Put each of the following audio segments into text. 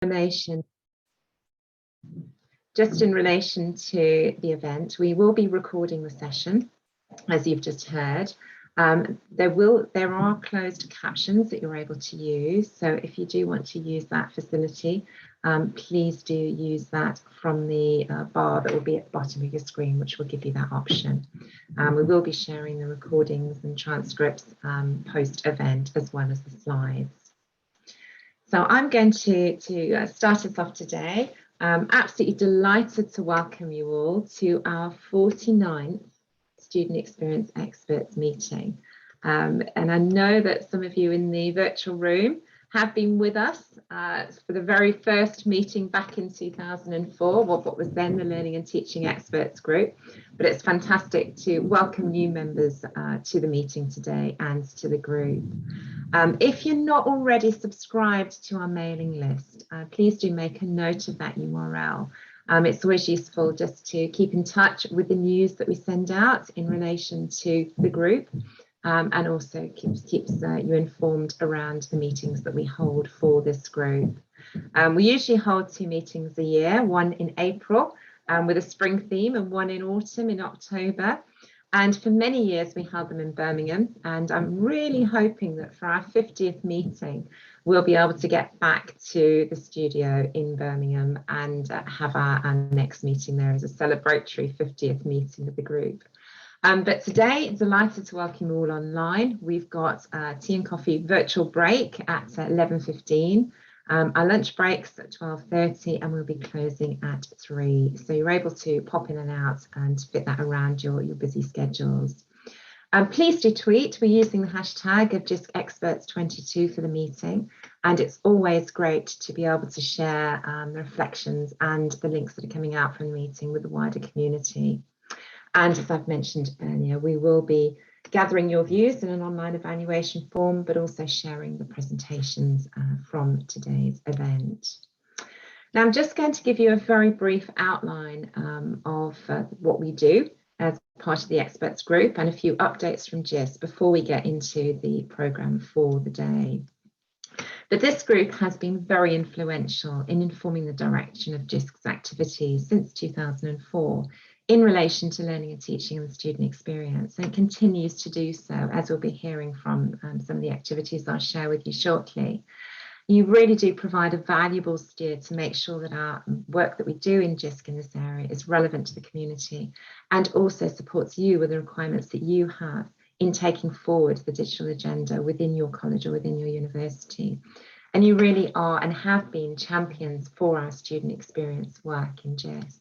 information just in relation to the event. We will be recording the session, as you've just heard. There are closed captions that you're able to use. So if you do want to use that facility, please do use that from the bar that will be at the bottom of your screen, which will give you that option. We will be sharing the recordings and transcripts post-event, as well as the slides. So I'm going to start us off today. Absolutely delighted to welcome you all to our 49th Student Experience Experts meeting. And I know that some of you in the virtual room have been with us for the very first meeting back in 2004, what was then the Learning and Teaching Experts Group. But it's fantastic to welcome new members to the meeting today and to the group. If you're not already subscribed to our mailing list, please do make a note of that URL. It's always useful just to keep in touch with the news that we send out in relation to the group, and also keeps you informed around the meetings that we hold for this group. We usually hold 2 meetings a year, one in April with a spring theme and one in autumn in October. And for many years we held them in Birmingham, and I'm really hoping that for our 50th meeting we'll be able to get back to the studio in Birmingham and have our next meeting there as a celebratory 50th meeting of the group. But today, delighted to welcome you all online. We've got a tea and coffee virtual break at 11:15. Our lunch breaks at 12:30, and we'll be closing at 3. So you're able to pop in and out and fit that around your busy schedules. Please do tweet. We're using the hashtag of Jisc Experts22 for the meeting, and it's always great to be able to share the reflections and the links that are coming out from the meeting with the wider community. And as I've mentioned earlier, we will be gathering your views in an online evaluation form, but also sharing the presentations from today's event. Now, I'm just going to give you a very brief outline of what we do as part of the experts group and a few updates from Jisc before we get into the programme for the day. But this group has been very influential in informing the direction of Jisc's activities since 2004 in relation to learning and teaching and the student experience, and it continues to do so, as we'll be hearing from some of the activities I'll share with you shortly. You really do provide a valuable steer to make sure that our work that we do in Jisc in this area is relevant to the community and also supports you with the requirements that you have in taking forward the digital agenda within your college or within your university. And you really are and have been champions for our student experience work in Jisc.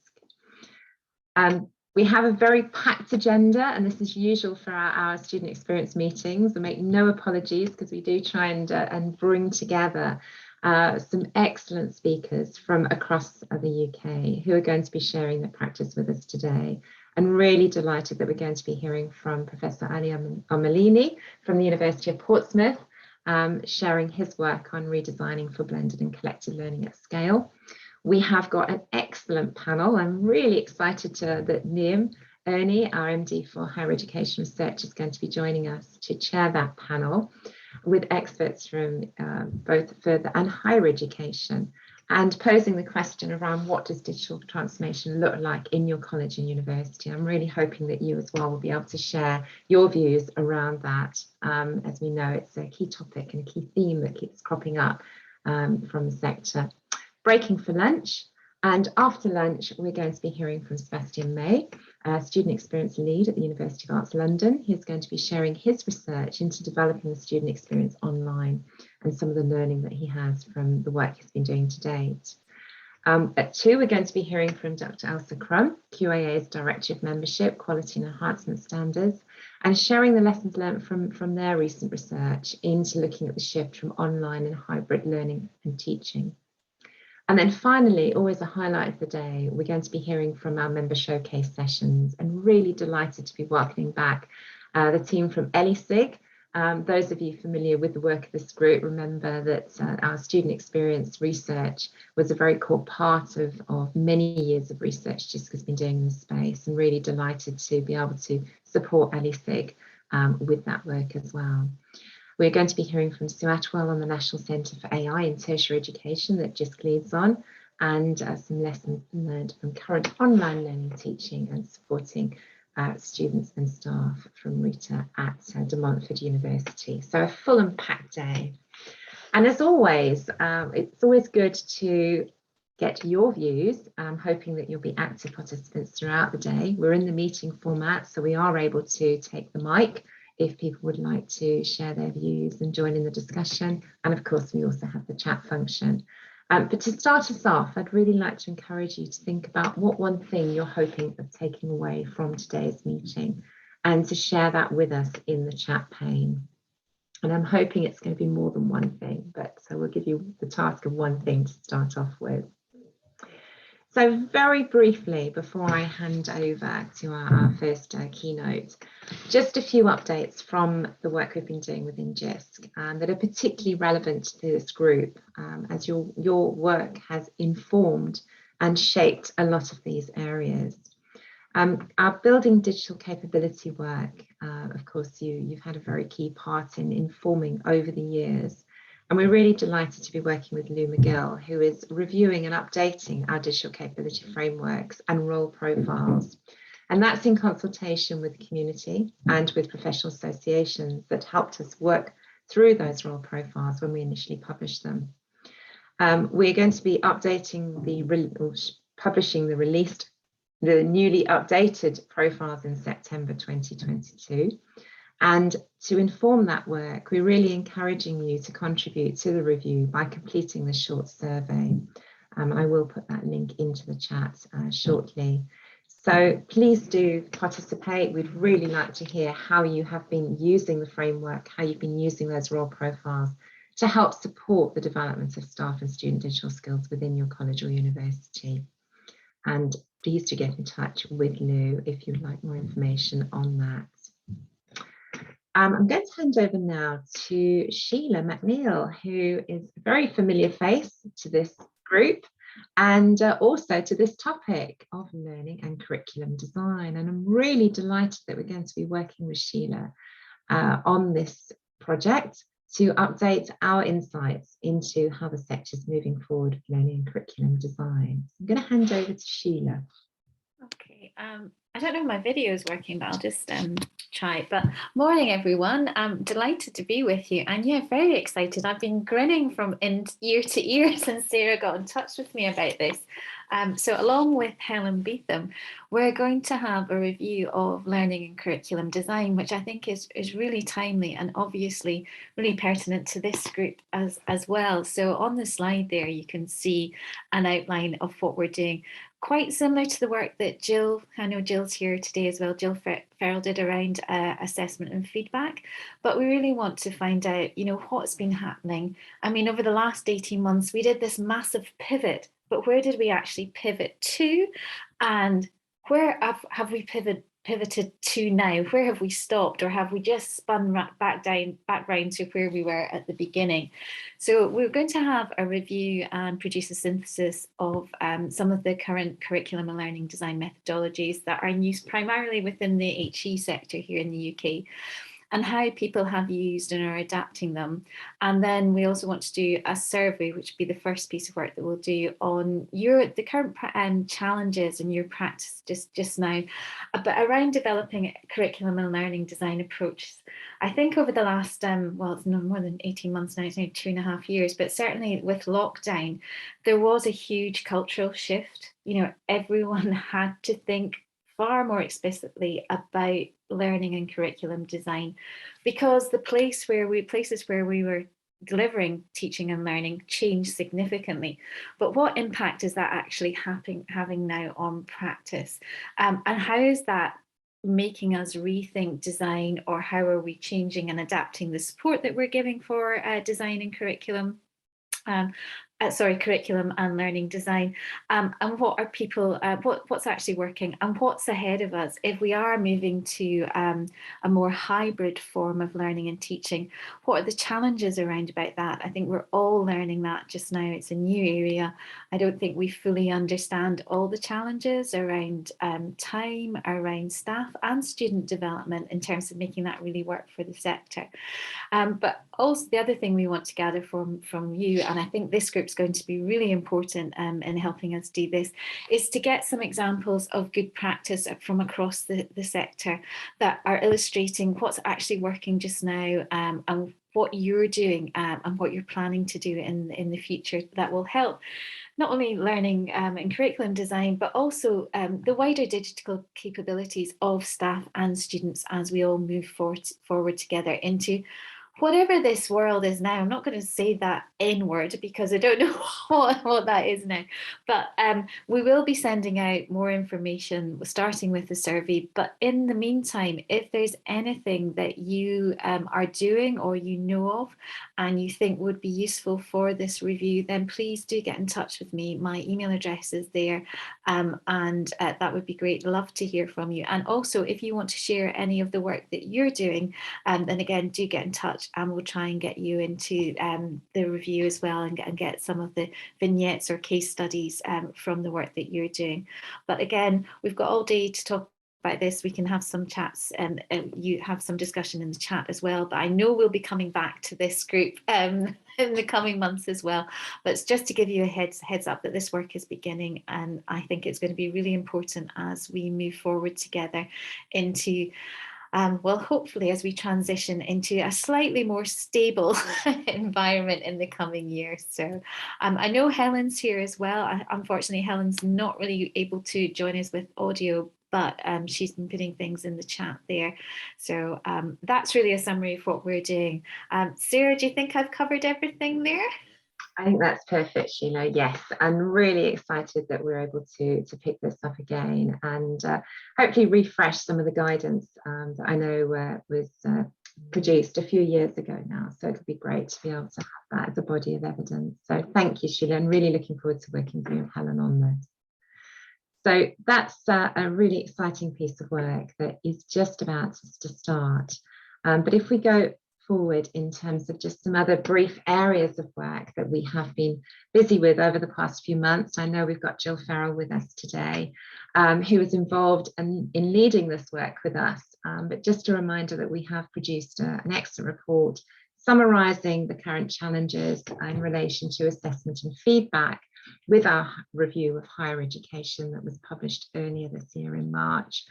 We have a very packed agenda, and this is usual for our student experience meetings. I make no apologies because we do try and bring together some excellent speakers from across the UK who are going to be sharing their practice with us today. I'm really delighted that we're going to be hearing from Professor Ali Omalini from the University of Portsmouth, sharing his work on redesigning for blended and collective learning at scale. We have got an excellent panel. I'm really excited that Niam Ernie, our MD for Higher Education Research, is going to be joining us to chair that panel with experts from both further and higher education, and posing the question around what does digital transformation look like in your college and university. I'm really hoping that you as well will be able to share your views around that. As we know, it's a key topic and a key theme that keeps cropping up from the sector. Breaking for lunch, and after lunch we're going to be hearing from Sebastian May, Student Experience Lead at the University of Arts London. He's going to be sharing his research into developing the student experience online and some of the learning that he has from the work he's been doing to date. At 2, we're going to be hearing from Dr. Elsa Crum, QAA's Director of Membership, Quality and Enhancement Standards, and sharing the lessons learned from their recent research into looking at the shift from online and hybrid learning and teaching. And then finally, always a highlight of the day, we're going to be hearing from our member showcase sessions, and really delighted to be welcoming back the team from ELISIG. Those of you familiar with the work of this group remember that our student experience research was a very core part of many years of research Jisc has been doing in the space, and really delighted to be able to support ELISIG with that work as well. We're going to be hearing from Sue Atwell on the National Centre for AI in Tertiary Education that Jisc leads on, and some lessons learned from current online learning, teaching and supporting students and staff from Rita at De Montfort University. So a full and packed day. And as always, it's always good to get your views. I'm hoping that you'll be active participants throughout the day. We're in the meeting format, so we are able to take the mic if people would like to share their views and join in the discussion. And of course, we also have the chat function. But to start us off, I'd really like to encourage you to think about what one thing you're hoping of taking away from today's meeting, and to share that with us in the chat pane. And I'm hoping it's going to be more than one thing, but so we'll give you the task of one thing to start off with. So very briefly, before I hand over to our first keynote, just a few updates from the work we've been doing within Jisc that are particularly relevant to this group, as your work has informed and shaped a lot of these areas. Our building digital capability work, of course, you've had a very key part in informing over the years. And we're really delighted to be working with Lou McGill, who is reviewing and updating our digital capability frameworks and role profiles. And that's in consultation with the community and with professional associations that helped us work through those role profiles when we initially published them. We're going to be updating publishing the newly updated profiles in September 2022. And to inform that work, we're really encouraging you to contribute to the review by completing the short survey. I will put that link into the chat shortly. So please do participate. We'd really like to hear how you have been using the framework, how you've been using those role profiles to help support the development of staff and student digital skills within your college or university. And please do get in touch with Lou if you'd like more information on that. I'm going to hand over now to Sheila McNeil, who is a very familiar face to this group and also to this topic of learning and curriculum design. And I'm really delighted that we're going to be working with Sheila on this project to update our insights into how the sector is moving forward with learning and curriculum design. So I'm going to hand over to Sheila. Okay, I don't know if my video is working, but I'll just try it. But morning, everyone. I'm delighted to be with you. And yeah, very excited. I've been grinning from ear to ear since Sarah got in touch with me about this. So along with Helen Beetham, we're going to have a review of learning and curriculum design, which I think is really timely and obviously really pertinent to this group as well. So on the slide there, you can see an outline of what we're doing. Quite similar to the work that Jill, I know Jill's here today as well, Jill Farrell did around assessment and feedback, but we really want to find out, you know, what's been happening. I mean, over the last 18 months, we did this massive pivot, but where did we actually pivot to? And where have we pivoted to now? Where have we stopped, or have we just spun back round to where we were at the beginning? So we're going to have a review and produce a synthesis of some of the current curriculum and learning design methodologies that are in use primarily within the HE sector here in the UK, and how people have used and are adapting them. And then we also want to do a survey, which would be the first piece of work that we'll do on the current challenges in your practice just now, but around developing curriculum and learning design approaches. I think over the last, well, it's no more than 18 months now, it's now 2.5 years, but certainly with lockdown, there was a huge cultural shift. You know, everyone had to think far more explicitly about learning and curriculum design, because the places where we were delivering teaching and learning changed significantly. But what impact is that actually having now on practice? And how is that making us rethink design, or how are we changing and adapting the support that we're giving for design and curriculum? curriculum and learning design, and what are people, what's actually working and what's ahead of us if we are moving to a more hybrid form of learning and teaching. What are the challenges around about that? I think we're all learning that just now. It's a new area. I don't think we fully understand all the challenges around time, around staff and student development in terms of making that really work for the sector. But also the other thing we want to gather from you, and I think this group's going to be really important in helping us do this, is to get some examples of good practice from across the sector that are illustrating what's actually working just now, and what you're doing and what you're planning to do in the future that will help not only learning and curriculum design, but also the wider digital capabilities of staff and students as we all move forward together into whatever this world is now. I'm not going to say that N word because I don't know what that is now, but we will be sending out more information, starting with the survey. But in the meantime, if there's anything that you are doing or you know of and you think would be useful for this review, then please do get in touch with me. My email address is there, and that would be great. Love to hear from you. And also, if you want to share any of the work that you're doing, then again, do get in touch, and we'll try and get you into the review as well, and get some of the vignettes or case studies from the work that you're doing. But again, we've got all day to talk about this. We can have some chats, and you have some discussion in the chat as well. But I know we'll be coming back to this group in the coming months as well. But it's just to give you a heads up that this work is beginning, and I think it's going to be really important as we move forward together into well, hopefully as we transition into a slightly more stable environment in the coming years. So I know Helen's here as well. Unfortunately, Helen's not really able to join us with audio, but she's been putting things in the chat there. So that's really a summary of what we're doing. Sarah, do you think I've covered everything there? I think that's perfect, Sheila. Yes, I'm really excited that we're able to pick this up again and hopefully refresh some of the guidance that I know was produced a few years ago now. So it'll be great to be able to have that as a body of evidence. So thank you, Sheila. I'm really looking forward to working with you and Helen on this. So that's a really exciting piece of work that is just about to start. But if we go forward in terms of just some other brief areas of work that we have been busy with over the past few months. I know we've got Jill Farrell with us today, who is involved in leading this work with us. But just a reminder that we have produced an excellent report summarising the current challenges in relation to assessment and feedback with our review of higher education that was published earlier this year in March,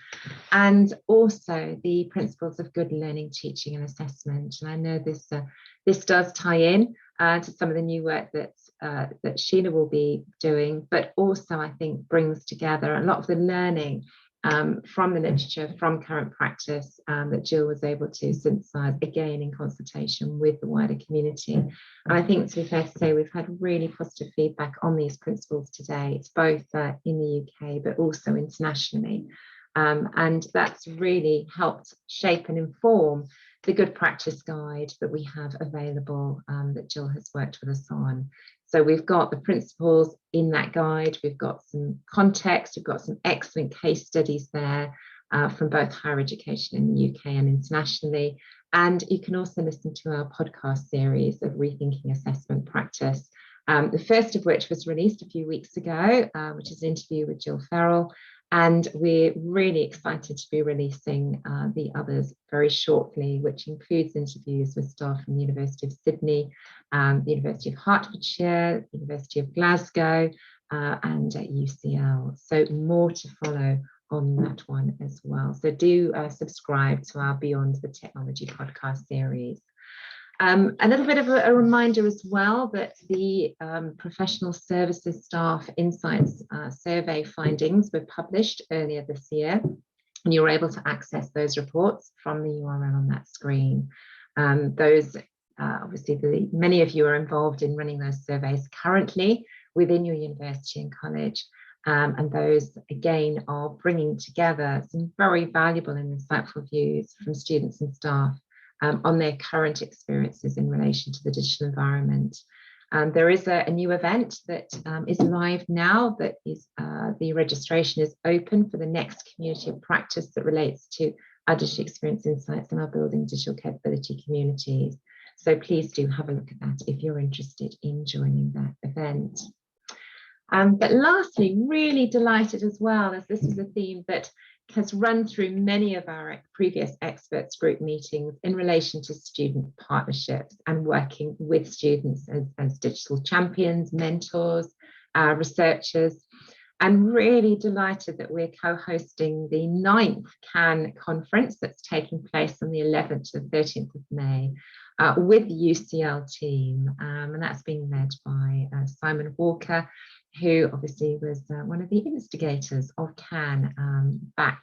and also the principles of good learning, teaching and assessment. And I know this does tie in to some of the new work that Sheila will be doing, but also I think brings together a lot of the learning from the literature, from current practice that Jill was able to synthesize again in consultation with the wider community. And I think, to be fair to say, we've had really positive feedback on these principles to date, both in the UK but also internationally. And that's really helped shape and inform the good practice guide that we have available that Jill has worked with us on. So we've got the principles in that guide, we've got some context, we've got some excellent case studies there from both higher education in the UK and internationally. And you can also listen to our podcast series of Rethinking Assessment Practice, the first of which was released a few weeks ago, which is an interview with Jill Farrell. And we're really excited to be releasing the others very shortly, which includes interviews with staff from the University of Sydney, the University of Hertfordshire, the University of Glasgow, and at UCL. So more to follow on that one as well. So do subscribe to our Beyond the Technology podcast series. A little bit of a reminder as well that the professional services staff insights survey findings were published earlier this year, and you were able to access those reports from the URL on that screen. Those obviously many of you are involved in running those surveys currently within your university and college, and those again are bringing together some very valuable and insightful views from students and staff on their current experiences in relation to the digital environment. There is a new event that is live now, that is the registration is open for the next community of practice that relates to our digital experience insights and our building digital capability communities. So please do have a look at that if you're interested in joining that event. But lastly, really delighted as well, as this is a theme that has run through many of our previous experts group meetings in relation to student partnerships and working with students as digital champions, mentors, researchers, and really delighted that we're co-hosting the 9th Cannes conference that's taking place on the 11th to the 13th of May with the UCL team, and that's being led by Simon Walker, who obviously was one of the instigators of Cannes back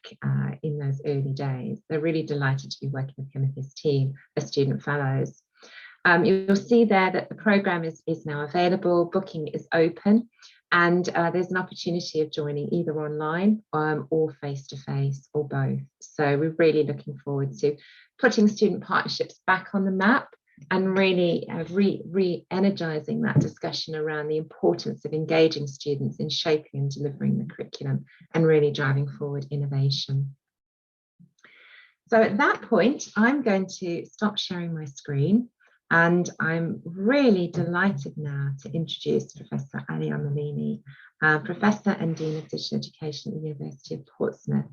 in those early days. They're really delighted to be working with him and his team as student fellows. You'll see there that the programme is now available, booking is open, and there's an opportunity of joining either online or face-to-face or both. So we're really looking forward to putting student partnerships back on the map and really re-energizing that discussion around the importance of engaging students in shaping and delivering the curriculum and really driving forward innovation. So at that point, I'm going to stop sharing my screen, and I'm really delighted now to introduce Professor Ali Amalini, Professor and Dean of Digital Education at the University of Portsmouth.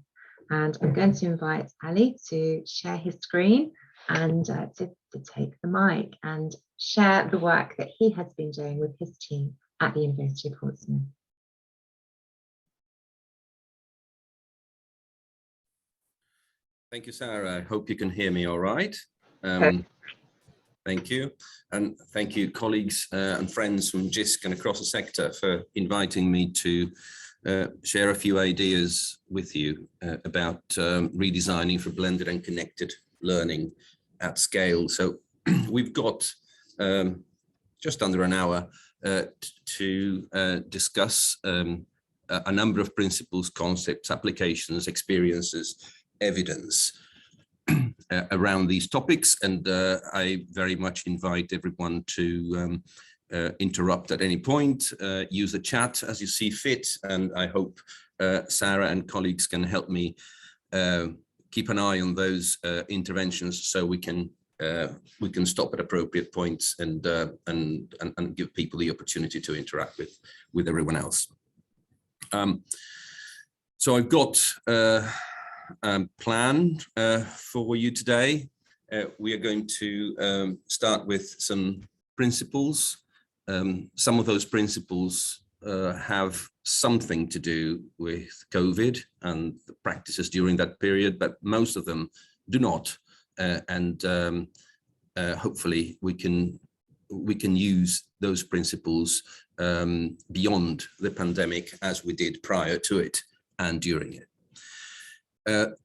And I'm going to invite Ali to share his screen and to take the mic and share the work that he has been doing with his team at the University of Portsmouth. Thank you, Sarah. I hope you can hear me all right. Thank you. And thank you, colleagues and friends from Jisc and across the sector, for inviting me to share a few ideas with you about redesigning for blended and connected learning at scale. So we've got just under an hour to discuss a number of principles, concepts, applications, experiences, evidence around these topics, and I very much invite everyone to interrupt at any point, use the chat as you see fit, and I hope Sarah and colleagues can help me keep an eye on those interventions, so we can stop at appropriate points and give people the opportunity to interact with everyone else. So I've got plan for you today. We are going to start with some principles. Some of those principles have something to do with COVID and the practices during that period, but most of them do not. Hopefully we can use those principles beyond the pandemic, as we did prior to it and during it.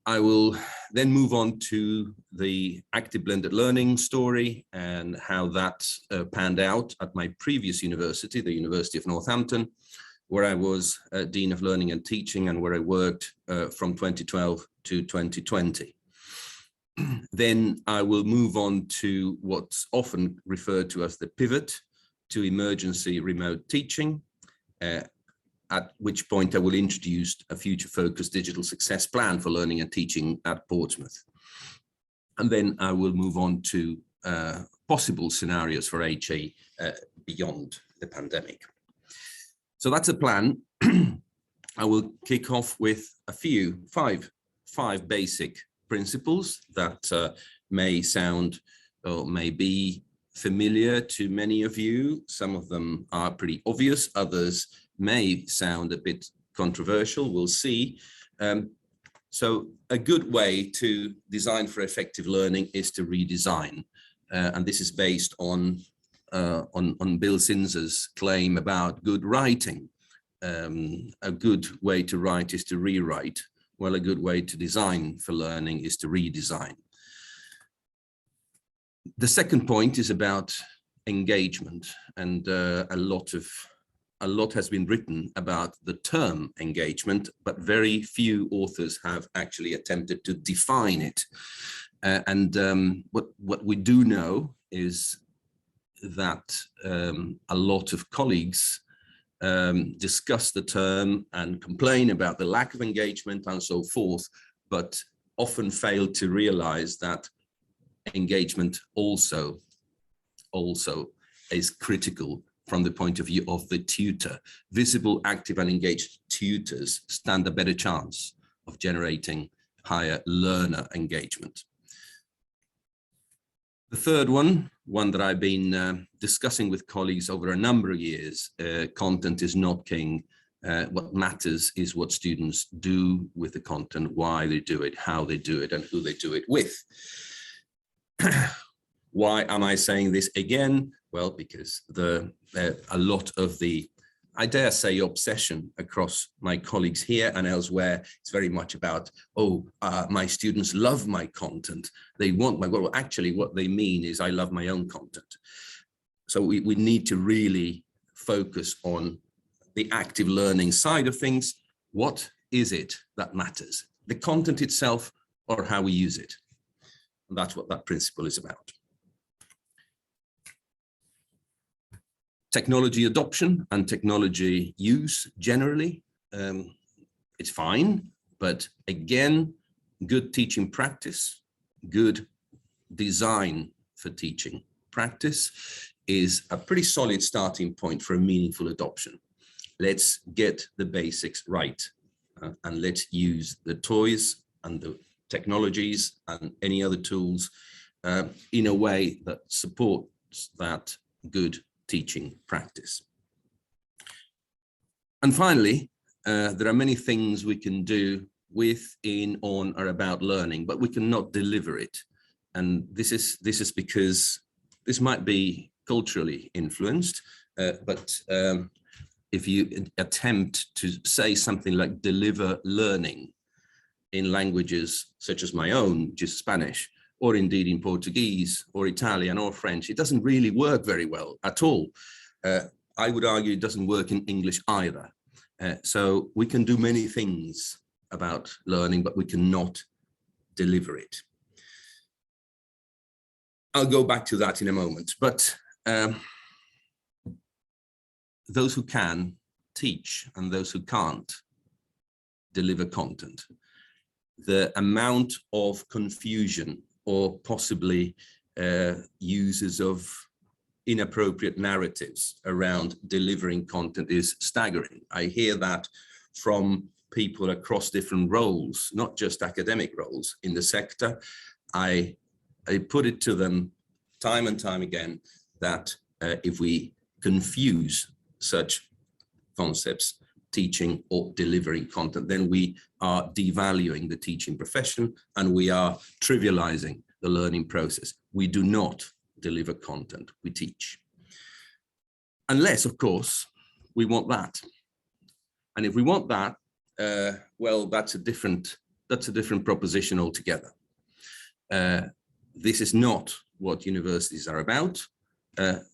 I will then move on to the active blended learning story and how that panned out at my previous university, the University of Northampton, where I was Dean of Learning and Teaching, and where I worked from 2012 to 2020. Then I will move on to what's often referred to as the pivot to emergency remote teaching, at which point I will introduce a future-focused digital success plan for learning and teaching at Portsmouth. And then I will move on to possible scenarios for HE beyond the pandemic. So that's a plan. I will kick off with five basic principles that may sound or may be familiar to many of you. Some of them are pretty obvious, others may sound a bit controversial, we'll see. So a good way to design for effective learning is to redesign. And this is based on Bill Sinzer's claim about good writing. A good way to write is to rewrite. Well, a good way to design for learning is to redesign. The second point is about engagement, and a lot has been written about the term engagement, but very few authors have actually attempted to define it. What we do know is that a lot of colleagues discuss the term and complain about the lack of engagement and so forth, but often fail to realize that engagement also is critical from the point of view of the tutor. Visible, active and engaged tutors stand a better chance of generating higher learner engagement. The third one that I've been discussing with colleagues over a number of years, content is not king. What matters is what students do with the content, why they do it, how they do it, and who they do it with. Why am I saying this again? Well, because a lot of the, I dare say, obsession across my colleagues here and elsewhere, it's very much about, oh, my students love my content. They want my, well, actually what they mean is I love my own content. So we need to really focus on the active learning side of things. What is it that matters? The content itself or how we use it? And that's what that principle is about. Technology adoption and technology use generally, it's fine, but again, good teaching practice, good design for teaching practice is a pretty solid starting point for a meaningful adoption. Let's get the basics right and let's use the toys and the technologies and any other tools in a way that supports that good teaching practice. And finally, there are many things we can do with, in, on, or about learning, but we cannot deliver it. And this is because this might be culturally influenced, but if you attempt to say something like deliver learning in languages such as my own, which is Spanish, or indeed in Portuguese or Italian or French, it doesn't really work very well at all. I would argue it doesn't work in English either. So we can do many things about learning, but we cannot deliver it. I'll go back to that in a moment, but those who can teach and those who can't deliver content. The amount of confusion or possibly uses of inappropriate narratives around delivering content is staggering. I hear that from people across different roles, not just academic roles in the sector. I put it to them time and time again that if we confuse such concepts, teaching or delivering content, then we are devaluing the teaching profession and we are trivializing the learning process. We do not deliver content, we teach. Unless, of course, we want that. And if we want that, well, that's a different proposition altogether. This is not what universities are about,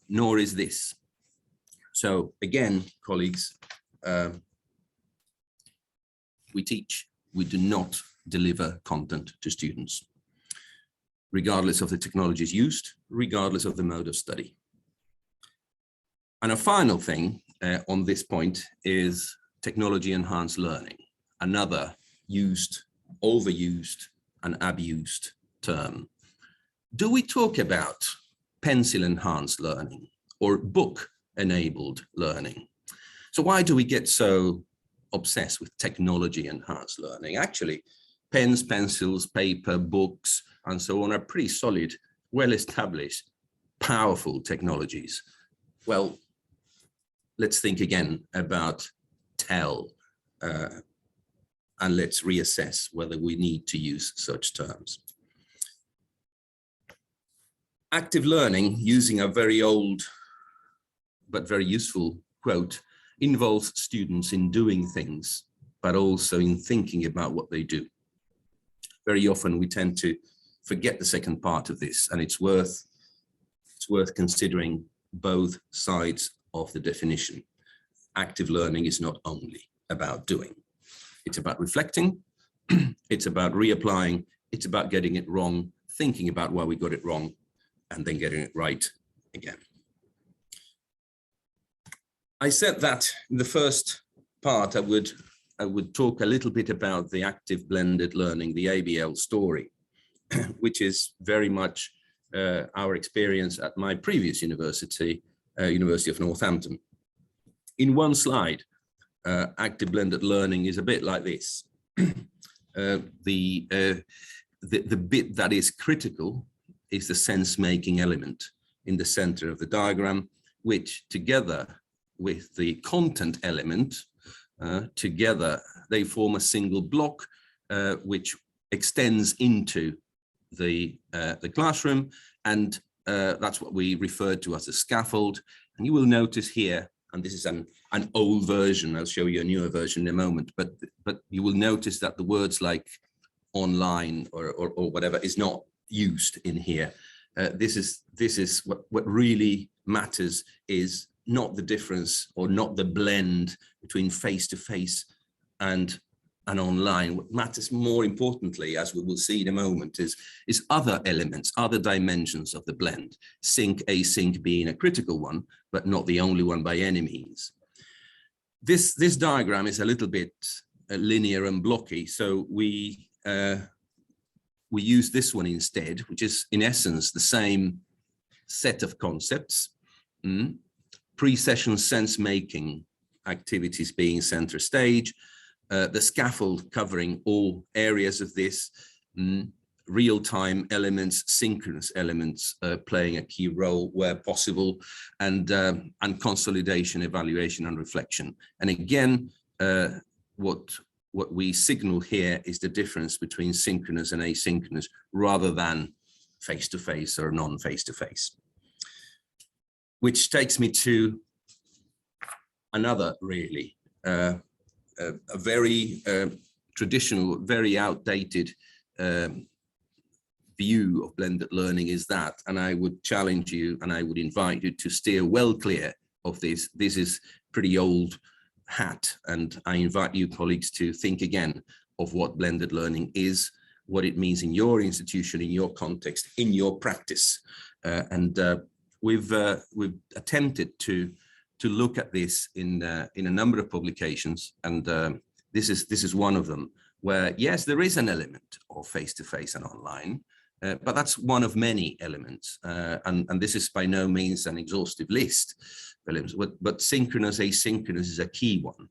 nor is this. So again, colleagues, we teach, we do not deliver content to students, regardless of the technologies used, regardless of the mode of study. And a final thing on this point is technology enhanced learning, another used, overused and abused term. Do we talk about pencil enhanced learning or book enabled learning? So why do we get so obsessed with technology enhanced learning? Actually, pens, pencils, paper, books, and so on are pretty solid, well-established, powerful technologies. Well, let's think again about TEL, and let's reassess whether we need to use such terms. Active learning, using a very old but very useful quote, involves students in doing things, but also in thinking about what they do. Very often we tend to forget the second part of this, and it's worth considering both sides of the definition. Active learning is not only about doing. It's about reflecting, it's about reapplying, it's about getting it wrong, thinking about why we got it wrong, and then getting it right again. I said that in the first part, I would talk a little bit about the active blended learning, the ABL story, which is very much our experience at my previous university, University of Northampton. In one slide, active blended learning is a bit like this. The bit that is critical is the sense-making element in the center of the diagram, which together with the content element, together they form a single block which extends into the classroom, and that's what we refer to as a scaffold. And you will notice here, and this is an old version, I'll show you a newer version in a moment, but you will notice that the words like online or whatever is not used in here. This is what really matters, is not the difference or not the blend between face-to-face and online. What matters more importantly, as we will see in a moment, is other elements, other dimensions of the blend. Sync, async being a critical one, but not the only one by any means. This diagram is a little bit linear and blocky, so we use this one instead, which is in essence the same set of concepts. Pre-session sense-making activities being center stage, the scaffold covering all areas of this, real-time elements, synchronous elements playing a key role where possible, and consolidation, evaluation, and reflection. And again, what we signal here is the difference between synchronous and asynchronous, rather than face-to-face or non-face-to-face. Which takes me to another really a very traditional, very outdated view of blended learning is that, and I would challenge you and I would invite you to steer well clear of this. This is pretty old hat, and I invite you colleagues to think again of what blended learning is, what it means in your institution, in your context, in your practice. We've attempted to look at this in a number of publications, and this is one of them, where yes, there is an element of face-to-face and online, but that's one of many elements, and this is by no means an exhaustive list, but synchronous, asynchronous is a key one,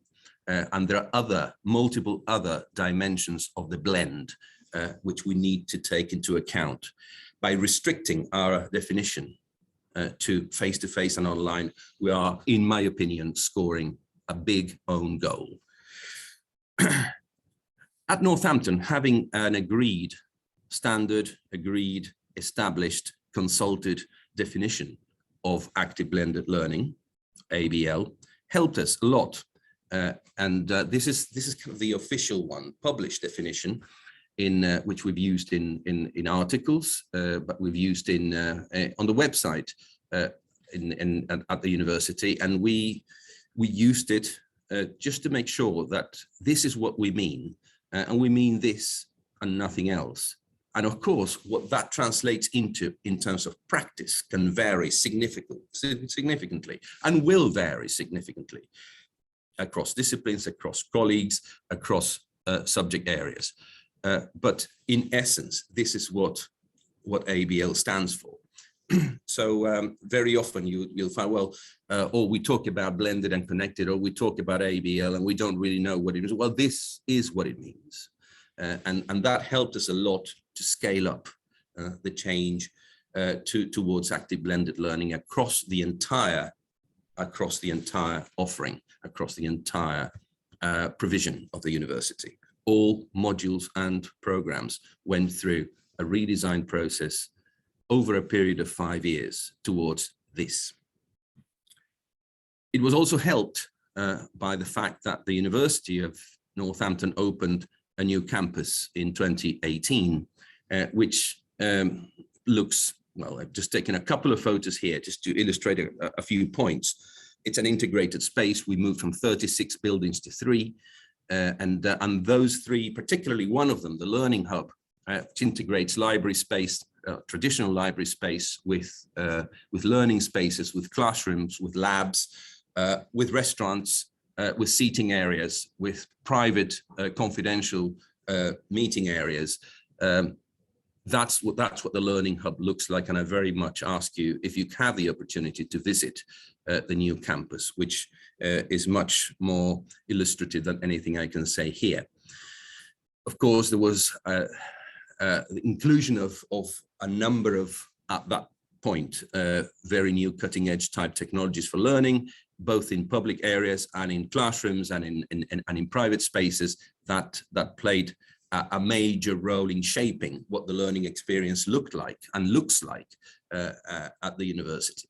and there are multiple other dimensions of the blend which we need to take into account. By restricting our definition to face-to-face and online, we are, in my opinion, scoring a big own goal. At Northampton, having an agreed standard, established, consulted definition of active blended learning, ABL, helped us a lot. This is kind of the official one, published definition, in which we've used in articles, but we've used on the website at the university, and we used it just to make sure that this is what we mean, and we mean this and nothing else. And of course, what that translates into in terms of practice can vary significantly, and will vary significantly across disciplines, across colleagues, across subject areas. But in essence, this is what ABL stands for. So very often you'll find, well, or we talk about blended and connected, or we talk about ABL and we don't really know what it is. Well, this is what it means. And that helped us a lot to scale up the change towards active blended learning across the entire offering, across the entire provision of the university. All modules and programs went through a redesign process over a period of 5 years towards this. It was also helped by the fact that the University of Northampton opened a new campus in 2018, which looks, well, I've just taken a couple of photos here just to illustrate a few points. It's an integrated space. We moved from 36 buildings to 3. And those 3, particularly one of them, the Learning Hub, which integrates library space, traditional library space with learning spaces, with classrooms, with labs, with restaurants, with seating areas, with private confidential meeting areas. That's what the Learning Hub looks like, and I very much ask you if you have the opportunity to visit the new campus, which is much more illustrative than anything I can say here. Of course, there was the inclusion of a number of, at that point, very new cutting-edge type technologies for learning, both in public areas and in classrooms and in private spaces that played a major role in shaping what the learning experience looked like and looks like at the university.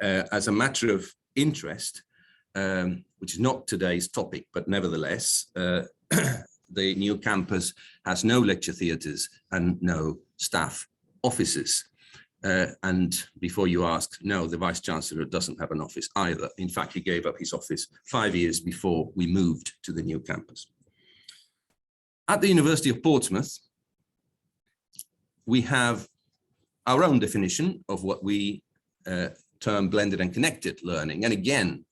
As a matter of interest, which is not today's topic, but nevertheless, the new campus has no lecture theatres and no staff offices. And before you ask, no, the Vice-Chancellor doesn't have an office either. In fact, he gave up his office 5 years before we moved to the new campus. At the University of Portsmouth, we have our own definition of what we term blended and connected learning. And again,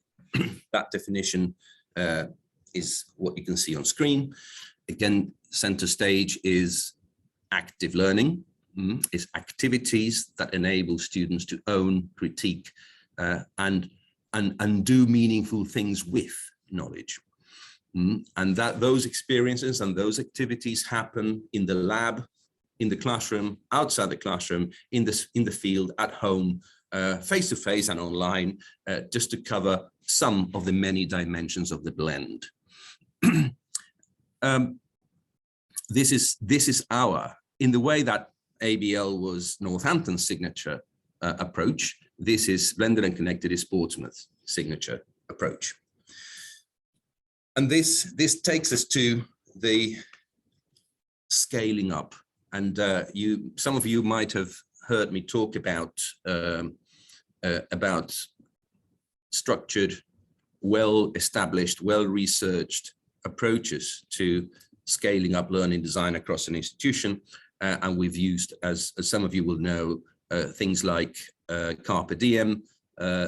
that definition is what you can see on screen. Again, center stage is active learning. Is activities that enable students to own, critique, and do meaningful things with knowledge. And that those experiences and those activities happen in the lab, in the classroom, outside the classroom, in the field, at home, face-to-face and online, just to cover some of the many dimensions of the blend. This is our, in the way that ABL was Northampton's signature approach, this is blended and connected is Portsmouth's signature approach. And this takes us to the scaling up. And some of you might have heard me talk about structured, well-established, well-researched approaches to scaling up learning design across an institution. And we've used, as some of you will know, things like Carpe Diem,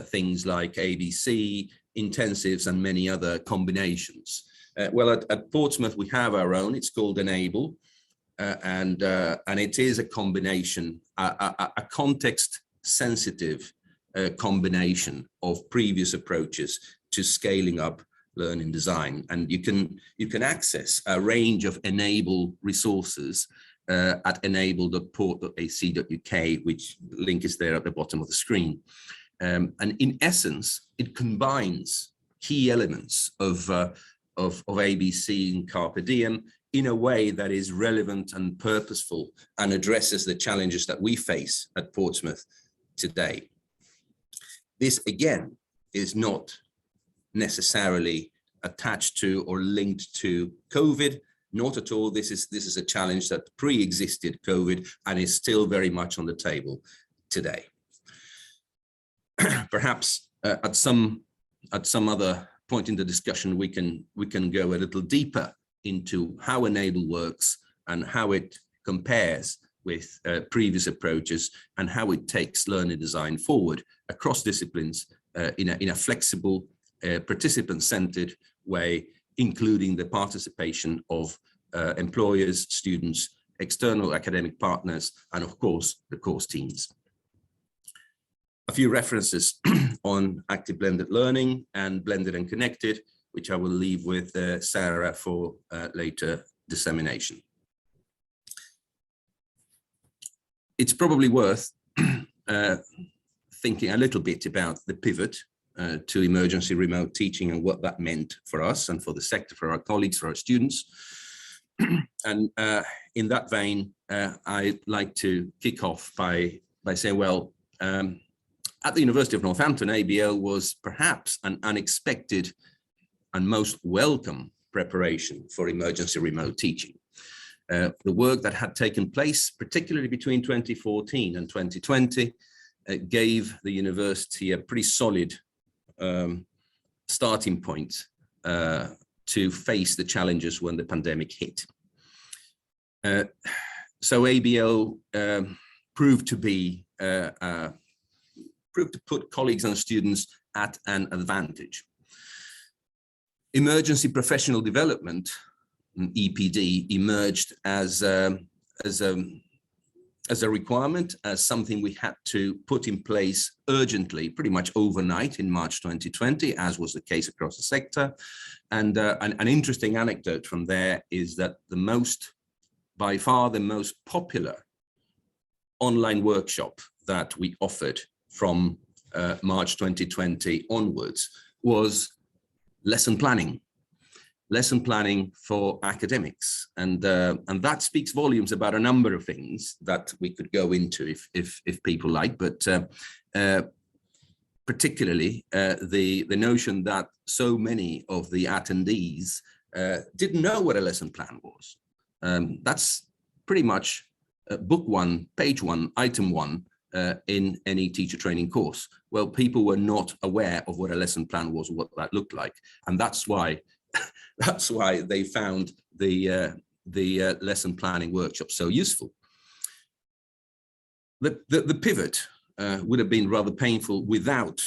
things like ABC, intensives, and many other combinations. Well, at Portsmouth, we have our own. It's called Enable, and it is a combination, a context-sensitive combination of previous approaches to scaling up learning design. And you can access a range of Enable resources at enable.port.ac.uk, which link is there at the bottom of the screen. And in essence, it combines key elements of ABC and Carpe Diem in a way that is relevant and purposeful and addresses the challenges that we face at Portsmouth today. This, again, is not necessarily attached to or linked to COVID. Not at all. This is a challenge that pre-existed COVID and is still very much on the table today. Perhaps at some other point in the discussion, we can go a little deeper into how Enable works and how it compares with previous approaches and how it takes learning design forward across disciplines in a flexible, participant-centered way, including the participation of employers, students, external academic partners, and of course, the course teams. A few references on active blended learning and blended and connected, which I will leave with Sarah for later dissemination. It's probably worth thinking a little bit about the pivot to emergency remote teaching and what that meant for us and for the sector, for our colleagues, for our students. And in that vein, I'd like to kick off by saying, well, at the University of Northampton, ABL was perhaps an unexpected and most welcome preparation for emergency remote teaching. The work that had taken place, particularly between 2014 and 2020, gave the university a pretty solid starting point to face the challenges when the pandemic hit. So ABL proved to put colleagues and students at an advantage. Emergency professional development, EPD, emerged as a requirement, as something we had to put in place urgently, pretty much overnight in March 2020, as was the case across the sector. And an interesting anecdote from there is that by far the most popular online workshop that we offered from March 2020 onwards was lesson planning for academics, and that speaks volumes about a number of things that we could go into if people like, but particularly the notion that so many of the attendees didn't know what a lesson plan was. That's pretty much book one, page one, item one in any teacher training course. Well, people were not aware of what a lesson plan was, or what that looked like, and that's why they found the lesson planning workshop so useful. The pivot would have been rather painful without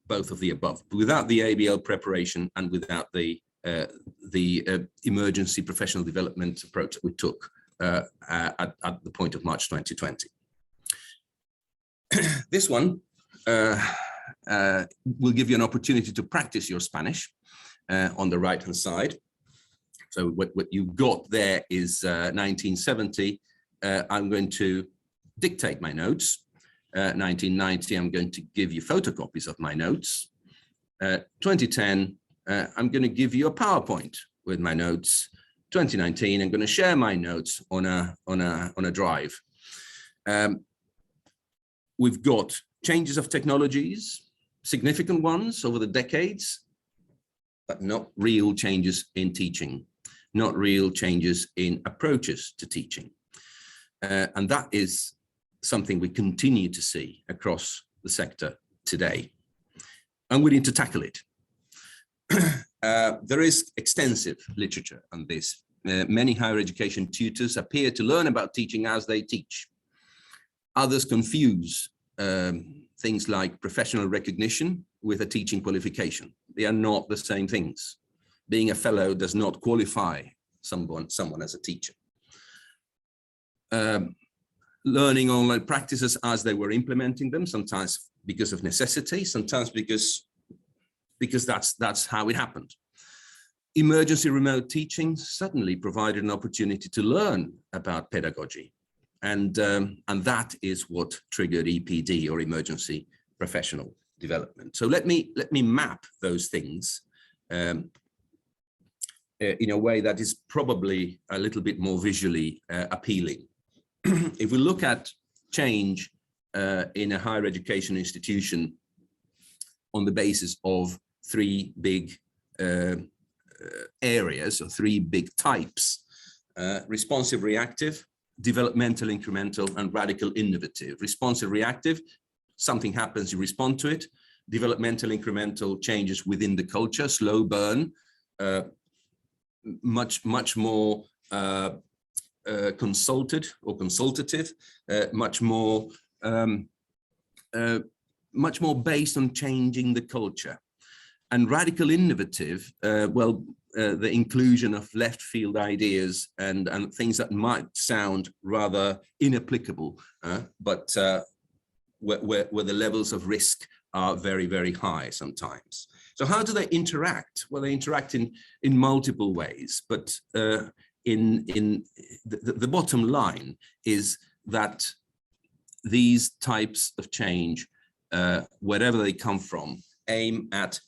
both of the above, without the ABL preparation and without the emergency professional development approach that we took at the point of March 2020. This one will give you an opportunity to practice your Spanish on the right-hand side. So what you've got there is 1970. I'm going to dictate my notes. 1990, I'm going to give you photocopies of my notes. 2010, I'm going to give you a PowerPoint with my notes. 2019, I'm going to share my notes on a drive. We've got changes of technologies, significant ones over the decades, but not real changes in teaching, not real changes in approaches to teaching. And that is something we continue to see across the sector today. And we need to tackle it. There is extensive literature on this. Many higher education tutors appear to learn about teaching as they teach. Others confuse things like professional recognition with a teaching qualification. They are not the same things. Being a fellow does not qualify someone as a teacher. Learning online practices as they were implementing them, sometimes because of necessity, sometimes because that's how it happened. Emergency remote teaching suddenly provided an opportunity to learn about pedagogy. And that is what triggered EPD, or emergency professional development. So let me map those things in a way that is probably a little bit more visually appealing. If we look at change in a higher education institution on the basis of three big areas, or three big types: responsive reactive, developmental incremental, and radical innovative. Responsive reactive, something happens, you respond to it. Developmental incremental, changes within the culture, slow burn, much more consulted or consultative, much more based on changing the culture. And radical innovative, the inclusion of left field ideas and things that might sound rather inapplicable, but where the levels of risk are very, very high sometimes. So how do they interact? Well, they interact in multiple ways, but the bottom line is that these types of change, wherever they come from, aim at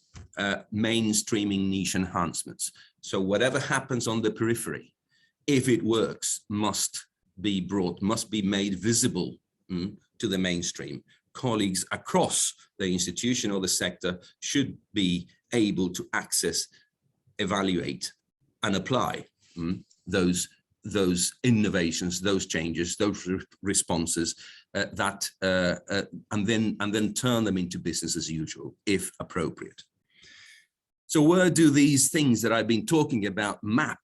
mainstreaming niche enhancements. So whatever happens on the periphery, if it works, must be made visible to the mainstream. Colleagues across the institution or the sector should be able to access, evaluate, and apply those innovations, those changes, those responses and then turn them into business as usual, if appropriate. So where do these things that I've been talking about map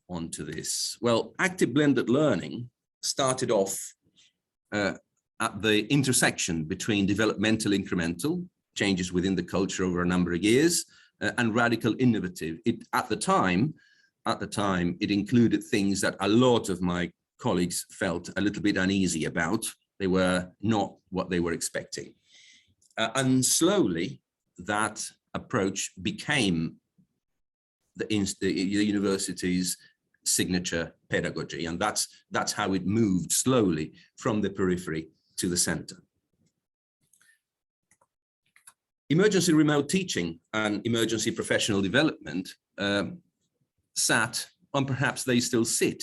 onto this? Well, active blended learning started off at the intersection between developmental incremental changes within the culture over a number of years, and radical innovative. At the time, it included things that a lot of my colleagues felt a little bit uneasy about. They were not what they were expecting. And slowly, that approach became the university's signature pedagogy. And that's how it moved slowly from the periphery to the center. Emergency remote teaching and emergency professional development sat, and perhaps they still sit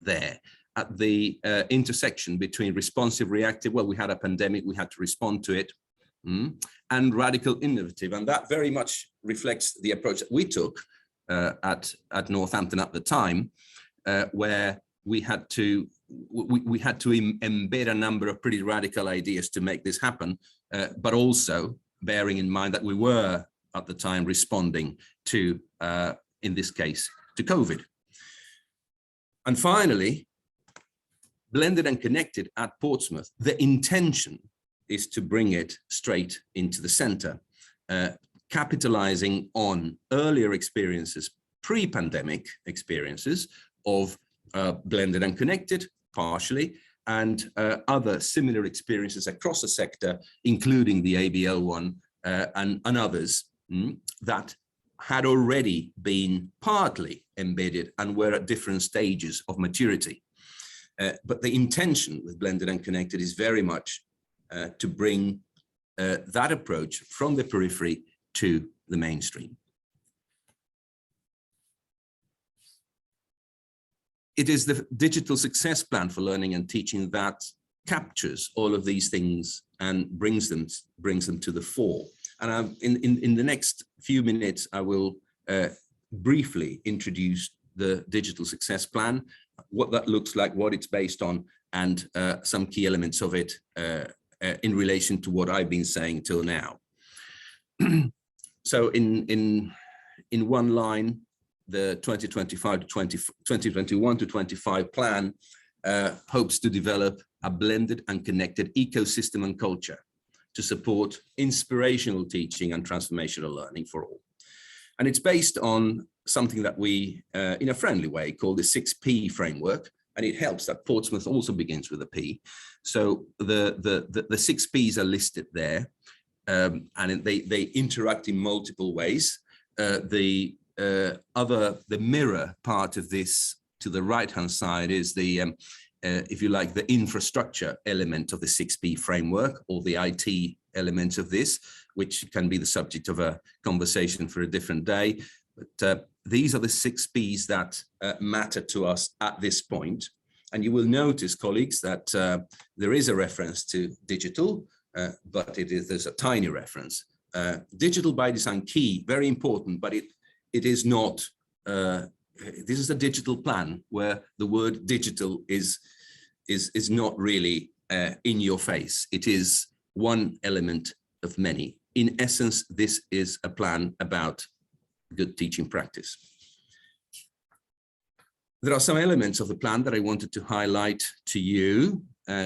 there, at the intersection between responsive, reactive, well, we had a pandemic, we had to respond to it, and radical innovative. And that very much reflects the approach that we took at Northampton at the time, where we had to embed a number of pretty radical ideas to make this happen, but also bearing in mind that we were at the time responding to, in this case, to COVID. And finally, blended and connected at Portsmouth, the intention is to bring it straight into the center, capitalizing on earlier experiences, pre-pandemic experiences of blended and connected, partially, and other similar experiences across the sector, including the ABL one and others that had already been partly embedded and were at different stages of maturity. But the intention with blended and connected is very much to bring that approach from the periphery to the mainstream. It is the digital success plan for learning and teaching that captures all of these things and brings them to the fore. And in the next few minutes, I will briefly introduce the digital success plan, what that looks like, what it's based on, and some key elements of it in relation to what I've been saying till now. So in one line, the 2021 to 25 plan hopes to develop a blended and connected ecosystem and culture to support inspirational teaching and transformational learning for all. And it's based on something that we, in a friendly way, call the 6P framework. And it helps that Portsmouth also begins with a P. So the 6 Ps are listed there, and they interact in multiple ways. The mirror part of this to the right-hand side is the, if you like, the infrastructure element of the 6P framework, or the IT element of this, which can be the subject of a conversation for a different day. But these are the 6 Ps that matter to us at this point. And you will notice, colleagues, that there is a reference to digital, but there's a tiny reference. Digital by design, key, very important, but it is not, this is a digital plan where the word digital is not really in your face. It is one element of many. In essence, this is a plan about good teaching practice. There are some elements of the plan that I wanted to highlight to you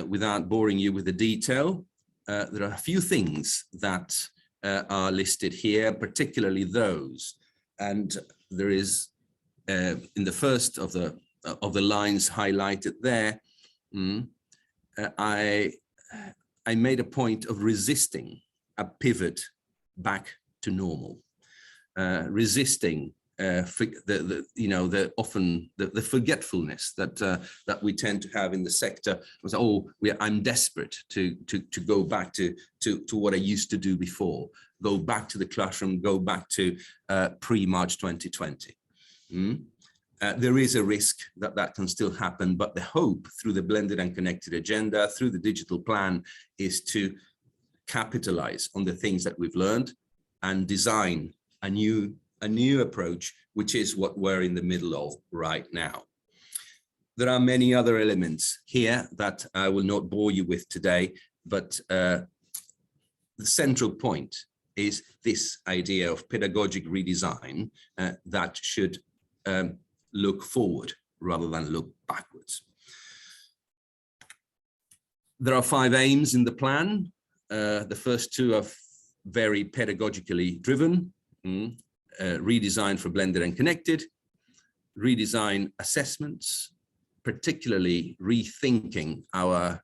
without boring you with the detail. There are a few things that are listed here, particularly those. And there is, in the first of the lines highlighted there, I made a point of resisting a pivot back to normal, resisting the forgetfulness that we tend to have in the sector. I'm desperate to go back to what I used to do before, go back to the classroom, go back to pre-March 2020. There is a risk that can still happen, but the hope through the blended and connected agenda, through the digital plan, is to capitalize on the things that we've learned and design a new approach, which is what we're in the middle of right now. There are many other elements here that I will not bore you with today, but the central point is this idea of pedagogic redesign that should look forward rather than look backwards. There are 5 aims in the plan. The first 2 I've very pedagogically driven, redesign for blended and connected, redesign assessments, particularly rethinking our,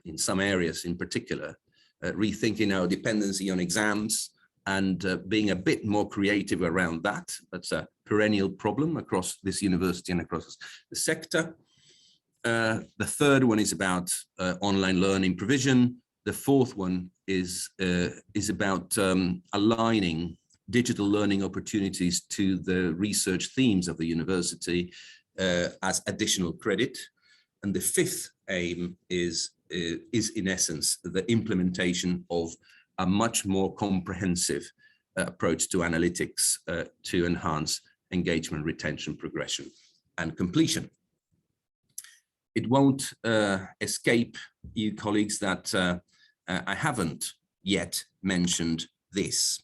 in some areas in particular, rethinking our dependency on exams and being a bit more creative around that. That's a perennial problem across this university and across the sector. The third one is about online learning provision. The fourth one is about aligning digital learning opportunities to the research themes of the university as additional credit. And the fifth aim is in essence the implementation of a much more comprehensive approach to analytics to enhance engagement, retention, progression, and completion. It won't escape you, colleagues, that I haven't yet mentioned this.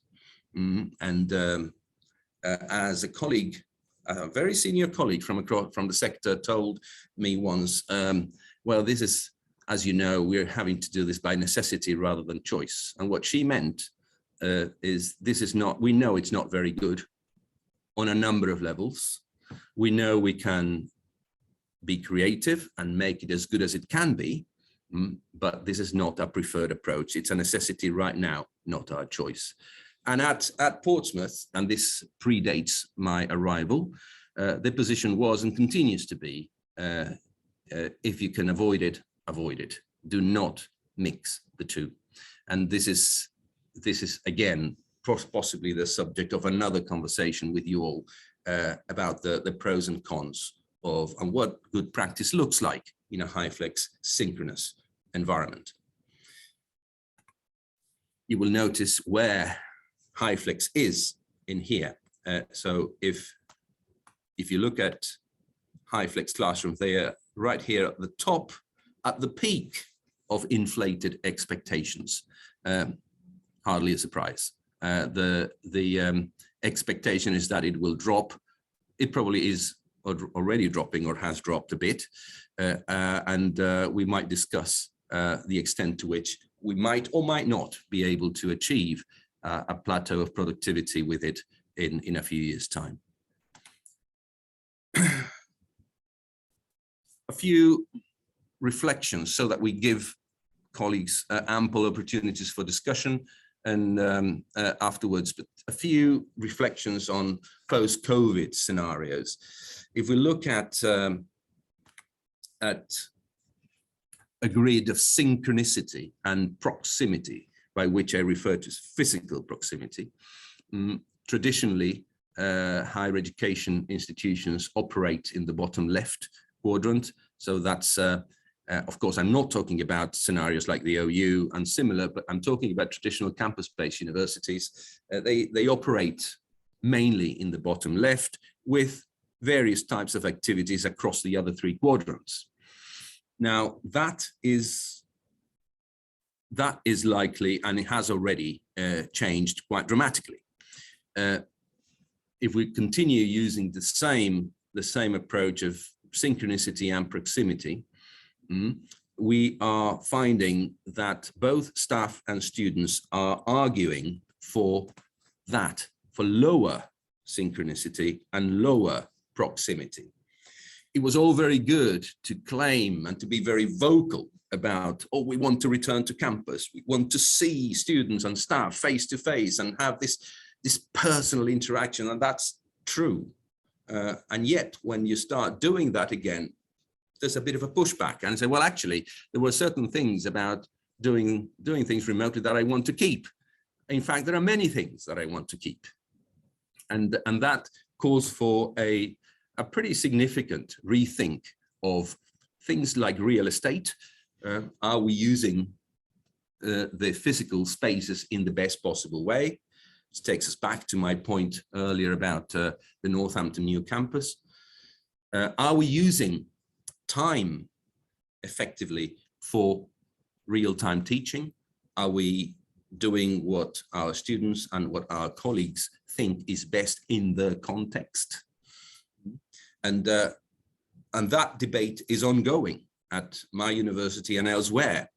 As a colleague, a very senior colleague from the sector told me once, well, this is, as you know, we're having to do this by necessity rather than choice. And what she meant is this is not, we know it's not very good on a number of levels. We know we can be creative and make it as good as it can be, but this is not a preferred approach. It's a necessity right now, not our choice. And at Portsmouth, and this predates my arrival, the position was and continues to be, if you can avoid it, avoid it. Do not mix the two. And this is again, possibly the subject of another conversation with you all about the pros and cons of and what good practice looks like in a high-flex synchronous environment. You will notice where high-flex is in here. So if you look at high-flex classrooms, they are right here at the top, at the peak of inflated expectations. Hardly a surprise. The expectation is that it will drop. It probably is already dropping or has dropped a bit. And we might discuss the extent to which we might or might not be able to achieve a plateau of productivity with it in a few years' time. A few reflections so that we give colleagues ample opportunities for discussion and afterwards, but a few reflections on post-COVID scenarios. If we look at a grid of synchronicity and proximity, by which I refer to as physical proximity, traditionally, higher education institutions operate in the bottom left quadrant. So that's, of course, I'm not talking about scenarios like the OU and similar, but I'm talking about traditional campus-based universities. They operate mainly in the bottom left with various types of activities across the other three quadrants. Now, that is likely, and it has already changed quite dramatically. If we continue using the same approach of synchronicity and proximity, we are finding that both staff and students are arguing for lower synchronicity and lower proximity. It was all very good to claim and to be very vocal about, oh, we want to return to campus. We want to see students and staff face to face and have this personal interaction, and that's true. And yet, when you start doing that again, there's a bit of a pushback and say, well, actually, there were certain things about doing things remotely that I want to keep. In fact, there are many things that I want to keep. And that calls for a pretty significant rethink of things like real estate. Are we using the physical spaces in the best possible way? This takes us back to my point earlier about the Northampton new campus. Are we using time effectively for real-time teaching? Are we doing what our students and what our colleagues think is best in the context? And that debate is ongoing at my university and elsewhere,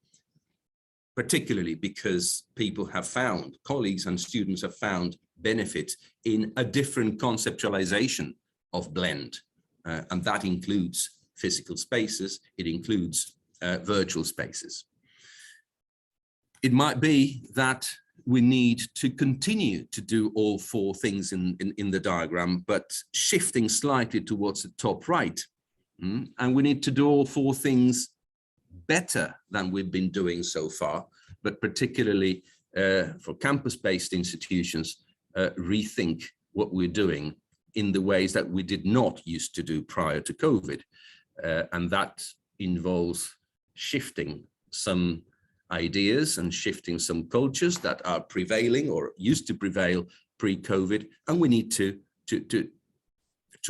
particularly because people have found, colleagues and students have found benefit in a different conceptualization of blend. And that includes physical spaces, it includes virtual spaces. It might be that we need to continue to do all four things in the diagram, but shifting slightly towards the top right. And we need to do all four things better than we've been doing so far, but particularly for campus-based institutions, rethink what we're doing in the ways that we did not used to do prior to COVID. And that involves shifting some ideas and shifting some cultures that are prevailing or used to prevail pre-COVID, and we need to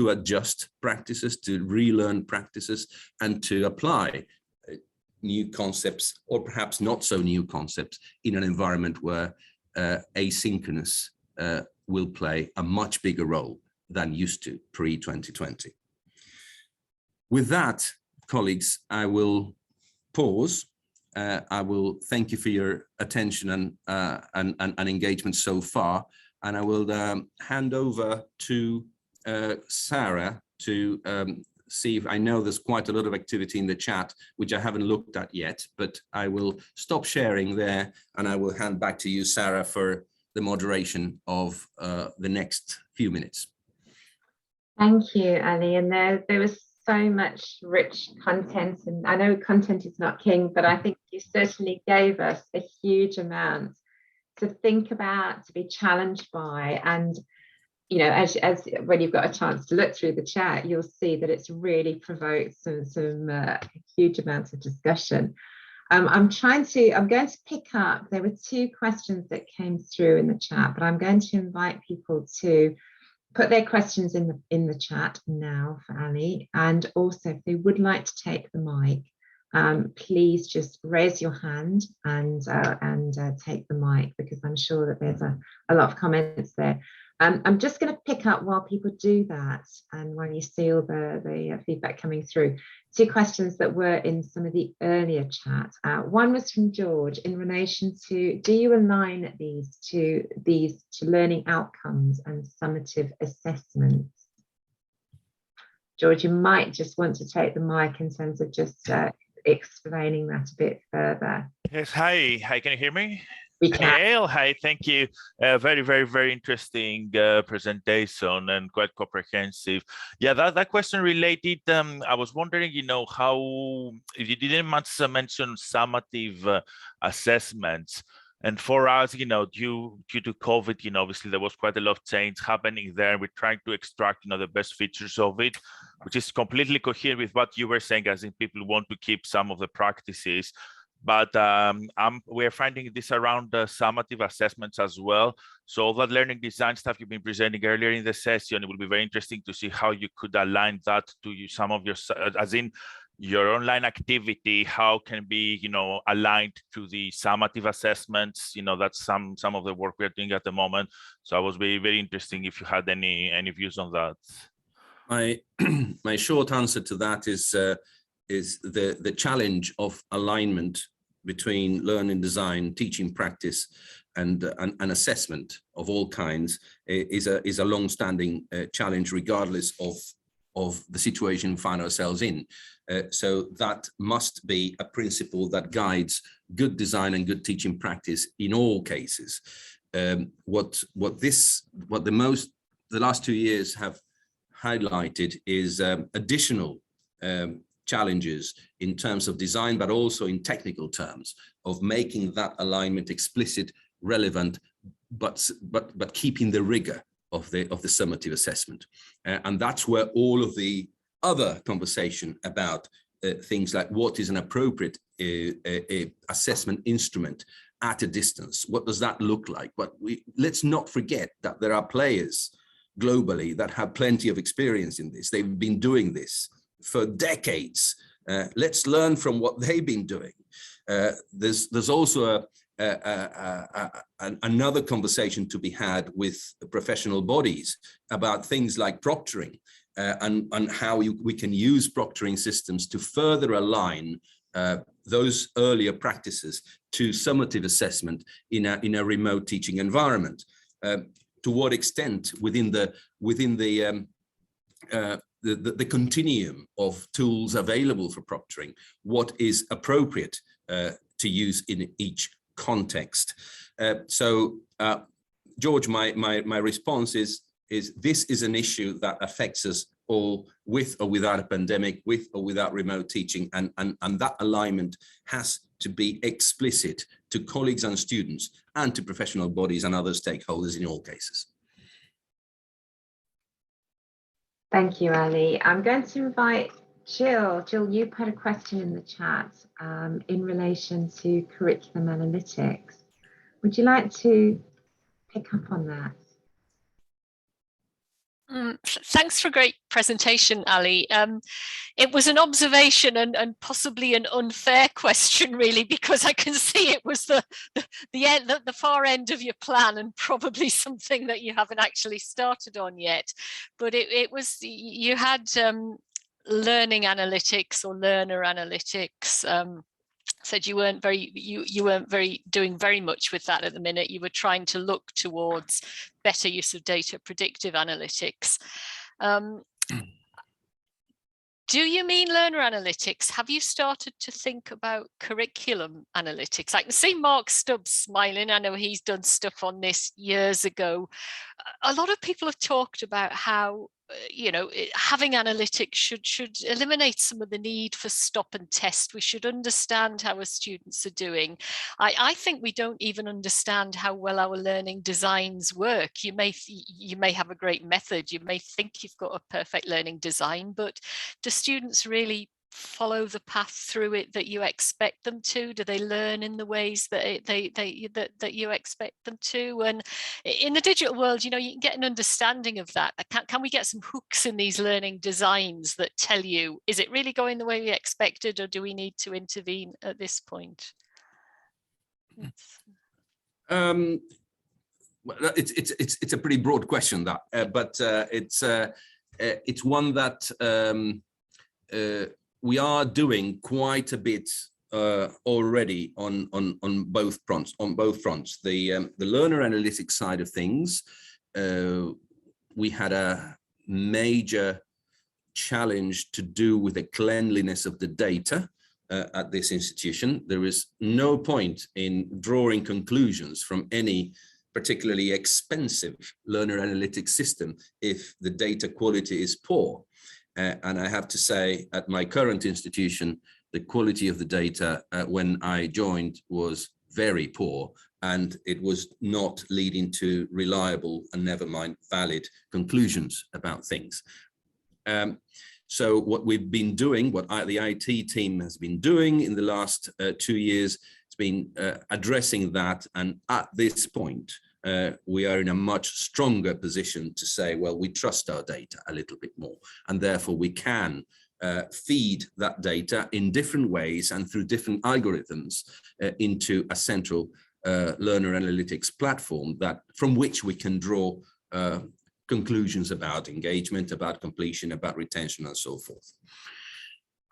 adjust practices, to relearn practices, and to apply new concepts, or perhaps not so new concepts, in an environment where asynchronous will play a much bigger role than used to pre-2020. With that, colleagues, I will pause. I will thank you for your attention and engagement so far, and I will hand over to Sarah to see if, I know there's quite a lot of activity in the chat, which I haven't looked at yet, but I will stop sharing there and I will hand back to you, Sarah, for the moderation of the next few minutes. Thank you, Ali. And there was so much rich content, and I know content is not king, but I think you certainly gave us a huge amount to think about, to be challenged by, and as when you've got a chance to look through the chat, you'll see that it's really provoked some huge amounts of discussion. I'm going to pick up, there were two questions that came through in the chat, but I'm going to invite people to put their questions in the chat now for Ali, and also if they would like to take the mic, please just raise your hand and take the mic, because I'm sure that there's a lot of comments there. I'm just going to pick up while people do that, and while you see all the feedback coming through, two questions that were in some of the earlier chat. One was from George in relation to, do you align these to learning outcomes and summative assessments? George, you might just want to take the mic in terms of just explaining that a bit further. Yes, hi, can you hear me? We can. Gail, hi, thank you. Very, very, very interesting presentation and quite comprehensive. Yeah, that question related, I was wondering, how, if you didn't much mention summative assessments. And for us, due to COVID, obviously there was quite a lot of change happening there. We're trying to extract, the best features of it, which is completely coherent with what you were saying, as in people want to keep some of the practices. But we're finding this around summative assessments as well. So all that learning design stuff you've been presenting earlier in the session, it will be very interesting to see how you could align that to some of your, as in your online activity, how can be, aligned to the summative assessments. That's some of the work we're doing at the moment. So I was very interesting if you had any views on that. My short answer to that is the challenge of alignment between learning design, teaching practice, and assessment of all kinds is a long-standing challenge, regardless of the situation we find ourselves in. So that must be a principle that guides good design and good teaching practice in all cases. What the last 2 years have highlighted is additional challenges in terms of design, but also in technical terms of making that alignment explicit, relevant, but keeping the rigor of the summative assessment. And that's where all of the other conversation about things like what is an appropriate assessment instrument at a distance, what does that look like? But let's not forget that there are players globally that have plenty of experience in this. They've been doing this for decades. Let's learn from what they've been doing. There's also another conversation to be had with professional bodies about things like proctoring and how we can use proctoring systems to further align those earlier practices to summative assessment in a remote teaching environment. To what extent within the continuum of tools available for proctoring, what is appropriate to use in each context. George, my response is this is an issue that affects us all, with or without a pandemic, with or without remote teaching, and that alignment has to be explicit to colleagues and students and to professional bodies and other stakeholders in all cases. Thank you, Ali. I'm going to invite Jill. Jill, you put a question in the chat in relation to curriculum analytics. Would you like to pick up on that? Thanks for a great presentation, Ali. It was an observation and possibly an unfair question, really, because I can see it was the far end of your plan and probably something that you haven't actually started on yet. But it was, you had learning analytics or learner analytics. Said you weren't doing very much with that at the minute. You were trying to look towards better use of data, predictive analytics. Do you mean learner analytics? Have you started to think about curriculum analytics? I can see Mark Stubbs smiling. I know he's done stuff on this years ago. A lot of people have talked about how having analytics should eliminate some of the need for stop and test. We should understand how our students are doing. I think we don't even understand how well our learning designs work. You may have a great method. You may think you've got a perfect learning design, but do students really follow the path through it that you expect them to? Do they learn in the ways that you expect them to? And in the digital world, you can get an understanding of that. Can we get some hooks in these learning designs that tell you, is it really going the way we expected, or do we need to intervene at this point? Well, it's a pretty broad question, that, but it's one that we are doing quite a bit already on both fronts. The learner analytics side of things, we had a major challenge to do with the cleanliness of the data at this institution. There is no point in drawing conclusions from any particularly expensive learner analytics system if the data quality is poor. And I have to say, at my current institution, the quality of the data when I joined was very poor, and it was not leading to reliable and never mind valid conclusions about things. So what we've been doing, what the IT team has been doing in the last 2 years, has been addressing that. And at this point, we are in a much stronger position to say, well, we trust our data a little bit more, and therefore we can feed that data in different ways and through different algorithms into a central learner analytics platform from which we can draw conclusions about engagement, about completion, about retention, and so forth.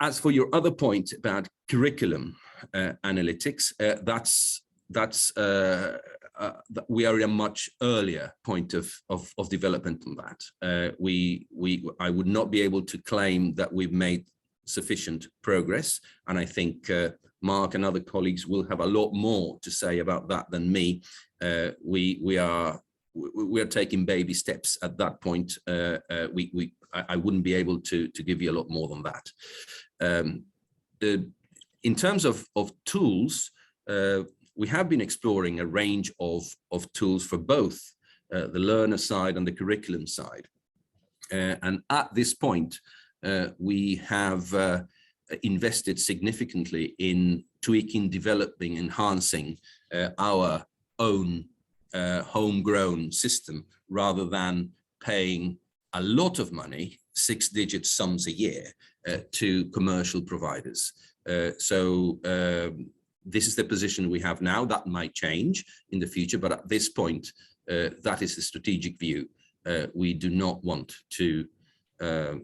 As for your other point about curriculum analytics, we are in a much earlier point of development on that. I would not be able to claim that we've made sufficient progress, and I think Mark and other colleagues will have a lot more to say about that than me. We are taking baby steps at that point. I wouldn't be able to give you a lot more than that. In terms of tools, we have been exploring a range of tools for both the learner side and the curriculum side. And at this point, we have invested significantly in tweaking, developing, enhancing our own homegrown system, rather than paying a lot of money, 6-digit sums a year, to commercial providers. This is the position we have now. That might change in the future, but at this point, that is the strategic view. We do not want to go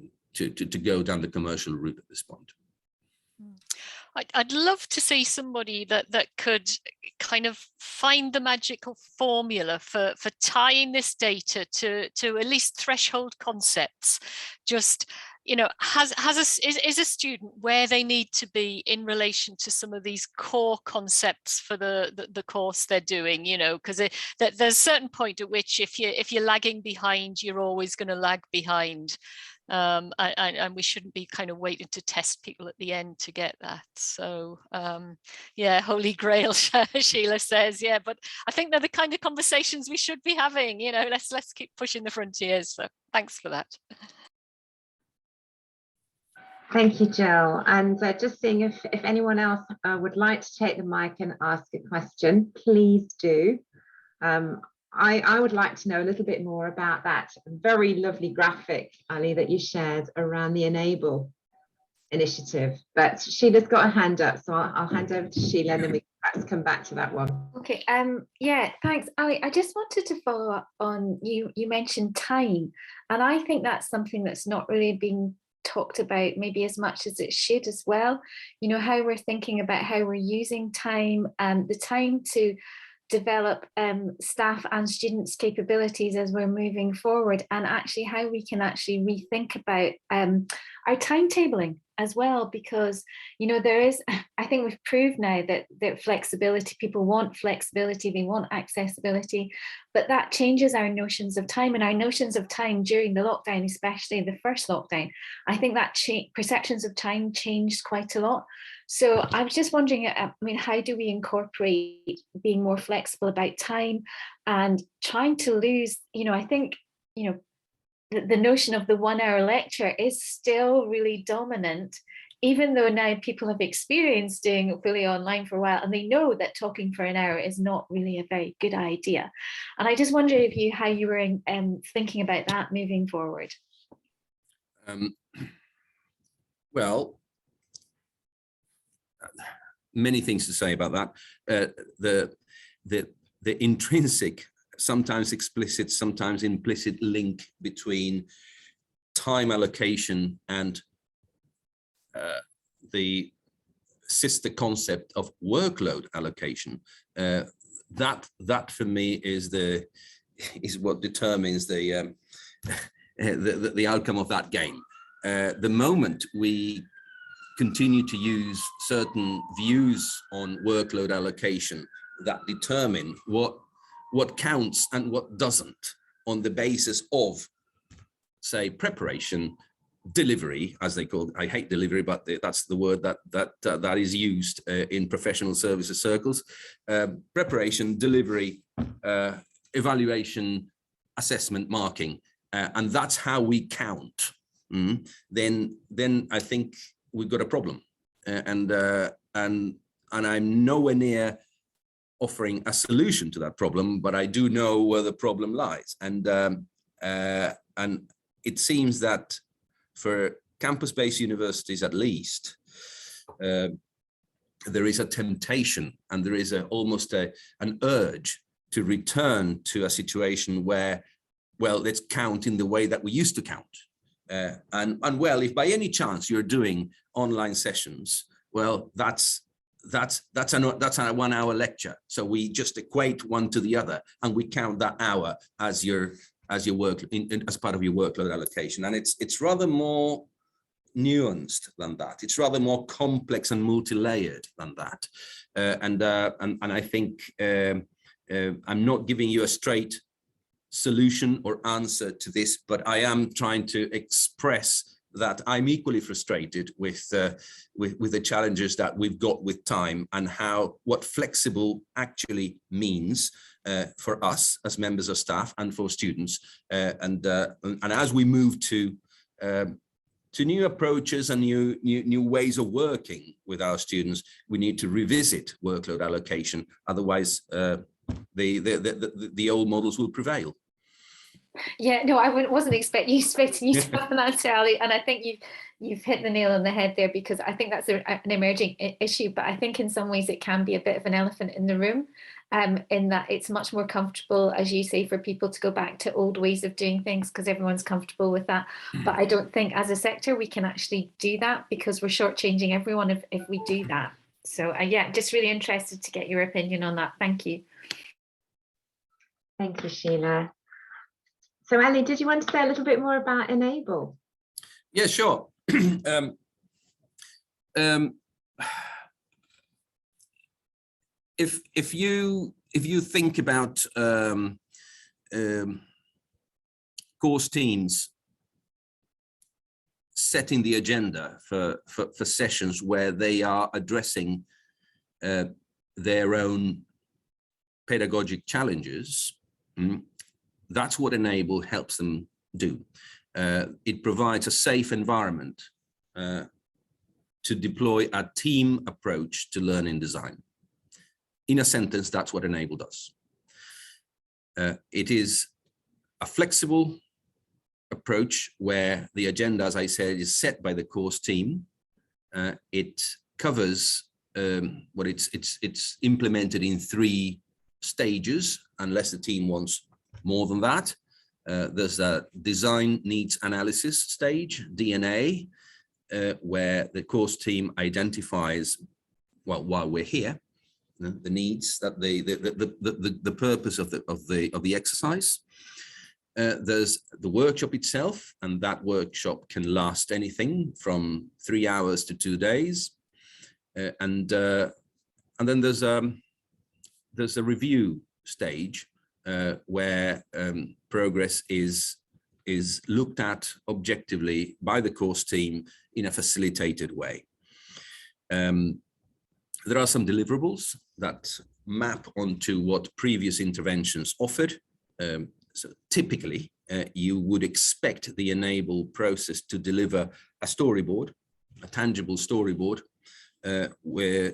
down the commercial route at this point. I'd love to see somebody that could kind of find the magical formula for tying this data to at least threshold concepts. Just, you know, is a student where they need to be in relation to some of these core concepts for the course they're doing, you know, because there's a certain point at which if you're lagging behind, you're always going to lag behind. And we shouldn't be kind of waiting to test people at the end to get that. So yeah, holy grail, Sheila says. Yeah, but I think they're the kind of conversations we should be having. You know, let's keep pushing the frontiers. So thanks for that. Thank you, Jill. And just seeing if anyone else would like to take the mic and ask a question, please do. I would like to know a little bit more about that very lovely graphic, Ali, that you shared around the Enable initiative. But Sheila's got a hand up, so I'll hand over to Sheila and then we can perhaps come back to that one. Okay, yeah, thanks, Ali. I just wanted to follow up on you mentioned time, and I think that's something that's not really being talked about maybe as much as it should as well. You know, how we're thinking about how we're using time, the time to develop staff and students' capabilities as we're moving forward, and actually how we can actually rethink about our timetabling as well, because, you know, there is, I think we've proved now that flexibility, people want flexibility, they want accessibility, but that changes our notions of time, and our notions of time during the lockdown, especially the first lockdown, I think that perceptions of time changed quite a lot. So I was just wondering, I mean, how do we incorporate being more flexible about time and trying to lose, you know, I think, you know, the notion of the 1 hour lecture is still really dominant, even though now people have experienced doing fully online for a while, and they know that talking for an hour is not really a very good idea. And I just wonder how you were thinking about that moving forward. Well, many things to say about that. The intrinsic, sometimes explicit, sometimes implicit link between time allocation and the sister concept of workload allocation. That for me is what determines the outcome of that game. The moment we continue to use certain views on workload allocation that determine what counts and what doesn't on the basis of, say, preparation, delivery, as they call it. I hate delivery, but that's the word that is used in professional services circles. Preparation, delivery, evaluation, assessment, marking, and that's how we count. Then I think we've got a problem, and I'm nowhere near offering a solution to that problem, but I do know where the problem lies, and it seems that for campus-based universities, at least, there is a temptation and there is almost an urge to return to a situation where, well, let's count in the way that we used to count. And well, if by any chance you're doing online sessions, well, that's a 1 hour lecture. So we just equate one to the other, and we count that hour as your work as part of your workload allocation. And it's rather more nuanced than that. It's rather more complex and multi-layered than that. And I think I'm not giving you a straight solution or answer to this, but I am trying to express that I'm equally frustrated with the challenges that we've got with time, and what flexible actually means for us as members of staff and for students. And as we move to new approaches and new ways of working with our students, we need to revisit workload allocation. Otherwise, the old models will prevail. Yeah, no, I wasn't expecting you to have an answer, Ali, and I think you've hit the nail on the head there, because I think that's an emerging issue, but I think in some ways it can be a bit of an elephant in the room. in that it's much more comfortable, as you say, for people to go back to old ways of doing things because everyone's comfortable with that. But I don't think as a sector we can actually do that, because we're shortchanging everyone if we do that. So yeah, just really interested to get your opinion on that. Thank you. Thank you, Sheila. So Ellie, did you want to say a little bit more about Enable? Yeah, sure. If you think about course teams setting the agenda for sessions where they are addressing their own pedagogic challenges, that's what Enable helps them do. It provides a safe environment to deploy a team approach to learning design. In a sentence, that's what Enable does. It is a flexible approach where the agenda, as I said, is set by the course team. It covers what it's implemented in 3 stages, unless the team wants more than that. There's a design needs analysis stage, DNA, where the course team identifies, well, while we're here, the needs, that the purpose of the exercise. There's the workshop itself, and that workshop can last anything from 3 hours to 2 days. And then there's a review stage where progress is looked at objectively by the course team in a facilitated way. There are some deliverables that map onto what previous interventions offered. So typically, you would expect the Enable process to deliver a storyboard, a tangible storyboard, where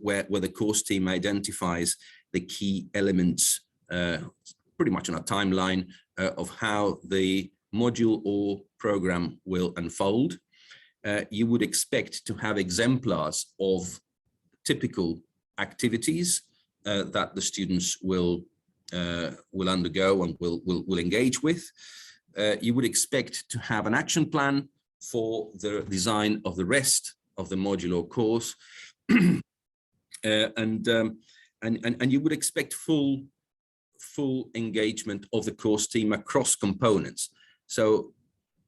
the course team identifies the key elements, pretty much on a timeline of how the module or program will unfold. You would expect to have exemplars of typical activities that the students will undergo and will engage with. You would expect to have an action plan for the design of the rest of the module or course, and you would expect full engagement of the course team across components. So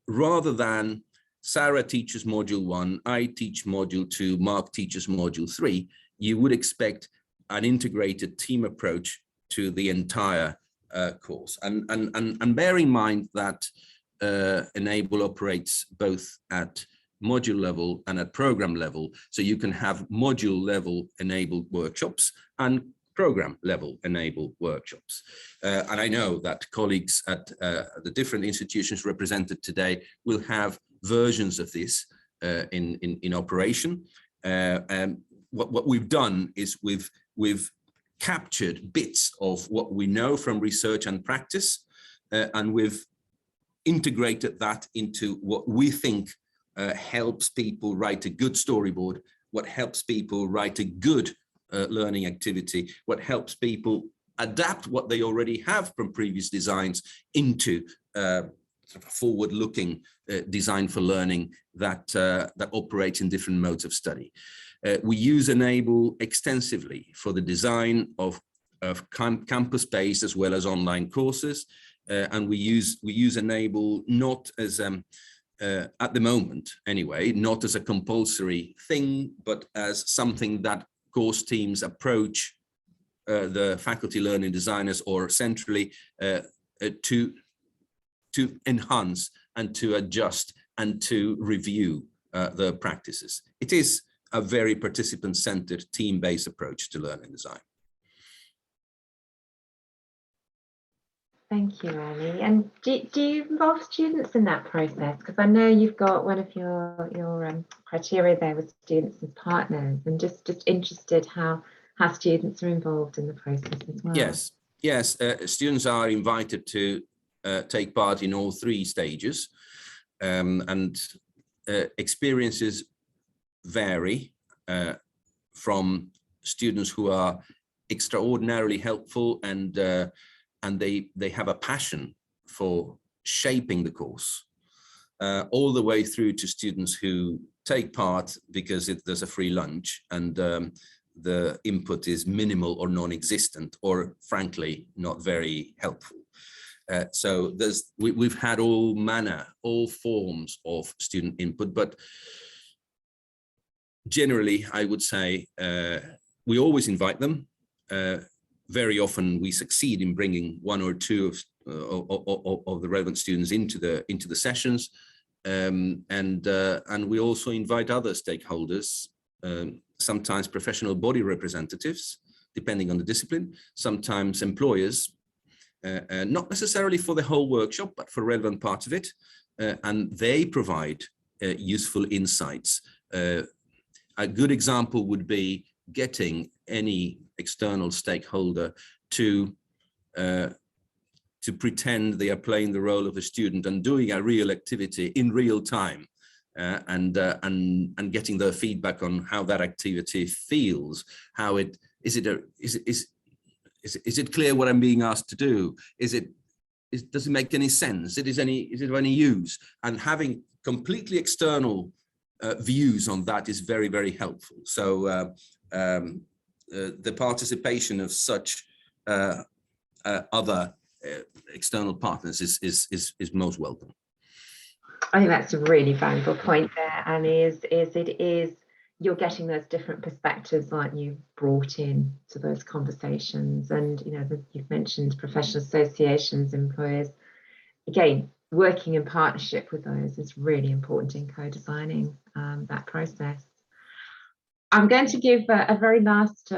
rather than Sarah teaches module 1, I teach module 2, Mark teaches module 3, you would expect an integrated team approach to the entire course. And bear in mind that Enable operates both at module level and at program level. So you can have module level enabled workshops and program level enabled workshops. And I know that colleagues at the different institutions represented today will have versions of this in operation. And what we've done is we've captured bits of what we know from research and practice, and we've integrated that into what we think helps people write a good storyboard, what helps people write a good learning activity, what helps people adapt what they already have from previous designs into sort of forward-looking design for learning that operates in different modes of study. We use Enable extensively for the design of campus-based as well as online courses, and we use Enable not as at the moment anyway, not as a compulsory thing, but as something that course teams approach the faculty learning designers or centrally to enhance and to adjust and to review the practices. It is a very participant-centered, team-based approach to learning design. Thank you, Ellie. And do you involve students in that process? Because I know you've got one of your criteria there with students as partners, and just interested how students are involved in the process as well. Yes, students are invited to take part in all 3 stages, and experiences vary from students who are extraordinarily helpful, and they have a passion for shaping the course, all the way through to students who take part because there's a free lunch and the input is minimal or non-existent, or frankly not very helpful. So we've had all forms of student input, but generally I would say we always invite them. Very often we succeed in bringing one or two of the relevant students into the sessions, and we also invite other stakeholders, sometimes professional body representatives, depending on the discipline, sometimes employers, not necessarily for the whole workshop, but for relevant parts of it, and they provide useful insights. A good example would be getting any external stakeholder to pretend they are playing the role of a student and doing a real activity in real time, and getting their feedback on how that activity feels. How is it clear what I'm being asked to do? Does it make any sense? Is it of any use? And having completely external views on that is very, very helpful. So the participation of such other external partners is most welcome. I think that's a really valuable point there, Annie, you're getting those different perspectives like you brought in to those conversations. And you've mentioned professional associations, employers. Again, working in partnership with those is really important in co-designing that process. I'm going to give a very last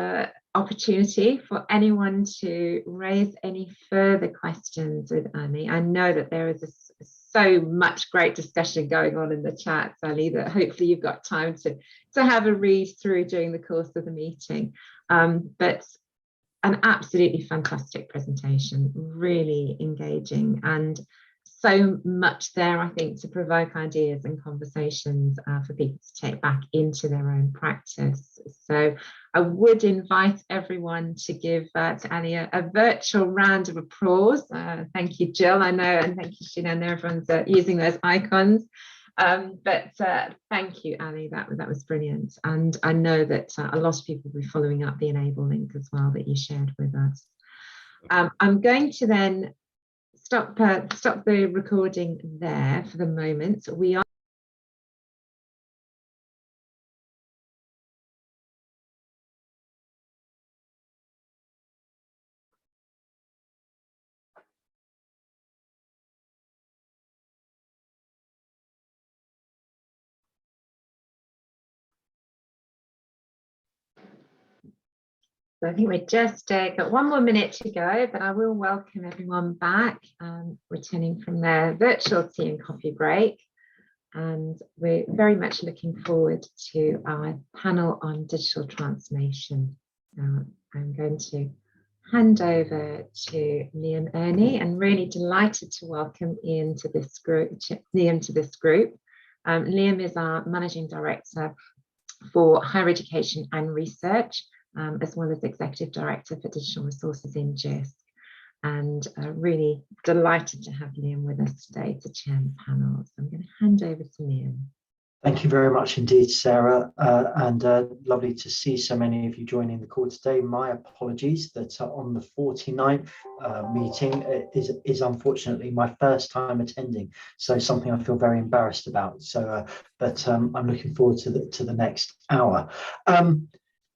opportunity for anyone to raise any further questions with Annie. I know that there is so much great discussion going on in the chat, Annie, that hopefully you've got time to have a read through during the course of the meeting. But an absolutely fantastic presentation, really engaging, and so much there, I think, to provoke ideas and conversations for people to take back into their own practice. So I would invite everyone to give to Annie a virtual round of applause. Thank you, Jill, I know, and thank you, Sheena. I know everyone's using those icons. But thank you, Annie, that was brilliant. And I know that a lot of people will be following up the Enable link as well that you shared with us. I'm going to then stop the recording there for the moment. We are So I think we're just got one more minute to go, but I will welcome everyone back, returning from their virtual tea and coffee break. And we're very much looking forward to our panel on digital transformation. Now, I'm going to hand over to Liam Ernie, and really delighted to welcome Liam to this group. Liam is our Managing Director for Higher Education and Research, as well as Executive Director for Digital Resources in Jisc. And really delighted to have Liam with us today to chair the panel. So I'm going to hand over to Liam. Thank you very much indeed, Sarah, and lovely to see so many of you joining the call today. My apologies that on the 49th meeting is unfortunately my first time attending, so something I feel very embarrassed about. So, but I'm looking forward to the next hour.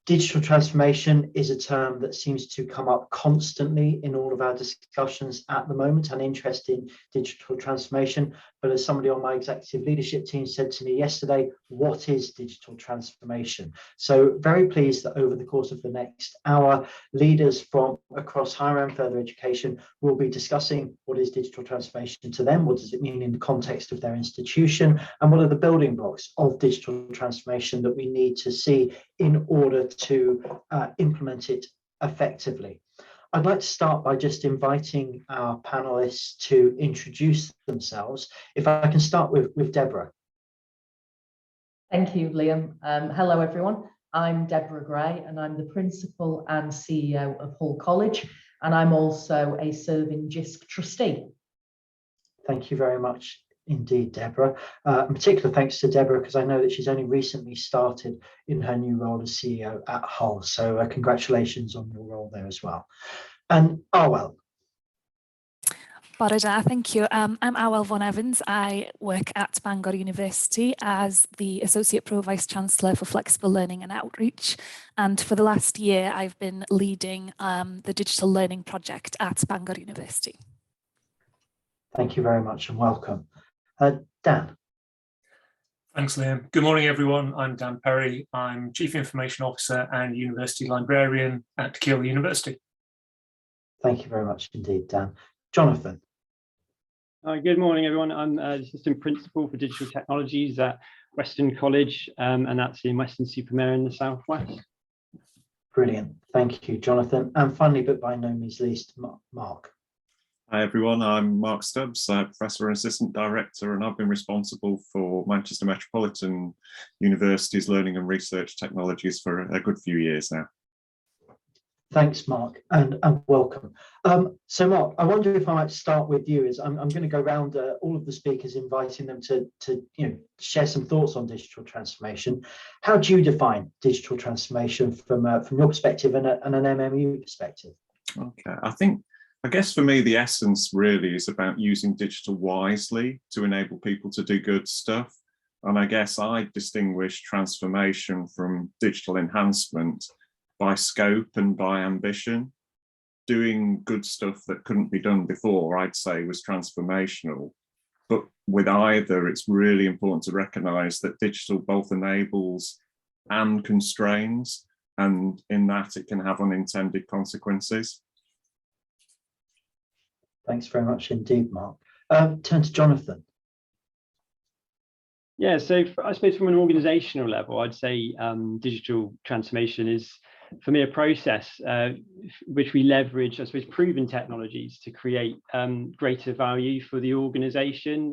Digital transformation is a term that seems to come up constantly in all of our discussions at the moment, and interest in digital transformation. But as somebody on my executive leadership team said to me yesterday, what is digital transformation? So very pleased that over the course of the next hour, leaders from across higher and further education will be discussing what is digital transformation to them, what does it mean in the context of their institution, and what are the building blocks of digital transformation that we need to see in order to implement it effectively. I'd like to start by just inviting our panelists to introduce themselves. If I can start with Deborah. Thank you, Liam. Hello, everyone. I'm Deborah Gray, and I'm the Principal and CEO of Hull College, and I'm also a serving Jisc trustee. Thank you very much indeed, Deborah. In particular, thanks to Deborah, because I know that she's only recently started in her new role as CEO at Hull. So congratulations on your role there as well. And Arwell. Bore da, thank you. I'm Arwell Vaughan Evans. I work at Bangor University as the Associate Pro Vice Chancellor for Flexible Learning and Outreach. And for the last year, I've been leading the digital learning project at Bangor University. Thank you very much and welcome. Dan. Thanks, Liam. Good morning, everyone. I'm Dan Perry. I'm Chief Information Officer and University Librarian at Keele University. Thank you very much indeed, Dan. Jonathan. Good morning, everyone. I'm Assistant Principal for Digital Technologies at Western College, and that's in Weston-super-Mare in the Southwest. Brilliant. Thank you, Jonathan. And finally, but by no means least, Mark. Hi, everyone. I'm Mark Stubbs, Professor and Assistant Director, and I've been responsible for Manchester Metropolitan University's Learning and Research Technologies for a good few years now. Thanks, Mark, and welcome. So, Mark, I wonder if I might start with you. As I'm going to go around all of the speakers, inviting them to share some thoughts on digital transformation. How do you define digital transformation from your perspective and an MMU perspective? Okay, I guess for me the essence really is about using digital wisely to enable people to do good stuff. And I guess I distinguish transformation from digital enhancement by scope and by ambition. Doing good stuff that couldn't be done before, I'd say, was transformational. But with either, it's really important to recognise that digital both enables and constrains, and in that it can have unintended consequences. Thanks very much indeed, Mark. Turn to Jonathan. Yeah, so I suppose from an organisational level, I'd say digital transformation is, for me, a process which we leverage, I suppose, proven technologies to create greater value for the organisation,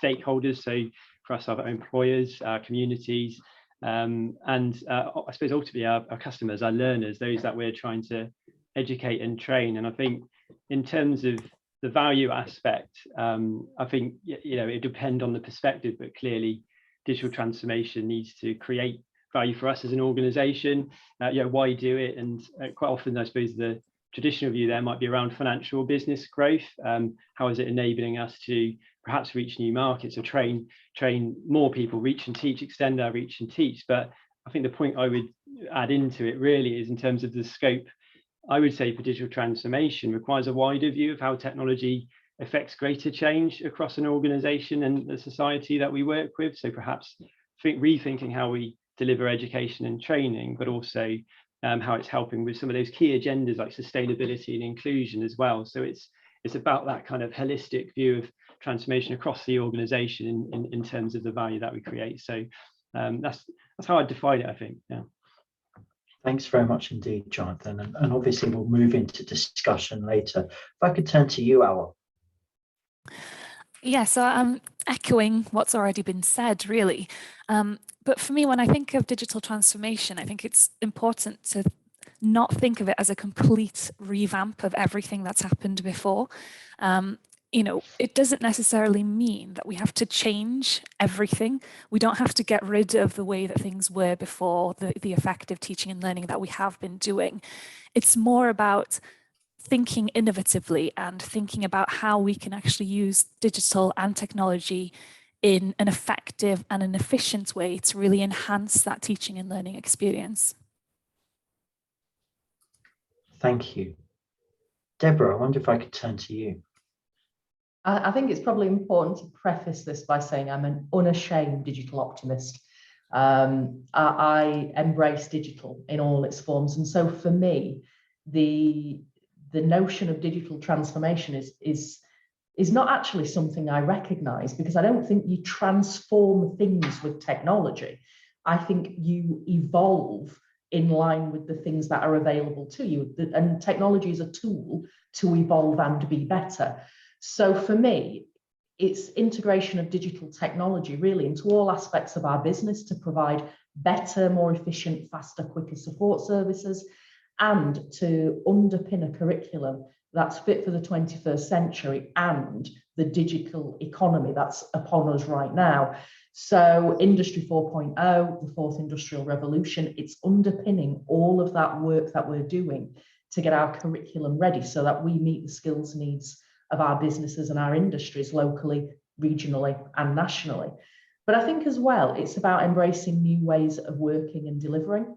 stakeholders, so for us, our employers, our communities, and I suppose ultimately our customers, our learners, those that we're trying to educate and train. And I think in terms of the value aspect, I think it depends on the perspective, but clearly digital transformation needs to create value for us as an organisation. Why do it? And quite often, I suppose the traditional view there might be around financial or business growth. How is it enabling us to perhaps reach new markets or train more people, reach and teach, extend our reach and teach? But I think the point I would add into it really is in terms of the scope. I would say for digital transformation requires a wider view of how technology affects greater change across an organisation and the society that we work with. So perhaps rethinking how we deliver education and training, but also how it's helping with some of those key agendas like sustainability and inclusion as well. So it's about that kind of holistic view of transformation across the organisation in terms of the value that we create. So that's how I define it, I think. Yeah. Thanks very much indeed, Jonathan. And obviously we'll move into discussion later. If I could turn to you, Awal. Yeah, so I'm echoing what's already been said, really. But for me, when I think of digital transformation, I think it's important to not think of it as a complete revamp of everything that's happened before. It doesn't necessarily mean that we have to change everything. We don't have to get rid of the way that things were before, the effective teaching and learning that we have been doing. It's more about thinking innovatively and thinking about how we can actually use digital and technology in an effective and an efficient way to really enhance that teaching and learning experience. Thank you. Deborah, I wonder if I could turn to you. I think it's probably important to preface this by saying I'm an unashamed digital optimist. I embrace digital in all its forms. And so for me, the notion of digital transformation is not actually something I recognize, because I don't think you transform things with technology. I think you evolve in line with the things that are available to you. And technology is a tool to evolve and be better. So for me, it's integration of digital technology really into all aspects of our business to provide better, more efficient, faster, quicker support services, and to underpin a curriculum that's fit for the 21st century and the digital economy that's upon us right now. So Industry 4.0, the fourth industrial revolution, it's underpinning all of that work that we're doing to get our curriculum ready so that we meet the skills needs of our businesses and our industries locally, regionally, and nationally. But I think as well, it's about embracing new ways of working and delivering.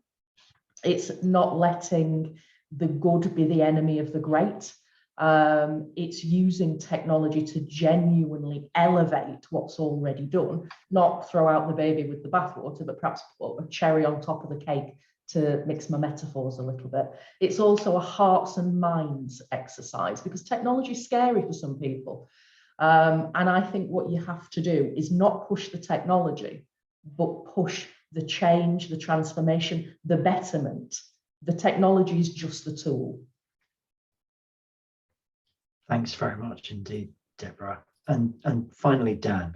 It's not letting the good be the enemy of the great. It's using technology to genuinely elevate what's already done, not throw out the baby with the bathwater, but perhaps put a cherry on top of the cake, to mix my metaphors a little bit. It's also a hearts and minds exercise, because technology is scary for some people. And I think what you have to do is not push the technology, but push the change, the transformation, the betterment. The technology is just the tool. Thanks very much indeed, Deborah. And finally, Dan.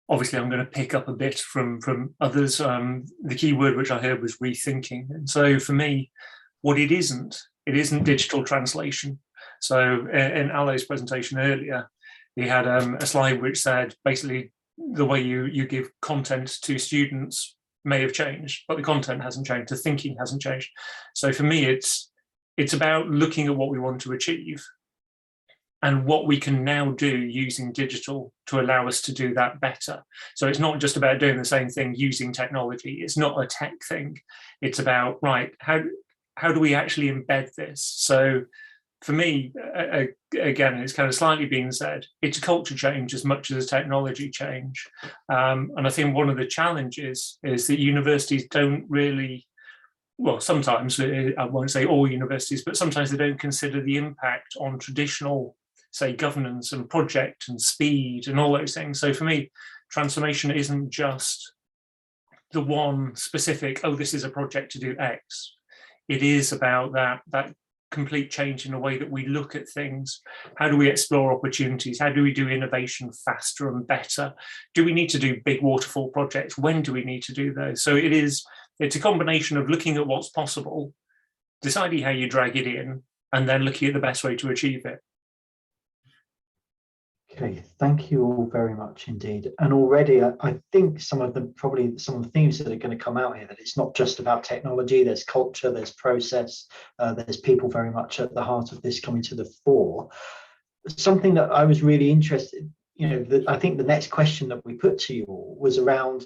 Obviously, I'm going to pick up a bit from others. The key word which I heard was rethinking. And so for me, what it isn't digital translation. So in Alo's presentation earlier, he had a slide which said basically the way you give content to students may have changed, but the content hasn't changed, the thinking hasn't changed. So for me, it's about looking at what we want to achieve and what we can now do using digital to allow us to do that better. So it's not just about doing the same thing using technology. It's not a tech thing. It's about, right, how do we actually embed this? So for me, again, it's kind of slightly been said, it's a culture change as much as a technology change. And I think one of the challenges is that universities don't really, well, sometimes, I won't say all universities, but sometimes they don't consider the impact on traditional, say, governance and project and speed and all those things. So for me, transformation isn't just the one specific, oh, this is a project to do X. It is about that complete change in the way that we look at things. How do we explore opportunities? How do we do innovation faster and better? Do we need to do big waterfall projects? When do we need to do those? So it's a combination of looking at what's possible, deciding how you drag it in, and then looking at the best way to achieve it. Okay, thank you all very much indeed. And already I think some of the themes that are going to come out here, that it's not just about technology, there's culture, there's process, there's people very much at the heart of this coming to the fore. Something that I was really interested, I think the next question that we put to you all was around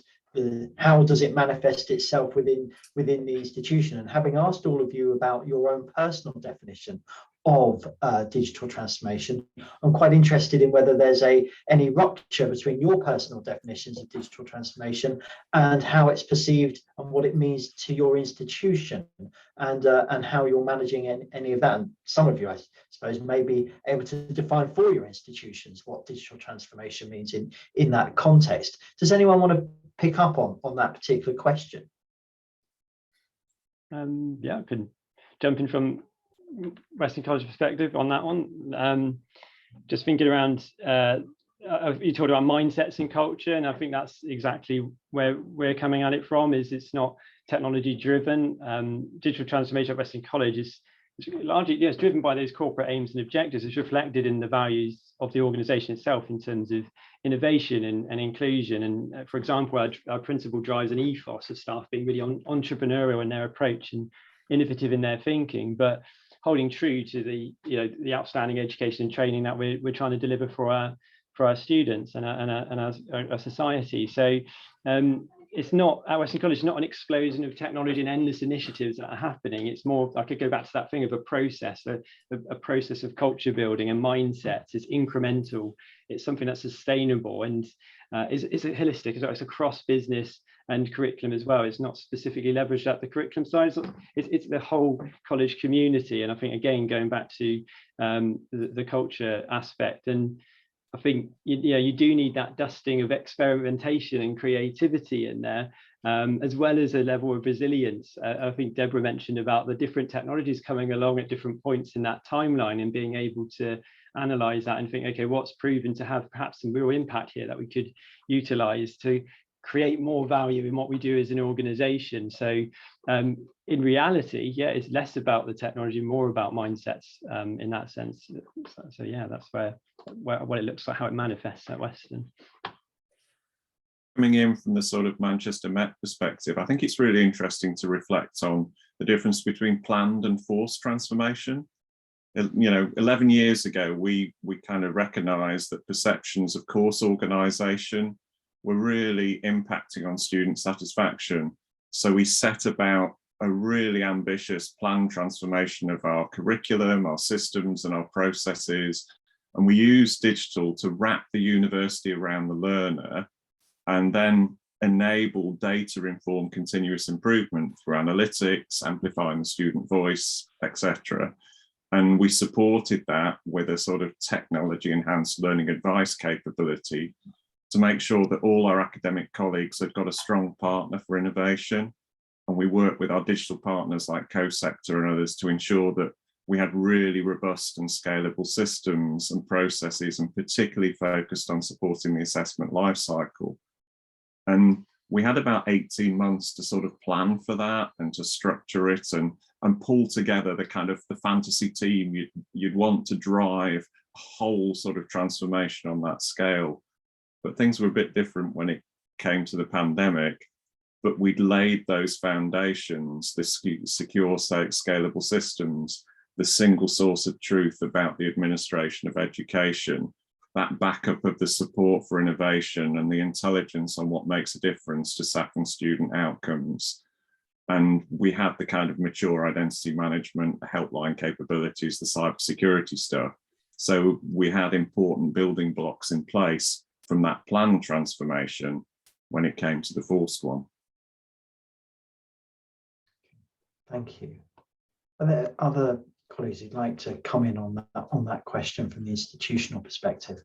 how does it manifest itself within the institution? And having asked all of you about your own personal definition of digital transformation, I'm quite interested in whether there's any rupture between your personal definitions of digital transformation and how it's perceived and what it means to your institution, and how you're managing any of that. And some of you, I suppose, may be able to define for your institutions what digital transformation means in that context. Does anyone want to pick up on that particular question? Yeah, I can jump in from Western College perspective on that one. Just thinking around, you talked about mindsets and culture, and I think that's exactly where we're coming at it from. It's not technology driven. Digital transformation at Western College is largely, it's driven by those corporate aims and objectives. It's reflected in the values of the organization itself in terms of innovation and inclusion. And for example, our principal drives an ethos of staff being really entrepreneurial in their approach and innovative in their thinking, but holding true to the outstanding education and training that we're trying to deliver for our students and our society. So it's not, at Western College, not an explosion of technology and endless initiatives that are happening. It's more, I could go back to that thing of a process of culture building and mindsets. It's incremental. It's something that's sustainable and is holistic as well. It's across business and curriculum as well. It's not specifically leveraged at the curriculum side. It's the whole college community. And I think, again, going back to the culture aspect, and I think you do need that dusting of experimentation and creativity in there, as well as a level of resilience. I think Deborah mentioned about the different technologies coming along at different points in that timeline and being able to analyze that and think, okay, what's proven to have perhaps some real impact here that we could utilize to create more value in what we do as an organization. So in reality, yeah, it's less about the technology, more about mindsets in that sense. So yeah, that's where what it looks like, how it manifests at Western. Coming in from the sort of Manchester Met perspective, I think it's really interesting to reflect on the difference between planned and forced transformation. 11 years ago, we kind of recognized that perceptions of course organization were really impacting on student satisfaction. So we set about a really ambitious planned transformation of our curriculum, our systems and our processes. And we used digital to wrap the university around the learner and then enable data-informed continuous improvement through analytics, amplifying the student voice, etc. And we supported that with a sort of technology-enhanced learning advice capability to make sure that all our academic colleagues had got a strong partner for innovation. And we worked with our digital partners like CoSector and others to ensure that we had really robust and scalable systems and processes, and particularly focused on supporting the assessment lifecycle. And we had about 18 months to sort of plan for that and to structure it and pull together the kind of the fantasy team you'd want to drive a whole sort of transformation on that scale. But things were a bit different when it came to the pandemic, but we'd laid those foundations, the secure, scalable systems, the single source of truth about the administration of education, that backup of the support for innovation and the intelligence on what makes a difference to SAC and student outcomes. And we had the kind of mature identity management, the helpline capabilities, the cybersecurity stuff. So we had important building blocks in place from that planned transformation when it came to the forced one. Thank you. Are there other colleagues who'd like to comment on that question from the institutional perspective?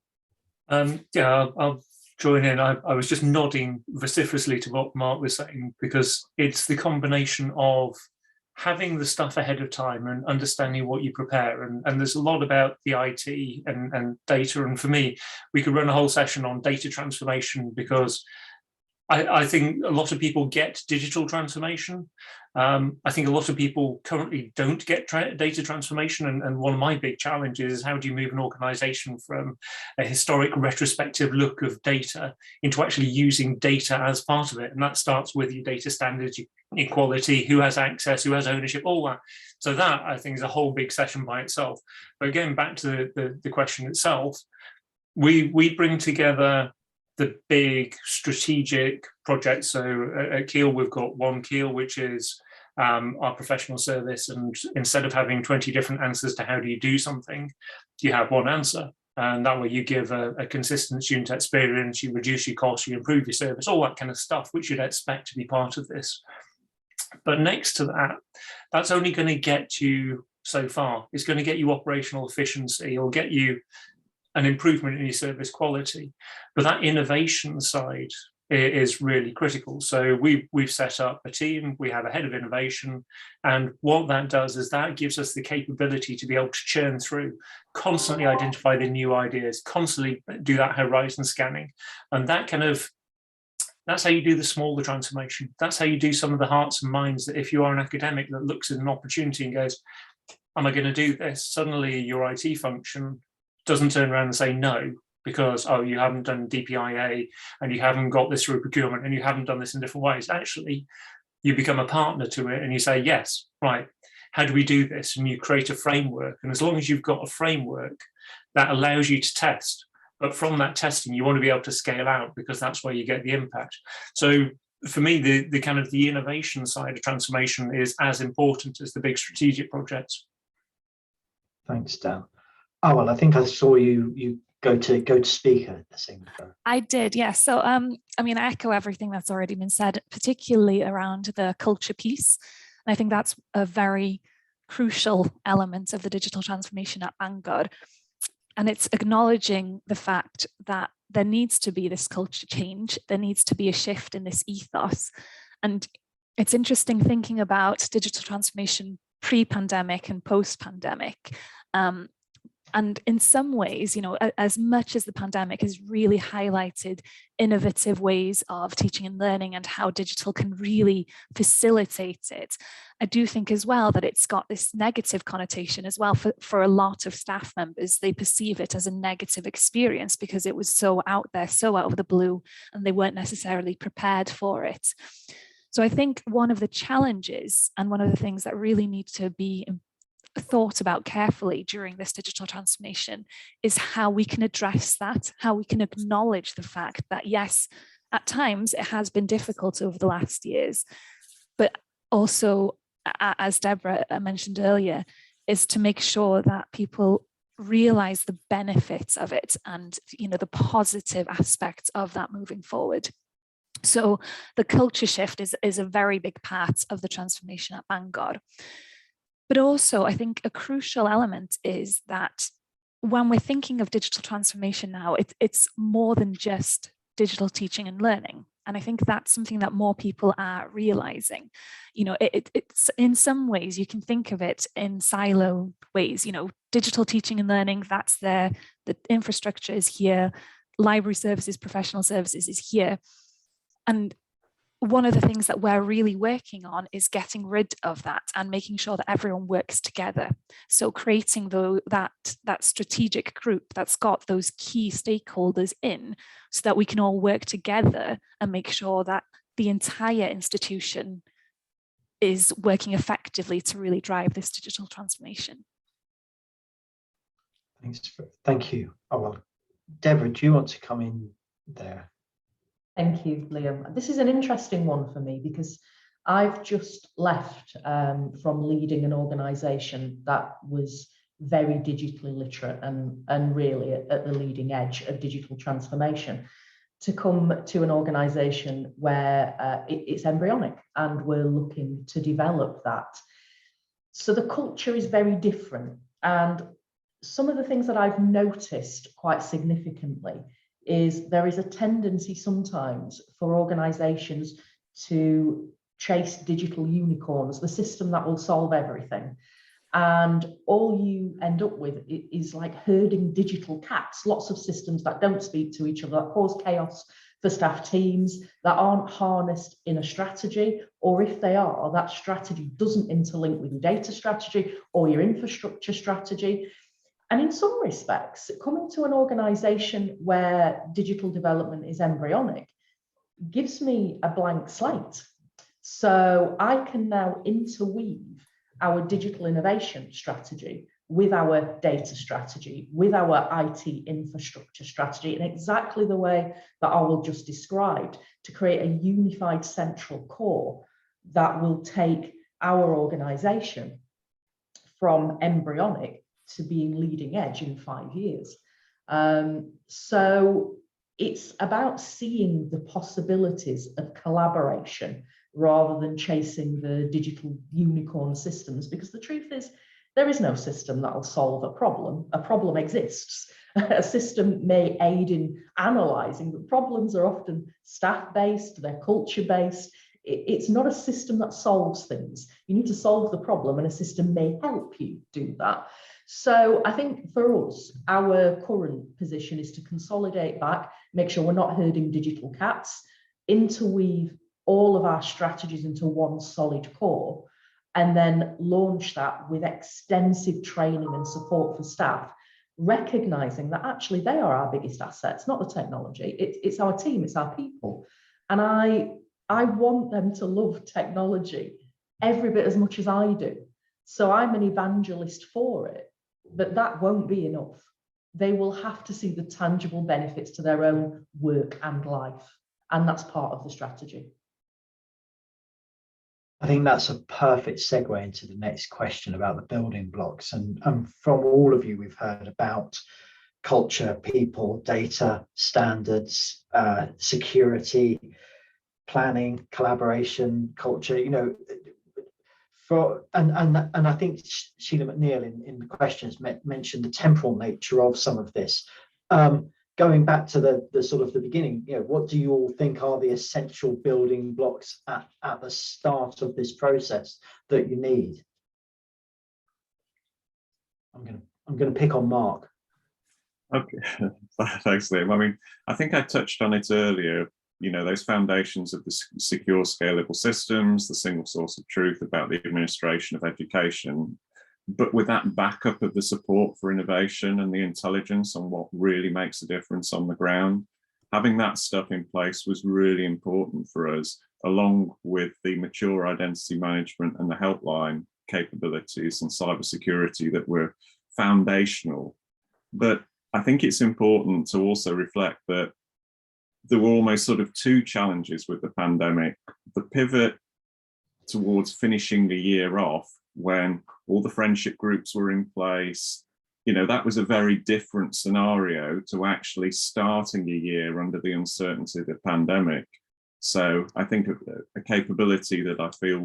Yeah, I'll join in. I was just nodding vociferously to what Mark was saying, because it's the combination of having the stuff ahead of time and understanding what you prepare. And there's a lot about the IT and data. And for me, we could run a whole session on data transformation, because I think a lot of people get digital transformation. I think a lot of people currently don't get data transformation. And one of my big challenges is, how do you move an organization from a historic retrospective look of data into actually using data as part of it? And that starts with your data standards, your equality, who has access, who has ownership, all that. So that, I think, is a whole big session by itself. But again, back to the question itself, we bring together the big strategic projects. So at Keele, we've got one Keele, which is our professional service. And instead of having 20 different answers to how do you do something, you have one answer. And that way you give a consistent student experience, you reduce your costs, you improve your service, all that kind of stuff, which you'd expect to be part of this. But next to that, that's only going to get you so far. It's going to get you operational efficiency, or get you an improvement in your service quality. But that innovation side is really critical. So we've set up a team, we have a head of innovation, and what that does is that gives us the capability to be able to churn through, constantly identify the new ideas, constantly do that horizon scanning. And that that's how you do the smaller transformation. That's how you do some of the hearts and minds that, if you are an academic that looks at an opportunity and goes, am I going to do this? Suddenly your IT function doesn't turn around and say no, because, oh, you haven't done DPIA and you haven't got this through procurement and you haven't done this in different ways. Actually, you become a partner to it and you say, yes, right, how do we do this? And you create a framework. And as long as you've got a framework, that allows you to test. But from that testing, you want to be able to scale out, because that's where you get the impact. So for me, the kind of the innovation side of transformation is as important as the big strategic projects. Thanks, Dan. Oh, well, I think I saw you go to speaker, Naseem. I did, yeah. So, I mean, I echo everything that's already been said, particularly around the culture piece. And I think that's a very crucial element of the digital transformation at Vanguard. And it's acknowledging the fact that there needs to be this culture change. There needs to be a shift in this ethos. And it's interesting thinking about digital transformation pre-pandemic and post-pandemic. And in some ways, you know, as much as the pandemic has really highlighted innovative ways of teaching and learning and how digital can really facilitate it, I do think as well that it's got this negative connotation as well for a lot of staff members. They perceive it as a negative experience because it was so out there, so out of the blue, and they weren't necessarily prepared for it. So I think one of the challenges and one of the things that really need to be thought about carefully during this digital transformation is how we can address that, how we can acknowledge the fact that, yes, at times it has been difficult over the last years, but also, as Deborah mentioned earlier, is to make sure that people realize the benefits of it and, you know, the positive aspects of that moving forward. So the culture shift is a very big part of the transformation at Bangor. But also, I think a crucial element is that when we're thinking of digital transformation now, it's more than just digital teaching and learning. And I think that's something that more people are realizing. You know, it's in some ways you can think of it in silo ways. You know, digital teaching and learning, that's there. The infrastructure is here. Library services, professional services is here. And one of the things that we're really working on is getting rid of that and making sure that everyone works together. So creating that strategic group that's got those key stakeholders in so that we can all work together and make sure that the entire institution is working effectively to really drive this digital transformation. Thank you. Oh, well, Deborah, do you want to come in there? Thank you, Liam. This is an interesting one for me because I've just left from leading an organisation that was very digitally literate and really at the leading edge of digital transformation to come to an organisation where it's embryonic and we're looking to develop that. So the culture is very different. And some of the things that I've noticed quite significantly is there is a tendency sometimes for organisations to chase digital unicorns, the system that will solve everything. And all you end up with is like herding digital cats, lots of systems that don't speak to each other, that cause chaos for staff teams, that aren't harnessed in a strategy, or if they are, that strategy doesn't interlink with your data strategy or your infrastructure strategy. And in some respects, coming to an organisation where digital development is embryonic gives me a blank slate. So I can now interweave our digital innovation strategy with our data strategy, with our IT infrastructure strategy in exactly the way that I will just described to create a unified central core that will take our organisation from embryonic to being leading edge in 5 years. So it's about seeing the possibilities of collaboration rather than chasing the digital unicorn systems, because the truth is there is no system that will solve a problem. A problem exists. A system may aid in analysing, but problems are often staff-based, they're culture-based. It's not a system that solves things. You need to solve the problem and a system may help you do that. So I think for us, our current position is to consolidate back, make sure we're not herding digital cats, interweave all of our strategies into one solid core, and then launch that with extensive training and support for staff, recognizing that actually they are our biggest assets, not the technology. It's our team, it's our people. And I want them to love technology every bit as much as I do. So I'm an evangelist for it. But that won't be enough. They will have to see the tangible benefits to their own work and life. And that's part of the strategy. I think that's a perfect segue into the next question about the building blocks. And from all of you, we've heard about culture, people, data, standards, security, planning, collaboration, culture, you know, and I think Sheila McNeil in the questions mentioned the temporal nature of some of this. Going back to the sort of the beginning, you know, what do you all think are the essential building blocks at the start of this process that you need? I'm going to I'm going to pick on Mark. Okay, thanks, Liam. I mean, I think I touched on it earlier, you know, those foundations of the secure, scalable systems, the single source of truth about the administration of education, but with that backup of the support for innovation and the intelligence on what really makes a difference on the ground. Having that stuff in place was really important for us, along with the mature identity management and the helpline capabilities and cybersecurity that were foundational. But I think it's important to also reflect that there were almost sort of two challenges with the pandemic. The pivot towards finishing the year off when all the friendship groups were in place, you know, that was a very different scenario to actually starting a year under the uncertainty of the pandemic. So I think a capability that I feel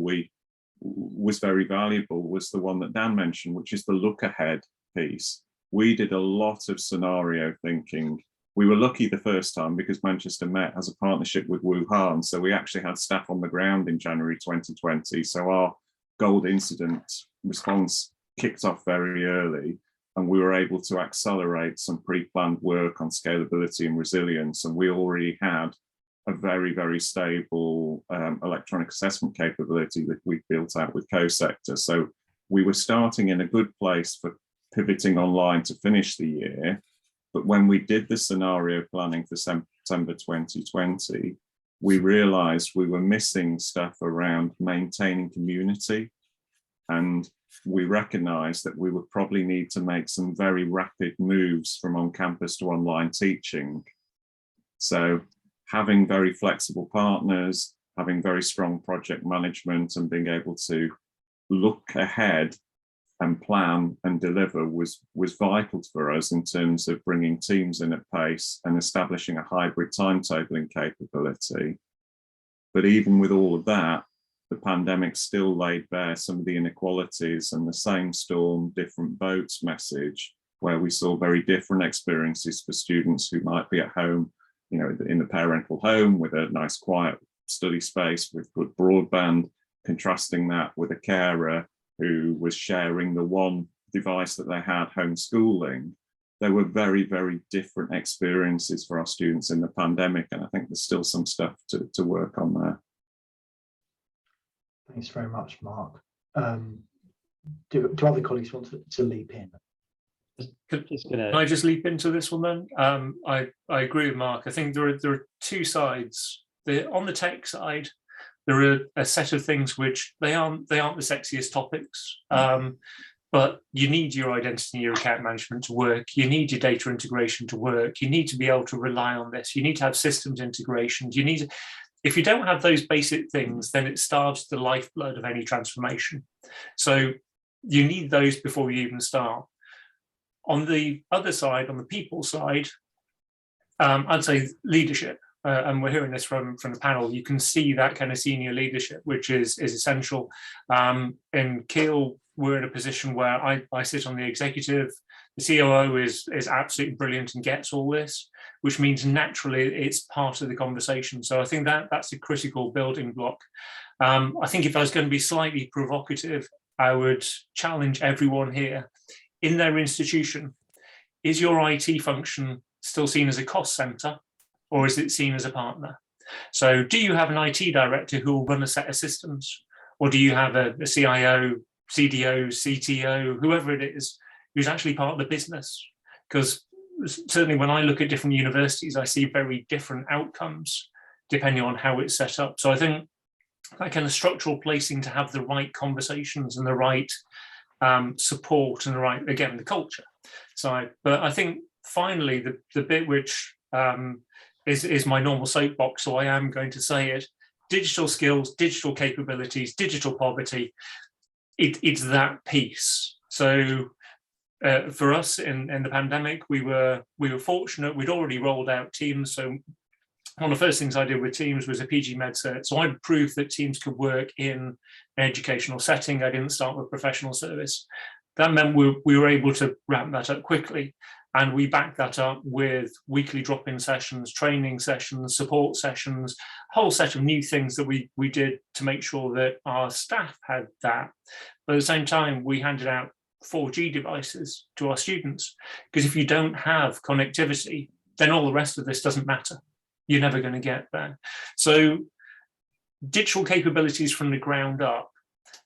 was very valuable was the one that Dan mentioned, which is the look ahead piece. We did a lot of scenario thinking. We were lucky the first time because Manchester Met has a partnership with Wuhan. So we actually had staff on the ground in January 2020. So our gold incident response kicked off very early, and we were able to accelerate some pre-planned work on scalability and resilience. And we already had a very, very stable electronic assessment capability that we built out with CoSector. So we were starting in a good place for pivoting online to finish the year. But when we did the scenario planning for September 2020, we realized we were missing stuff around maintaining community. And we recognized that we would probably need to make some very rapid moves from on-campus to online teaching. So having very flexible partners, having very strong project management, and being able to look ahead and plan and deliver was vital for us in terms of bringing teams in at pace and establishing a hybrid timetabling capability. But even with all of that, the pandemic still laid bare some of the inequalities and the same storm, different boats message, where we saw very different experiences for students who might be at home, you know, in the parental home with a nice quiet study space with good broadband, contrasting that with a carer who was sharing the one device that they had, homeschooling. There were very, very different experiences for our students in the pandemic, and I think there's still some stuff to work on there. Thanks very much, Mark. Do other colleagues want to leap in? Can I just leap into this one then? I agree with Mark. I think there are two sides. On the tech side, there are a set of things which they aren't the sexiest topics, but you need your identity and your account management to work. You need your data integration to work. You need to be able to rely on this. You need to have systems integrations. You need, if you don't have those basic things, then it starves the lifeblood of any transformation. So you need those before you even start. On the other side, on the people side, I'd say leadership. And we're hearing this from the panel. You can see that kind of senior leadership, which is essential. In Keele, we're in a position where I sit on the executive. The COO is absolutely brilliant and gets all this, which means naturally it's part of the conversation. So I think that's a critical building block. I think if I was going to be slightly provocative, I would challenge everyone here. In their institution, is your IT function still seen as a cost center, or is it seen as a partner? So do you have an IT director who will run a set of systems? Or do you have a CIO, CDO, CTO, whoever it is, who's actually part of the business? Because certainly when I look at different universities, I see very different outcomes depending on how it's set up. So I think that kind of structural placing to have the right conversations and the right support and the right, again, the culture side. But I think finally, the bit which is my normal soapbox, so I am going to say it: digital skills, digital capabilities, digital poverty. It's that piece. So for us in the pandemic, we were fortunate. We'd already rolled out Teams. So one of the first things I did with Teams was a PG Med cert. So I proved that Teams could work in an educational setting. I didn't start with professional service. That meant we were able to ramp that up quickly. And we backed that up with weekly drop-in sessions, training sessions, support sessions, a whole set of new things that we did to make sure that our staff had that. But at the same time, we handed out 4G devices to our students, because if you don't have connectivity, then all the rest of this doesn't matter. You're never going to get there. So digital capabilities from the ground up,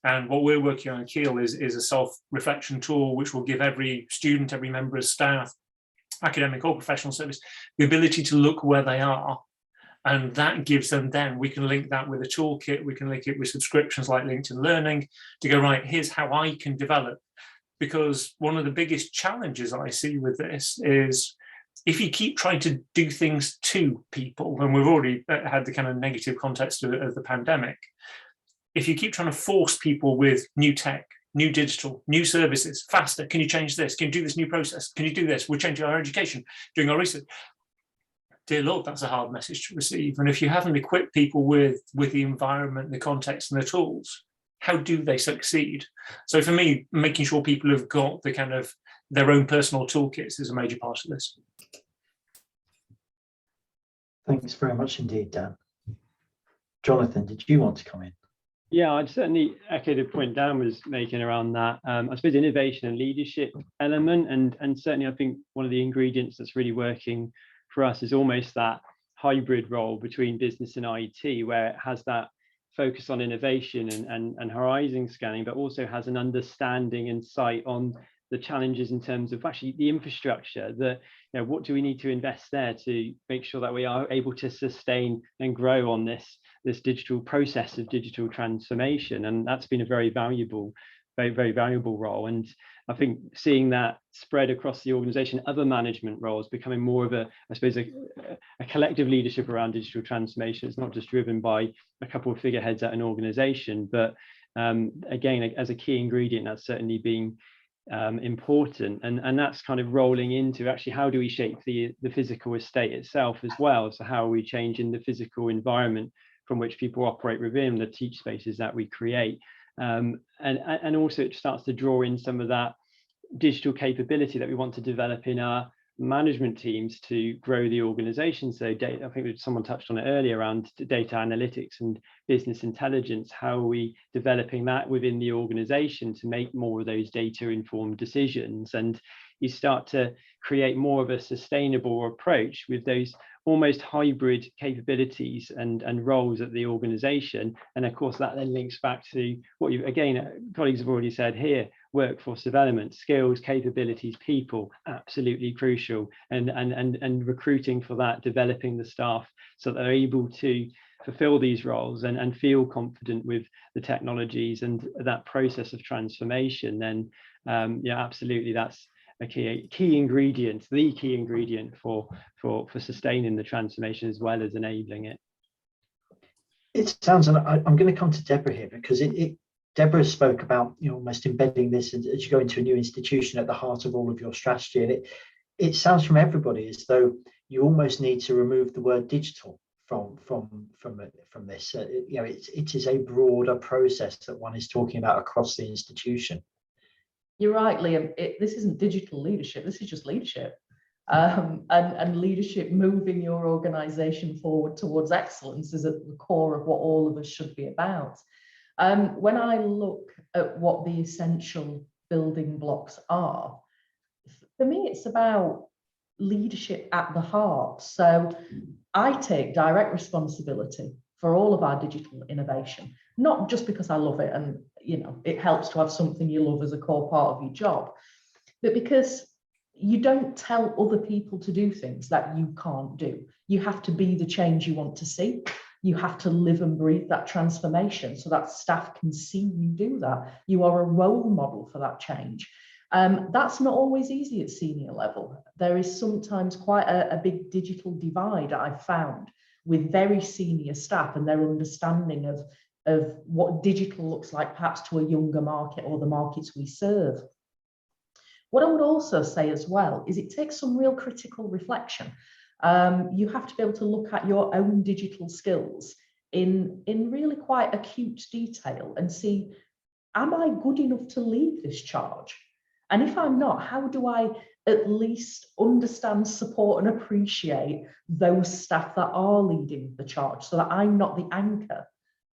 and what we're working on at Keele is a self-reflection tool which will give every student, every member of staff, academic or professional service, the ability to look where they are. And that gives them, then we can link that with a toolkit, we can link it with subscriptions like LinkedIn Learning to go, right, here's how I can develop. Because one of the biggest challenges I see with this is if you keep trying to do things to people, and we've already had the kind of negative context of the pandemic, if you keep trying to force people with new tech, new digital, new services, faster, can you change this? Can you do this new process? Can you do this? We're changing our education, doing our research. Dear Lord, that's a hard message to receive. And if you haven't equipped people with the environment, the context and the tools, how do they succeed? So for me, making sure people have got the kind of their own personal toolkits is a major part of this. Thanks very much indeed, Dan. Jonathan, did you want to come in? Yeah, I'd certainly echo the point Dan was making around that. I suppose innovation and leadership element, and certainly I think one of the ingredients that's really working for us is almost that hybrid role between business and IT, where it has that focus on innovation and horizon scanning, but also has an understanding and sight on the challenges in terms of actually the infrastructure, what do we need to invest there to make sure that we are able to sustain and grow on this digital process of digital transformation. And that's been a very valuable role. And I think seeing that spread across the organization, other management roles becoming more of a collective leadership around digital transformation. It's not just driven by a couple of figureheads at an organization, but again, as a key ingredient, that's certainly been important. And that's kind of rolling into actually how do we shape the physical estate itself as well. So how are we changing the physical environment from which people operate within, the teach spaces that we create? And also it starts to draw in some of that digital capability that we want to develop in our management teams to grow the organization. So I think someone touched on it earlier around data analytics and business intelligence. How are we developing that within the organization to make more of those data informed decisions? And you start to create more of a sustainable approach with those almost hybrid capabilities and roles at the organization. And of course, that then links back to what you, again, colleagues have already said here, workforce development, skills, capabilities, people, absolutely crucial. And recruiting for that, developing the staff so that they're able to fulfill these roles and feel confident with the technologies and that process of transformation, then yeah, absolutely, that's a key ingredient, the key ingredient for sustaining the transformation as well as enabling it. It sounds, and I'm going to come to Deborah here, because Deborah spoke about almost embedding this as you go into a new institution at the heart of all of your strategy, and it sounds from everybody as though you almost need to remove the word digital from this. It is a broader process that one is talking about across the institution. You're right, Liam. This isn't digital leadership. This is just leadership, and leadership moving your organisation forward towards excellence is at the core of what all of us should be about. When I look at what the essential building blocks are, for me, it's about leadership at the heart. So I take direct responsibility for all of our digital innovation, not just because I love it and it helps to have something you love as a core part of your job, but because you don't tell other people to do things that you can't do. You have to be the change you want to see. You have to live and breathe that transformation so that staff can see you do that. You are a role model for that change. That's not always easy at senior level. There is sometimes quite a big digital divide I've found with very senior staff and their understanding of what digital looks like perhaps to a younger market or the markets we serve. What I would also say as well is it takes some real critical reflection. You have to be able to look at your own digital skills in really quite acute detail and see, am I good enough to lead this charge? And if I'm not, how do I at least understand, support and appreciate those staff that are leading the charge so that I'm not the anchor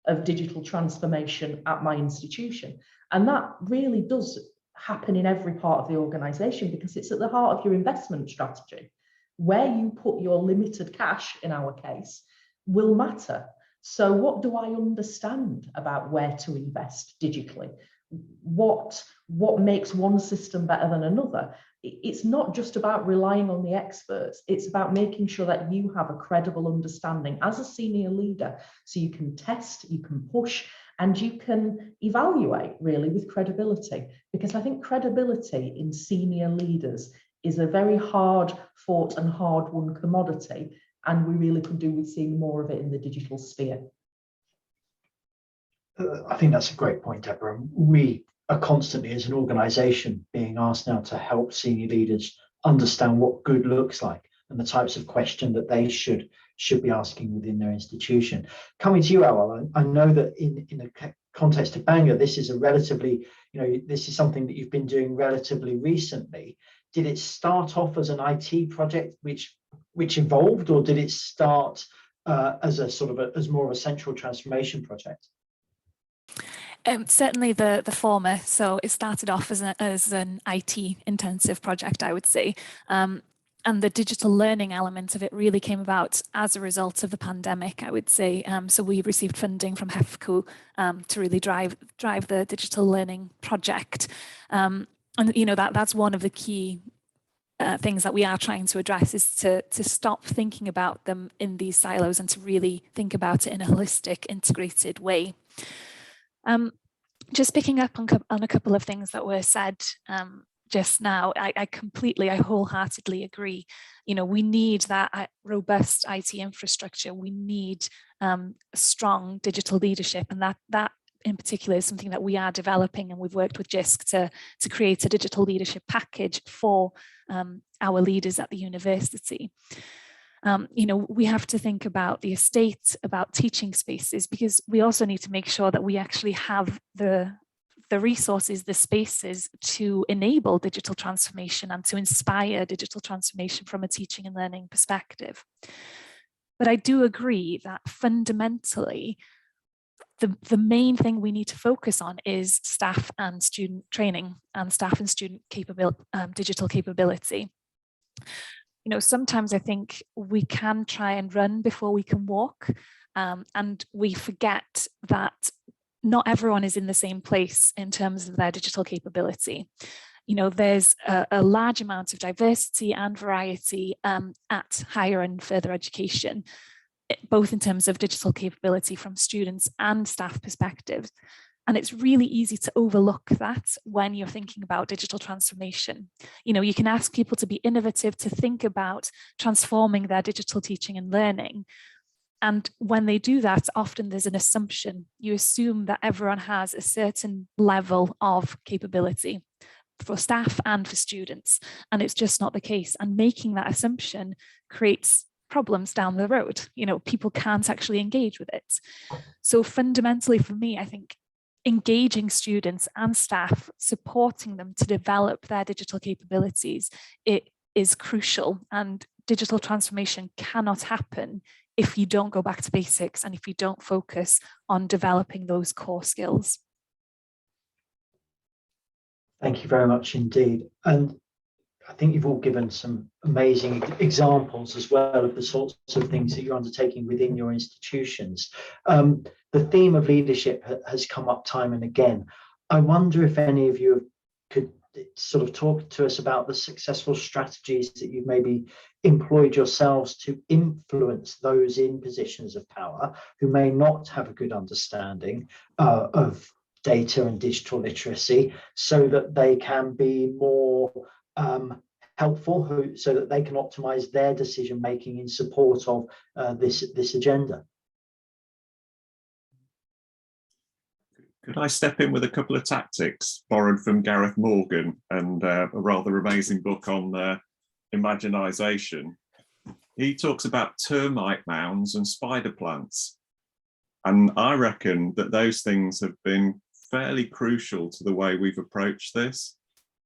of digital transformation at my institution? And that really does happen in every part of the organization because it's at the heart of your investment strategy. Where you put your limited cash, in our case, will matter. So what do I understand about where to invest digitally? What makes one system better than another? It's not just about relying on the experts. It's about making sure that you have a credible understanding as a senior leader, so you can test, you can push, and you can evaluate really with credibility. Because I think credibility in senior leaders is a very hard fought and hard won commodity, and we really could do with seeing more of it in the digital sphere. I think that's a great point, Deborah. We are constantly, as an organisation, being asked now to help senior leaders understand what good looks like and the types of question that they should be asking within their institution. Coming to you, Awal, I know that in the context of Bangor, this is a relatively, this is something that you've been doing relatively recently. Did it start off as an IT project which evolved, or did it start as a sort of as more of a central transformation project? Certainly the former. So it started off as an IT intensive project, I would say. And the digital learning element of it really came about as a result of the pandemic, I would say. So we received funding from HEFCO to really drive the digital learning project. And that's one of the key things that we are trying to address, is to stop thinking about them in these silos and to really think about it in a holistic, integrated way. Just picking up on a couple of things that were said just now, I wholeheartedly agree. We need that robust IT infrastructure. We need strong digital leadership, and that in particular is something that we are developing, and we've worked with Jisc to create a digital leadership package for our leaders at the university. We have to think about the estate, about teaching spaces, because we also need to make sure that we actually have the resources, the spaces to enable digital transformation and to inspire digital transformation from a teaching and learning perspective. But I do agree that fundamentally, the main thing we need to focus on is staff and student training and staff and student digital capability. Sometimes I think we can try and run before we can walk, and we forget that not everyone is in the same place in terms of their digital capability. There's a large amount of diversity and variety at higher and further education, both in terms of digital capability from students and staff perspectives. And it's really easy to overlook that when you're thinking about digital transformation. You can ask people to be innovative, to think about transforming their digital teaching and learning. And when they do that, often there's an assumption. You assume that everyone has a certain level of capability for staff and for students. And it's just not the case. And making that assumption creates problems down the road. People can't actually engage with it. So fundamentally for me, I think engaging students and staff, supporting them to develop their digital capabilities, it is crucial. And digital transformation cannot happen if you don't go back to basics and if you don't focus on developing those core skills. Thank you very much indeed. And I think you've all given some amazing examples as well of the sorts of things that you're undertaking within your institutions. The theme of leadership has come up time and again. I wonder if any of you could sort of talk to us about the successful strategies that you've maybe employed yourselves to influence those in positions of power who may not have a good understanding of data and digital literacy, so that they can be more helpful, so that they can optimize their decision making in support of this agenda. Could I step in with a couple of tactics borrowed from Gareth Morgan and a rather amazing book on imaginization? He talks about termite mounds and spider plants. And I reckon that those things have been fairly crucial to the way we've approached this.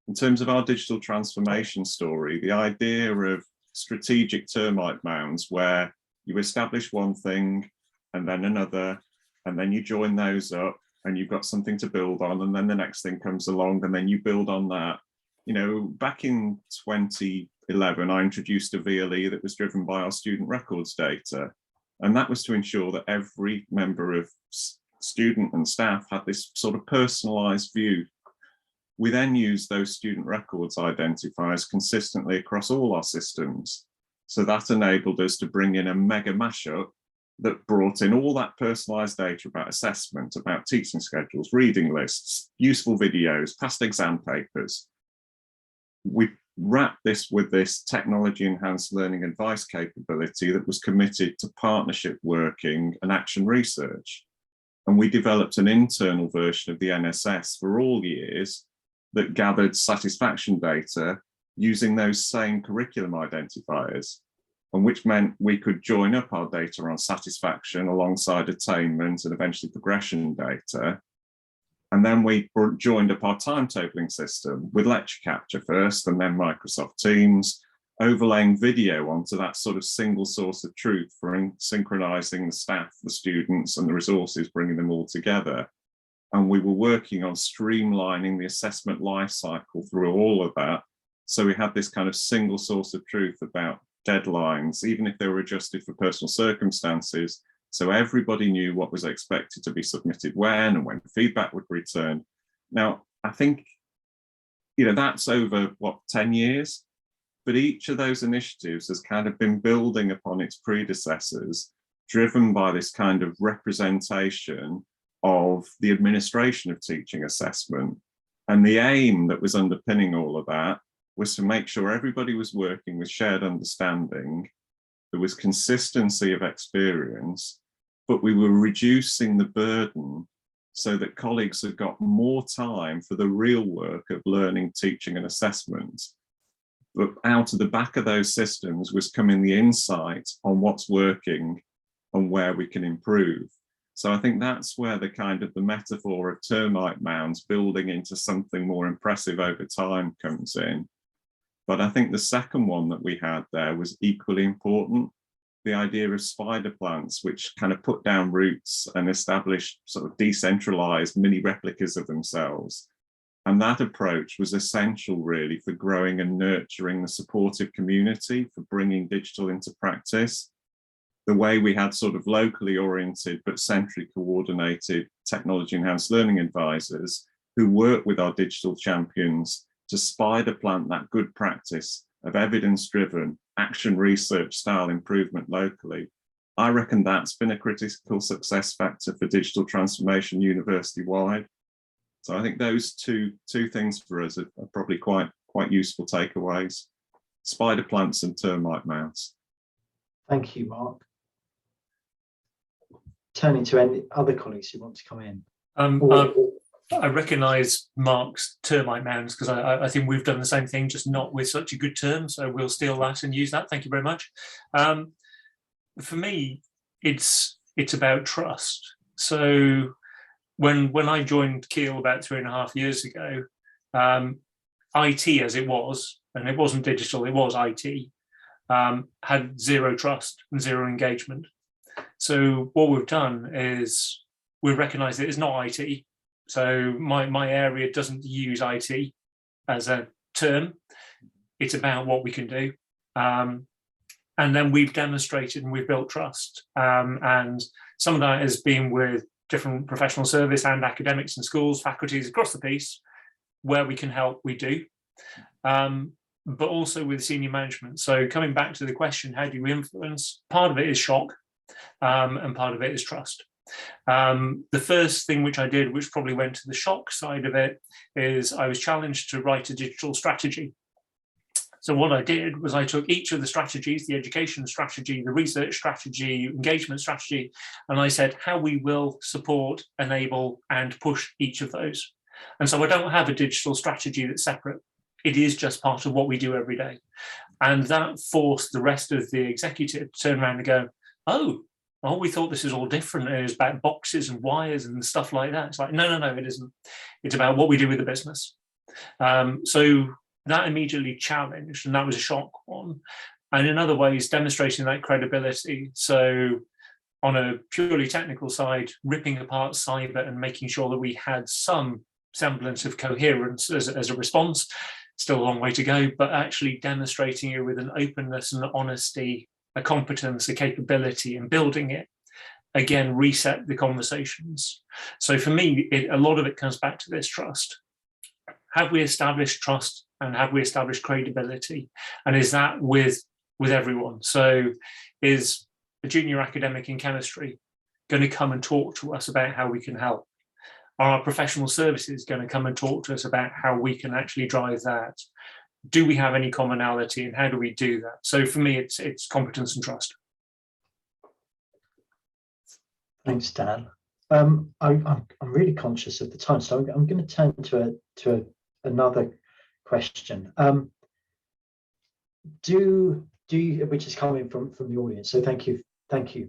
In terms of our digital transformation story, the idea of strategic termite mounds, where you establish one thing and then another, and then you join those up, and you've got something to build on, and then the next thing comes along, and then you build on that. You know, back in 2011, I introduced a VLE that was driven by our student records data, and that was to ensure that every member of student and staff had this sort of personalized view. We then use those student records identifiers consistently across all our systems. So that enabled us to bring in a mega mashup that brought in all that personalized data about assessment, about teaching schedules, reading lists, useful videos, past exam papers. We wrapped this with this technology enhanced learning advice capability that was committed to partnership working and action research. And we developed an internal version of the NSS for all years that gathered satisfaction data using those same curriculum identifiers, and which meant we could join up our data on satisfaction alongside attainment and eventually progression data. And then we joined up our timetabling system with lecture capture first, and then Microsoft Teams, overlaying video onto that sort of single source of truth for synchronizing the staff, the students, and the resources, bringing them all together. And we were working on streamlining the assessment life cycle through all of that. So we had this kind of single source of truth about deadlines, even if they were adjusted for personal circumstances. So everybody knew what was expected to be submitted when and when feedback would return. Now, I think, you know, that's over, what, 10 years? But each of those initiatives has kind of been building upon its predecessors, driven by this kind of representation of the administration of teaching assessment. And the aim that was underpinning all of that was to make sure everybody was working with shared understanding, there was consistency of experience, but we were reducing the burden so that colleagues had got more time for the real work of learning, teaching, and assessment. But out of the back of those systems was coming the insight on what's working and where we can improve. So I think that's where the kind of the metaphor of termite mounds building into something more impressive over time comes in. But I think the second one that we had there was equally important. The idea of spider plants, which kind of put down roots and established sort of decentralized mini replicas of themselves. And that approach was essential really for growing and nurturing the supportive community, for bringing digital into practice. The way we had sort of locally oriented but centrally coordinated technology enhanced learning advisors who work with our digital champions to spider plant that good practice of evidence-driven action research style improvement locally. I reckon that's been a critical success factor for digital transformation university-wide. So I think those two things for us are probably quite useful takeaways: spider plants and termite mounds. Thank you, Mark. Turning to any other colleagues who want to come in. I recognise Mark's termite mounds because I think we've done the same thing, just not with such a good term. So we'll steal that and use that. Thank you very much. For me, it's about trust. So when I joined Keele about 3.5 years ago, IT as it was, and it wasn't digital, it was IT, had zero trust and zero engagement. So what we've done is we've recognised that it's not IT. So my area doesn't use IT as a term. It's about what we can do. And then we've demonstrated and we've built trust. And some of that has been with different professional service and academics and schools, faculties across the piece, where we can help, we do. But also with senior management. So coming back to the question, how do you influence? Part of it is shock, and part of it is trust. The first thing which I did, which probably went to the shock side of it, is I was challenged to write a digital strategy. So what I did was I took each of the strategies, the education strategy, the research strategy, engagement strategy, and I said how we will support, enable, and push each of those. And so I don't have a digital strategy that's separate. It is just part of what we do every day. And that forced the rest of the executive to turn around and go, oh, we thought this is all different. It was about boxes and wires and stuff like that. It's like, no, it isn't. It's about what we do with the business. So that immediately challenged, and that was a shock one. And in other ways, demonstrating that credibility. So on a purely technical side, ripping apart cyber and making sure that we had some semblance of coherence as a response. Still a long way to go, but actually demonstrating it with an openness and honesty, a competence, a capability, and building it, again, reset the conversations. So for me, a lot of it comes back to this trust. Have we established trust and have we established credibility? And is that with everyone? So is a junior academic in chemistry going to come and talk to us about how we can help? Are our professional services going to come and talk to us about how we can actually drive that? Do we have any commonality and how do we do that? So for me, it's competence and trust. Thanks, Dan. I'm really conscious of the time, so I'm going to turn to another question. Which is coming from the audience. So thank you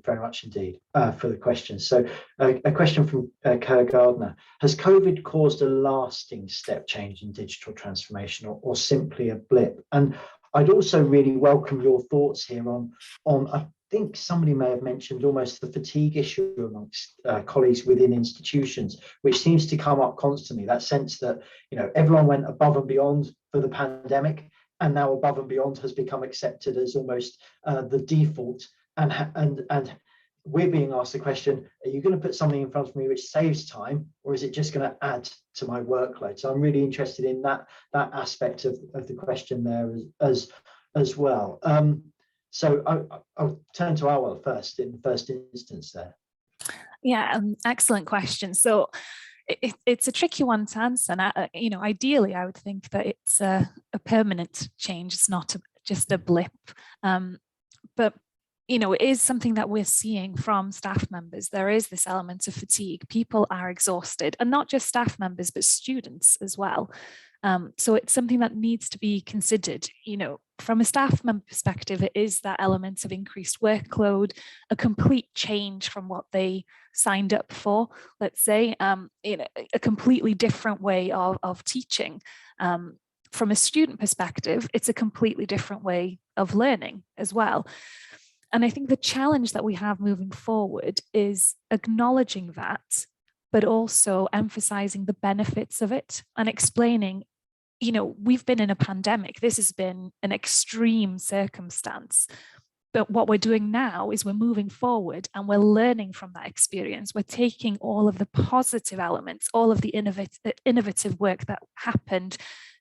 very much indeed for the question. So a question from Kerr Gardner: has COVID caused a lasting step change in digital transformation, or simply a blip? And I'd also really welcome your thoughts here on I think somebody may have mentioned almost the fatigue issue amongst colleagues within institutions, which seems to come up constantly. That sense that, you know, everyone went above and beyond for the pandemic, and now above and beyond has become accepted as almost the default. And we're being asked the question: are you going to put something in front of me which saves time, or is it just going to add to my workload? So I'm really interested in that aspect of the question there as well. So I'll turn to Awal first in the first instance there. Yeah, excellent question. So it's a tricky one to answer. And you know, ideally, I would think that it's a permanent change. It's not just a blip. But you know, it is something that we're seeing from staff members. There is this element of fatigue. People are exhausted, and not just staff members, but students as well. So it's something that needs to be considered. You know, from a staff member perspective, it is that element of increased workload, a complete change from what they signed up for, let's say, in a completely different way of teaching. From a student perspective, it's a completely different way of learning as well. And I think the challenge that we have moving forward is acknowledging that, but also emphasizing the benefits of it and explaining, you know, we've been in a pandemic. This has been an extreme circumstance. But what we're doing now is we're moving forward and we're learning from that experience. We're taking all of the positive elements, all of the innovative work that happened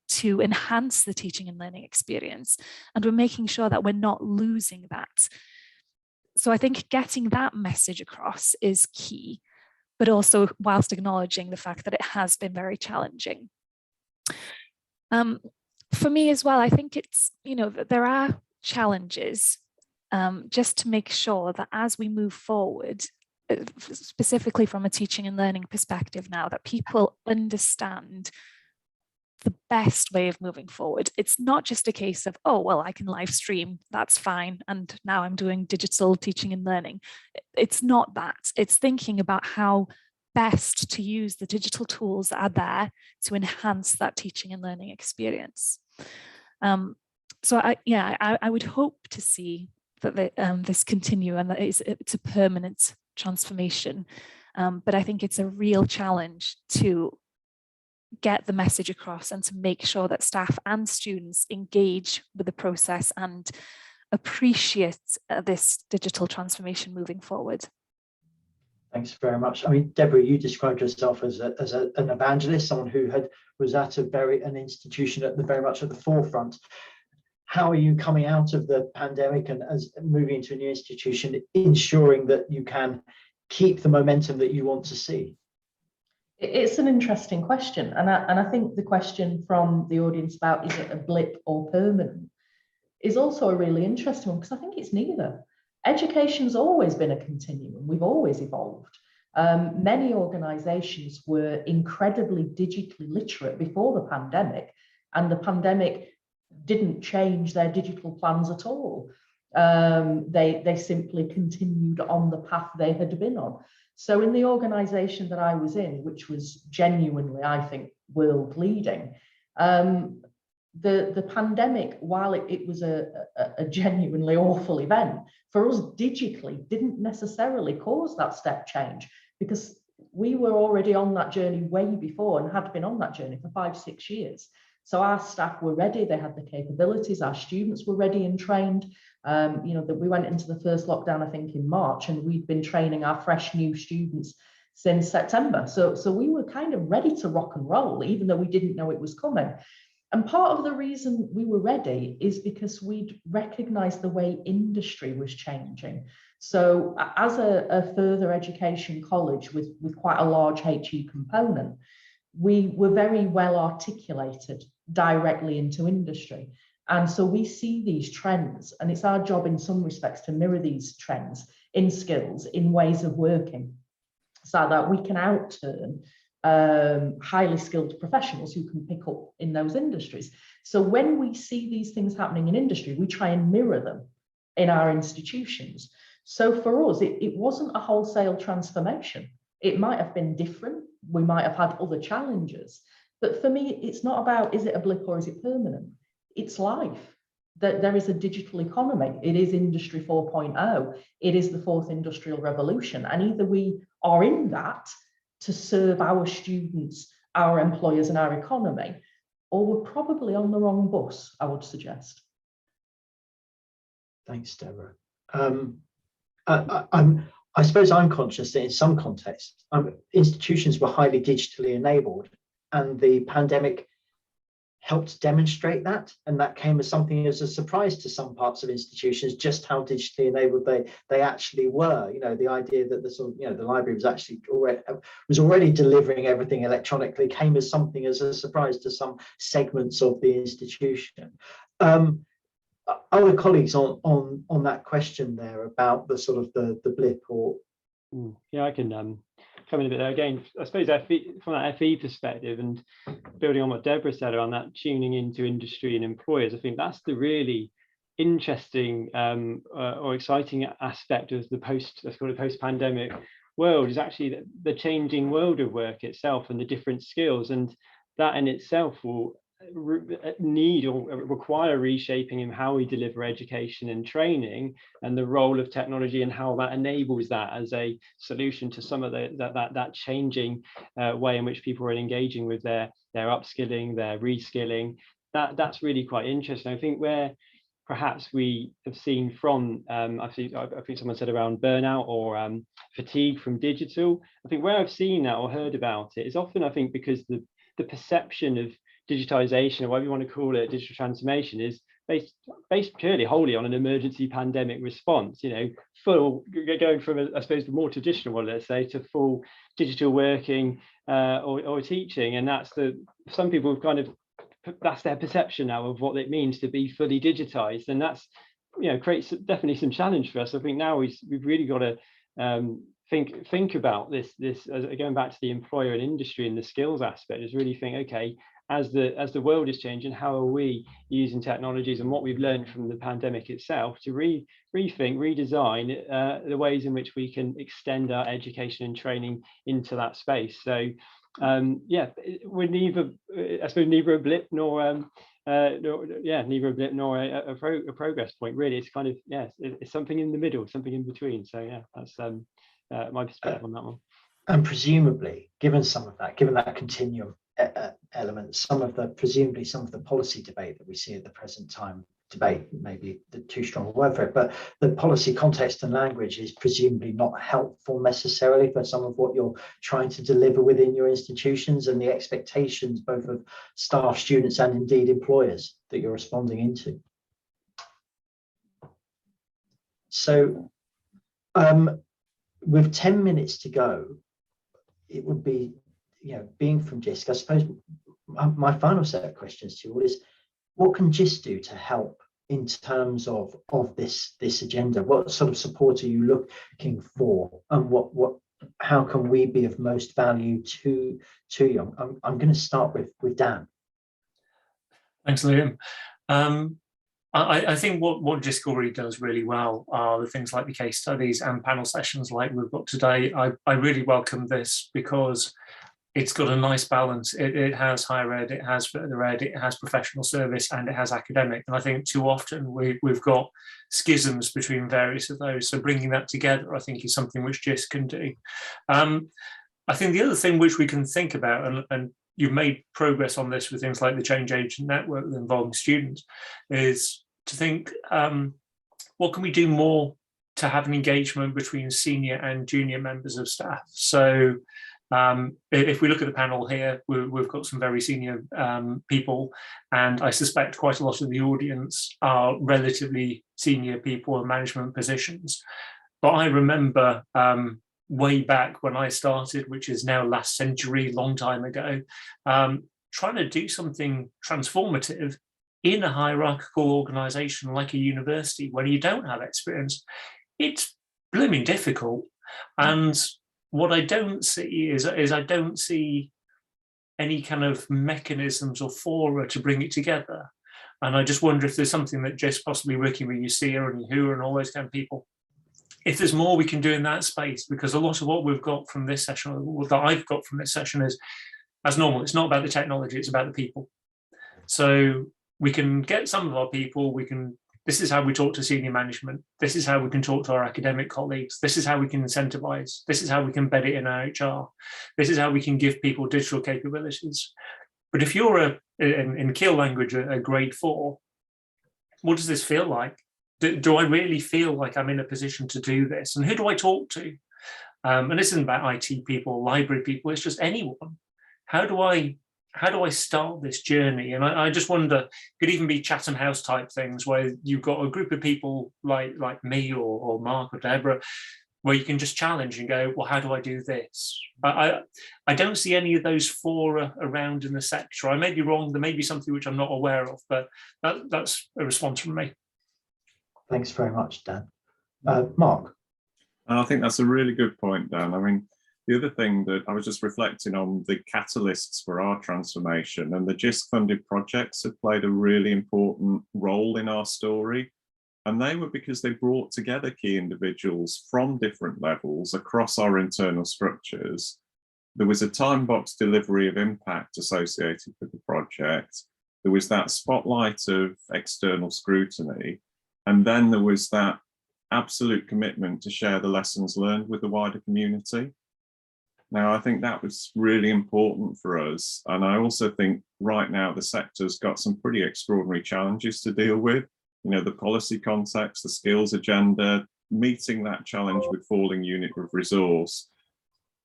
to enhance the teaching and learning experience. And we're making sure that we're not losing that. So I think getting that message across is key, but also whilst acknowledging the fact that it has been very challenging. For me as well, I think it's, you know, that there are challenges just to make sure that as we move forward, specifically from a teaching and learning perspective now, that people understand the best way of moving forward. It's not just a case of, oh, well, I can live stream, that's fine, and now I'm doing digital teaching and learning. It's not that. It's thinking about how best to use the digital tools that are there to enhance that teaching and learning experience. So I would hope to see that this continue and that it's a permanent transformation. But I think it's a real challenge to get the message across and to make sure that staff and students engage with the process and appreciate this digital transformation moving forward. Thanks very much. I mean, Deborah, you described yourself as an evangelist, someone who was at an institution at very much at the forefront. How are you coming out of the pandemic and as moving into a new institution, ensuring that you can keep the momentum that you want to see? It's an interesting question, and I think the question from the audience about is it a blip or permanent is also a really interesting one, because I think it's neither. Education's always been a continuum. We've always evolved. Many organisations were incredibly digitally literate before the pandemic, and the pandemic didn't change their digital plans at all. They simply continued on the path they had been on. So in the organisation that I was in, which was genuinely, I think, world leading, the pandemic, while it was a genuinely awful event, for us digitally didn't necessarily cause that step change, because we were already on that journey way before and had been on that journey for 5-6 years. So our staff were ready, they had the capabilities, our students were ready and trained. You know, that we went into the first lockdown, I think, in March, and we'd been training our fresh new students since September. So we were kind of ready to rock and roll, even though we didn't know it was coming. And part of the reason we were ready is because we'd recognized the way industry was changing. So as a further education college with quite a large HE component, we were very well articulated directly into industry. And so we see these trends, and it's our job in some respects to mirror these trends in skills, in ways of working, so that we can outturn highly skilled professionals who can pick up in those industries. So when we see these things happening in industry, we try and mirror them in our institutions. So for us, it wasn't a wholesale transformation. It might have been different. We might have had other challenges. But for me, it's not about, is it a blip or is it permanent? It's life. That there is a digital economy. It is Industry 4.0. It is the fourth industrial revolution. And either we are in that to serve our students, our employers, and our economy, or we're probably on the wrong bus, I would suggest. Thanks, Deborah. I suppose I'm conscious that in some contexts, institutions were highly digitally enabled, and the pandemic helped demonstrate that, and that came as something as a surprise to some parts of institutions, just how digitally enabled they actually were. You know, the idea that the sort of, you know, the library was actually already delivering everything electronically came as something as a surprise to some segments of the institution. Other colleagues on that question there about the sort of the blip or yeah, I can come in a bit there again. I suppose from that FE perspective, and building on what Deborah said around that tuning into industry and employers, I think that's the really interesting or exciting aspect of the let's call it post-pandemic world, is actually the changing world of work itself and the different skills, and that in itself will need or require reshaping in how we deliver education and training, and the role of technology and how that enables that as a solution to some of that changing way in which people are engaging with their upskilling, their reskilling. That's really quite interesting. I think where perhaps we have seen from I think someone said around burnout or fatigue from digital, I think where I've seen that or heard about it is often, I think, because the perception of digitization, or whatever you want to call it, digital transformation, is based purely wholly on an emergency pandemic response. You know, full going from I suppose the more traditional one, let's say, to full digital working or teaching, and some people have kind of, that's their perception now of what it means to be fully digitized, and that's, you know, creates definitely some challenge for us. I think now we've really got to think about this as going back to the employer and industry and the skills aspect, is really think, okay, as the world is changing, how are we using technologies and what we've learned from the pandemic itself to rethink, redesign the ways in which we can extend our education and training into that space. So yeah, we're neither, I suppose, neither a blip nor neither a blip nor a progress point. Really, it's kind of, yeah, it's something in the middle, something in between. So yeah, that's my perspective on that one. And presumably, given that continuum element, presumably some of the policy debate that we see at the present time, debate maybe the too strong a word for it, but the policy context and language is presumably not helpful necessarily for some of what you're trying to deliver within your institutions and the expectations both of staff, students, and indeed employers that you're responding into. So with 10 minutes to go, it would be, you know, being from Jisc, I suppose my final set of questions to you all is, what can Jisc do to help in terms of this agenda? What sort of support are you looking for, and how can we be of most value to you? I'm going to start with Dan. Thanks, Liam. I think what Jisc already does really well are the things like the case studies and panel sessions like we've got today. I really welcome this because it's got a nice balance. It has higher ed, it has further ed, it has professional service, and it has academic. And I think too often we've got schisms between various of those. So bringing that together, I think, is something which Jisc can do. I think the other thing which we can think about, and you've made progress on this with things like the Change Agent Network involving students, is to think, what can we do more to have an engagement between senior and junior members of staff? So if we look at the panel here, we've got some very senior people, and I suspect quite a lot of the audience are relatively senior people in management positions. But I remember way back when I started, which is now last century, long time ago, trying to do something transformative in a hierarchical organization like a university where you don't have experience. It's blooming difficult. And what I don't see is I don't see any kind of mechanisms or fora to bring it together. And I just wonder if there's something that just possibly working with UCEA and WHO and all those kind of people, if there's more we can do in that space, because a lot of what we've got from this session, or what I've got from this session, is, as normal, it's not about the technology, it's about the people. So we can get some of our people, this is how we talk to senior management, this is how we can talk to our academic colleagues, this is how we can incentivize, this is how we can embed it in our HR, this is how we can give people digital capabilities. But if you're in Kiel language, a grade 4, what does this feel like? Do I really feel like I'm in a position to do this? And who do I talk to? And this isn't about IT people, library people, it's just anyone. How do I start this journey? And I just wonder, it could even be Chatham House type things where you've got a group of people like me or Mark or Deborah, where you can just challenge and go, well, how do I do this? I don't see any of those fora around in the sector. I may be wrong, there may be something which I'm not aware of, but that's a response from me. Thanks very much, Dan. Mark? I think that's a really good point, Dan. I mean, the other thing that I was just reflecting on, the catalysts for our transformation, and the Jisc funded projects have played a really important role in our story. And they were because they brought together key individuals from different levels across our internal structures. There was a time box delivery of impact associated with the project. There was that spotlight of external scrutiny. And then there was that absolute commitment to share the lessons learned with the wider community. Now, I think that was really important for us. And I also think right now the sector's got some pretty extraordinary challenges to deal with. You know, the policy context, the skills agenda, meeting that challenge with falling unit of resource,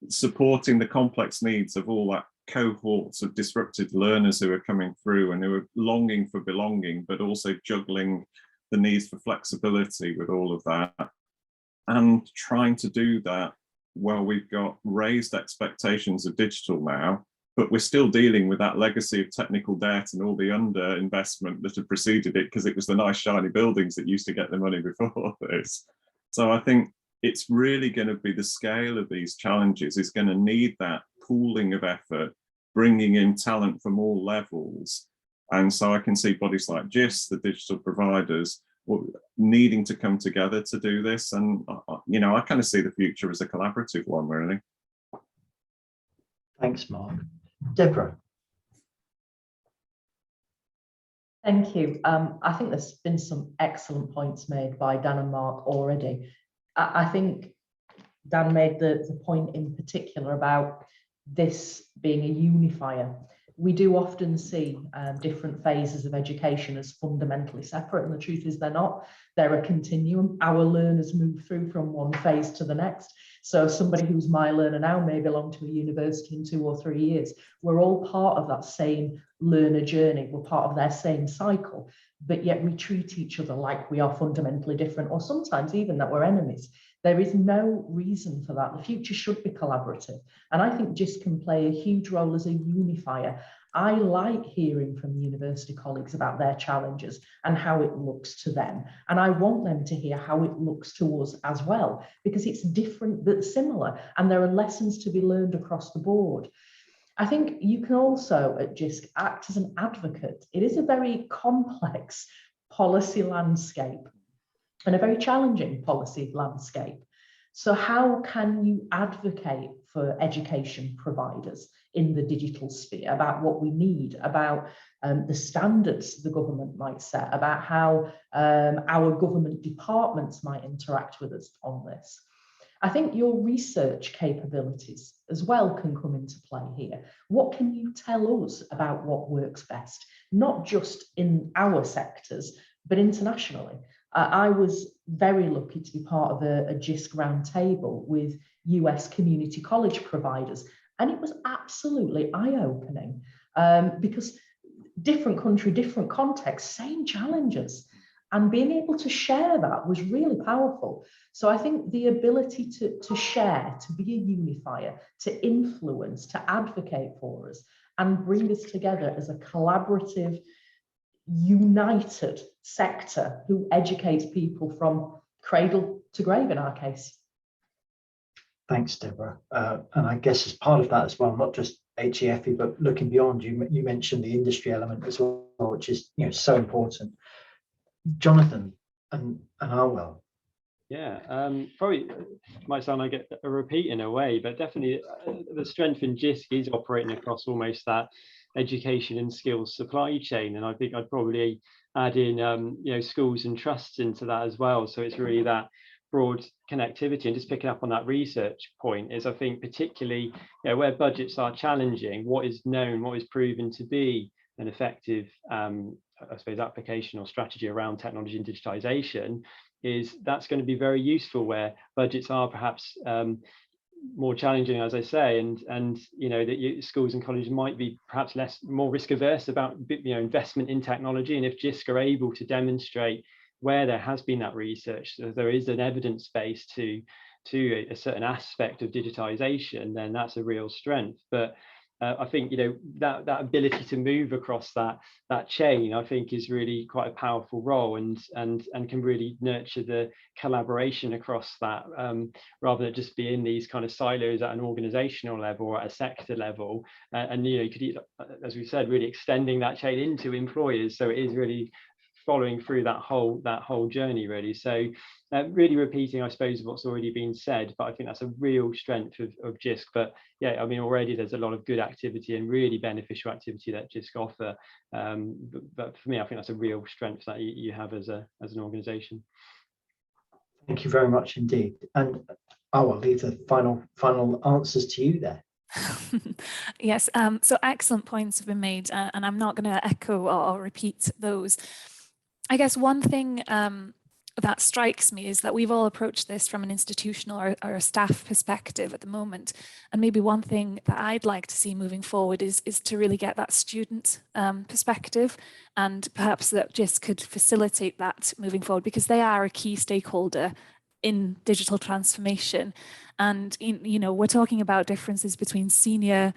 supporting the complex needs of all that cohorts of disrupted learners who are coming through and who are longing for belonging, but also juggling the needs for flexibility with all of that, and trying to do that while we've got raised expectations of digital now, but we're still dealing with that legacy of technical debt and all the underinvestment that had preceded it, because it was the nice shiny buildings that used to get the money before this. So I think it's really going to be the scale of these challenges is going to need that pooling of effort, bringing in talent from all levels. And so I can see bodies like Jisc, the digital providers, needing to come together to do this. And, you know, I kind of see the future as a collaborative one, really. Thanks, Mark. Deborah? Thank you. I think there's been some excellent points made by Dan and Mark already. I think Dan made the point in particular about this being a unifier. We do often see different phases of education as fundamentally separate, and the truth is they're not. They're a continuum. Our learners move through from one phase to the next. So somebody who's my learner now may belong to a university in 2 or 3 years. We're all part of that same learner journey. We're part of their same cycle, but yet we treat each other like we are fundamentally different, or sometimes even that we're enemies. There is no reason for that. The future should be collaborative. And I think Jisc can play a huge role as a unifier. I like hearing from university colleagues about their challenges and how it looks to them. And I want them to hear how it looks to us as well, because it's different but similar. And there are lessons to be learned across the board. I think you can also at Jisc act as an advocate. It is a very complex policy landscape and a very challenging policy landscape. So how can you advocate for education providers in the digital sphere, about what we need, about the standards the government might set, about how our government departments might interact with us on this. I think your research capabilities as well can come into play here. What can you tell us about what works best, not just in our sectors, but internationally? I was very lucky to be part of a Jisc roundtable with US community college providers, and it was absolutely eye-opening because different country, different context, same challenges. And being able to share that was really powerful. So I think the ability to share, to be a unifier, to influence, to advocate for us, and bring us together as a collaborative, united sector who educates people from cradle to grave in our case. Thanks, Deborah. And I guess as part of that as well, not just HEFE, but looking beyond, you mentioned the industry element as well, which is so important. Jonathan and Arwell. Yeah, probably might sound like a repeat in a way, but definitely the strength in Jisc is operating across almost that education and skills supply chain, and I think I'd probably add in schools and trusts into that as well. So it's really that broad connectivity. And just picking up on that research point is, I think particularly where budgets are challenging, what is known, what is proven to be an effective I suppose application or strategy around technology and digitization, is that's going to be very useful where budgets are perhaps more challenging, as I say, and that schools and colleges might be perhaps more risk averse about investment in technology. And if Jisc are able to demonstrate where there has been that research, so there is an evidence base to a certain aspect of digitization, then that's a real strength. But I think that ability to move across that chain, I think, is really quite a powerful role, and can really nurture the collaboration across that, rather than just be in these kind of silos at an organizational level or at a sector level. And you could, as we said, really extending that chain into employers. So it is really following through that whole journey, really. So really repeating, I suppose, what's already been said, but I think that's a real strength of Jisc. But yeah, I mean, already there's a lot of good activity and really beneficial activity that Jisc offer. But for me, I think that's a real strength that you have as an organisation. Thank you very much indeed. And I will leave the final answers to you there. Yes, so excellent points have been made, and I'm not going to echo or repeat those. I guess one thing that strikes me is that we've all approached this from an institutional or a staff perspective at the moment. And maybe one thing that I'd like to see moving forward is to really get that student perspective, and perhaps that Jisc could facilitate that moving forward, because they are a key stakeholder in digital transformation. And we're talking about differences between senior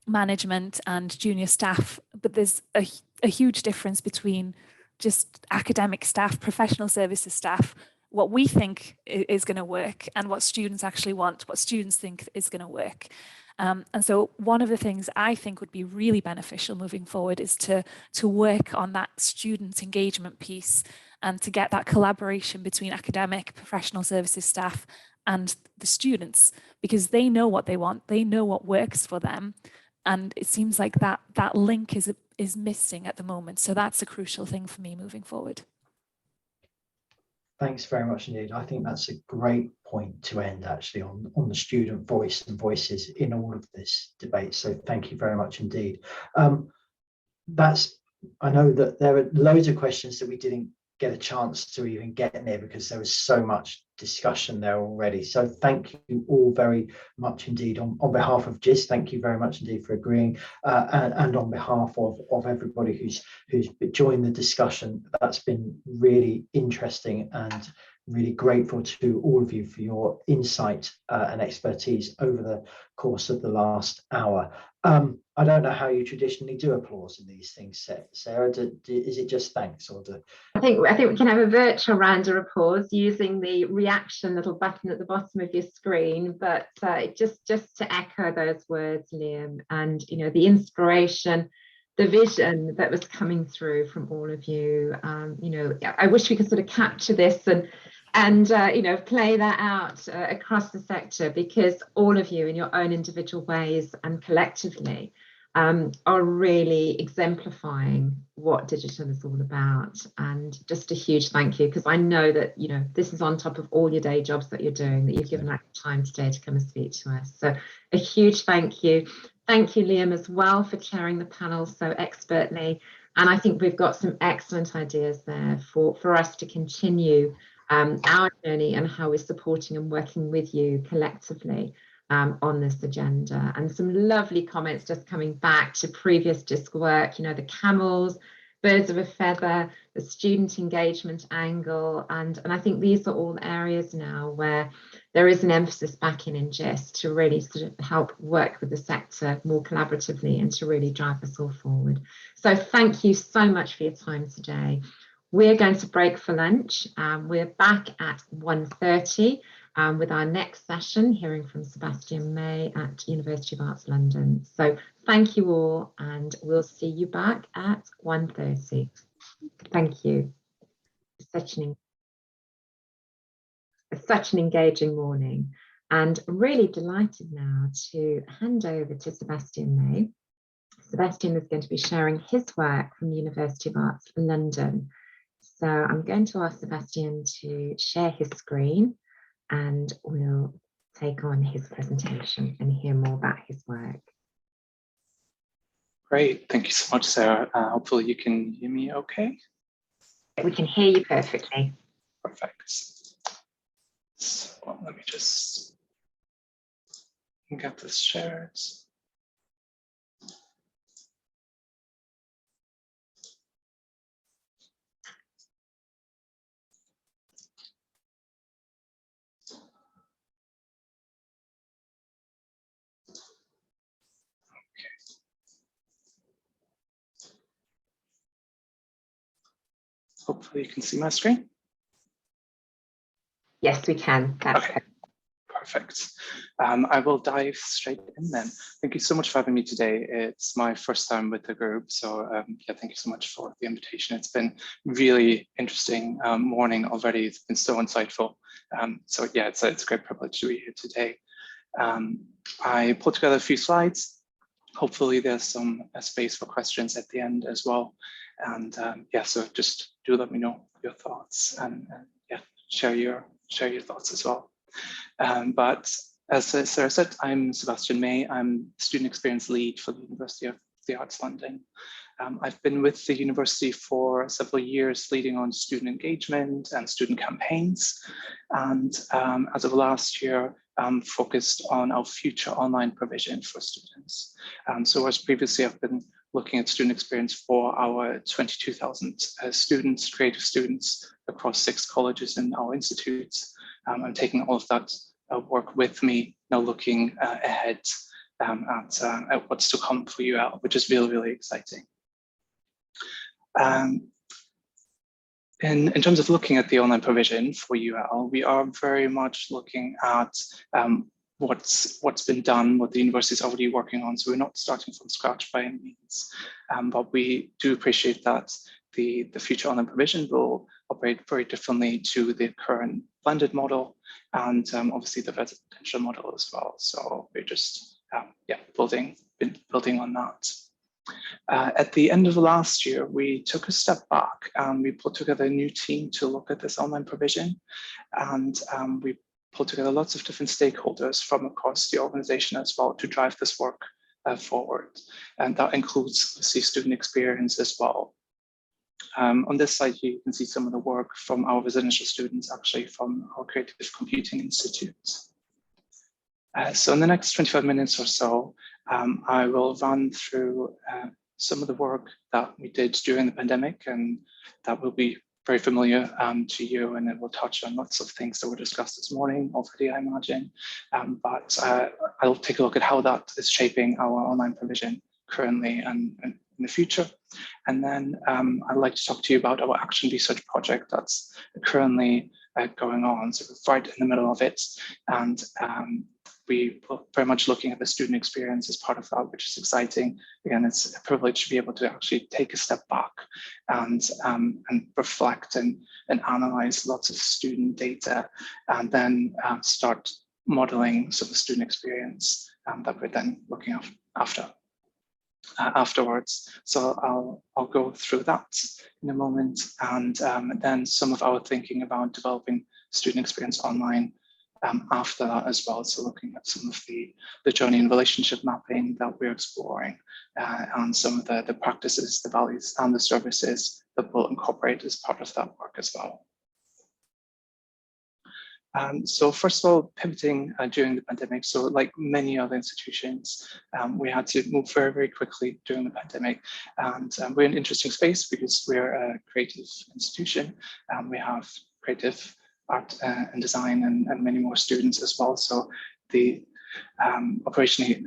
management and junior staff, but there's a huge difference between just academic staff, professional services staff, what we think is going to work, and what students actually want, what students think is going to work. And so one of the things I think would be really beneficial moving forward is to work on that student engagement piece, and to get that collaboration between academic, professional services staff and the students, because they know what they want, they know what works for them. And it seems like that link is missing at the moment. So that's a crucial thing for me moving forward. Thanks very much indeed. I think that's a great point to end actually on the student voice and voices in all of this debate. So thank you very much indeed. I know that there are loads of questions that we didn't get a chance to even get in there because there was so much discussion there already. So thank you all very much indeed on behalf of Jisc. Thank you very much indeed for agreeing, and on behalf of everybody who's joined the discussion. That's been really interesting, and really grateful to all of you for your insight and expertise over the course of the last hour. I don't know how you traditionally do applause in these things, Sarah. Is it just thanks, or do? I think we can have a virtual round of applause using the reaction little button at the bottom of your screen. But just to echo those words, Liam, and the inspiration, the vision that was coming through from all of you. I wish we could sort of capture this and and you know, play that out across the sector, because all of you in your own individual ways and collectively are really exemplifying what digital is all about. And just a huge thank you, because I know that, you know, this is on top of all your day jobs that you're doing, that you've given that time today to come and speak to us. So a huge thank you. Thank you, Liam, as well, for chairing the panel so expertly. And I think we've got some excellent ideas there for us to continue our journey and how we're supporting and working with you collectively on this agenda. And some lovely comments just coming back to previous Jisc work, you know, the camels, birds of a feather, the student engagement angle. And I think these are all areas now where there is an emphasis back in Jisc to really sort of help work with the sector more collaboratively and to really drive us all forward. So thank you so much for your time today. We're going to break for lunch. We're back at 1:30 with our next session, hearing from Sebastian May at University of Arts London. So thank you all, and we'll see you back at 1:30. Thank you. Such an engaging morning, and really delighted now to hand over to Sebastian May. Sebastian is going to be sharing his work from the University of Arts London. So I'm going to ask Sebastian to share his screen, and we'll take on his presentation and hear more about his work. Great, thank you so much, Sarah. Hopefully you can hear me okay. We can hear you perfectly. Perfect. So let me just get this shared. Hopefully you can see my screen. Yes, we can. That's okay. Perfect. I will dive straight in then. Thank you so much for having me today. It's my first time with the group, so yeah, thank you so much for the invitation. It's been really interesting morning already. It's been so insightful. So yeah, it's a great privilege to be here today. I put together a few slides. Hopefully there's some space for questions at the end as well. And yeah, so just do let me know your thoughts and yeah, share your thoughts as well. But as Sarah said, I'm Sebastian May. I'm Student Experience Lead for the University of the Arts London. I've been with the university for several years, leading on student engagement and student campaigns. And as of last year, focused on our future online provision for students. So as previously, I've been looking at student experience for our 22,000 students, creative students across 6 colleges in our institutes. I'm taking all of that work with me, now looking ahead at what's to come for UL, which is really, really exciting. In terms of looking at the online provision for UL, we are very much looking at what's been done, what the university is already working on. So we're not starting from scratch by any means, but we do appreciate that the future online provision will operate very differently to the current blended model and obviously the residential model as well. So we're just yeah, building on that. At the end of last year, we took a step back and we put together a new team to look at this online provision, and we pulled together lots of different stakeholders from across the organization as well to drive this work forward. And that includes the student experience as well. On this slide here, you can see some of the work from our residential students, actually from our Creative Computing Institute. So in the next 25 minutes or so, I will run through some of the work that we did during the pandemic, and that will be very familiar to you, and it will touch on lots of things that were discussed this morning already, I imagine. But I'll take a look at how that is shaping our online provision currently and in the future. And then I'd like to talk to you about our action research project that's currently going on, so we're right in the middle of it. And we are very much looking at the student experience as part of that, which is exciting. Again, it's a privilege to be able to actually take a step back and reflect and analyze lots of student data, and then start modeling some of the student experience that we're then looking afterwards. So I'll go through that in a moment, and then some of our thinking about developing student experience online after that as well. So looking at some of the journey and relationship mapping that we're exploring, and some of the practices, the values, and the services that we'll incorporate as part of that work as well. So first of all, pivoting during the pandemic. So like many other institutions, we had to move very, very quickly during the pandemic. And we're in an interesting space because we're a creative institution. We have creative art and design and many more students as well. So the operationally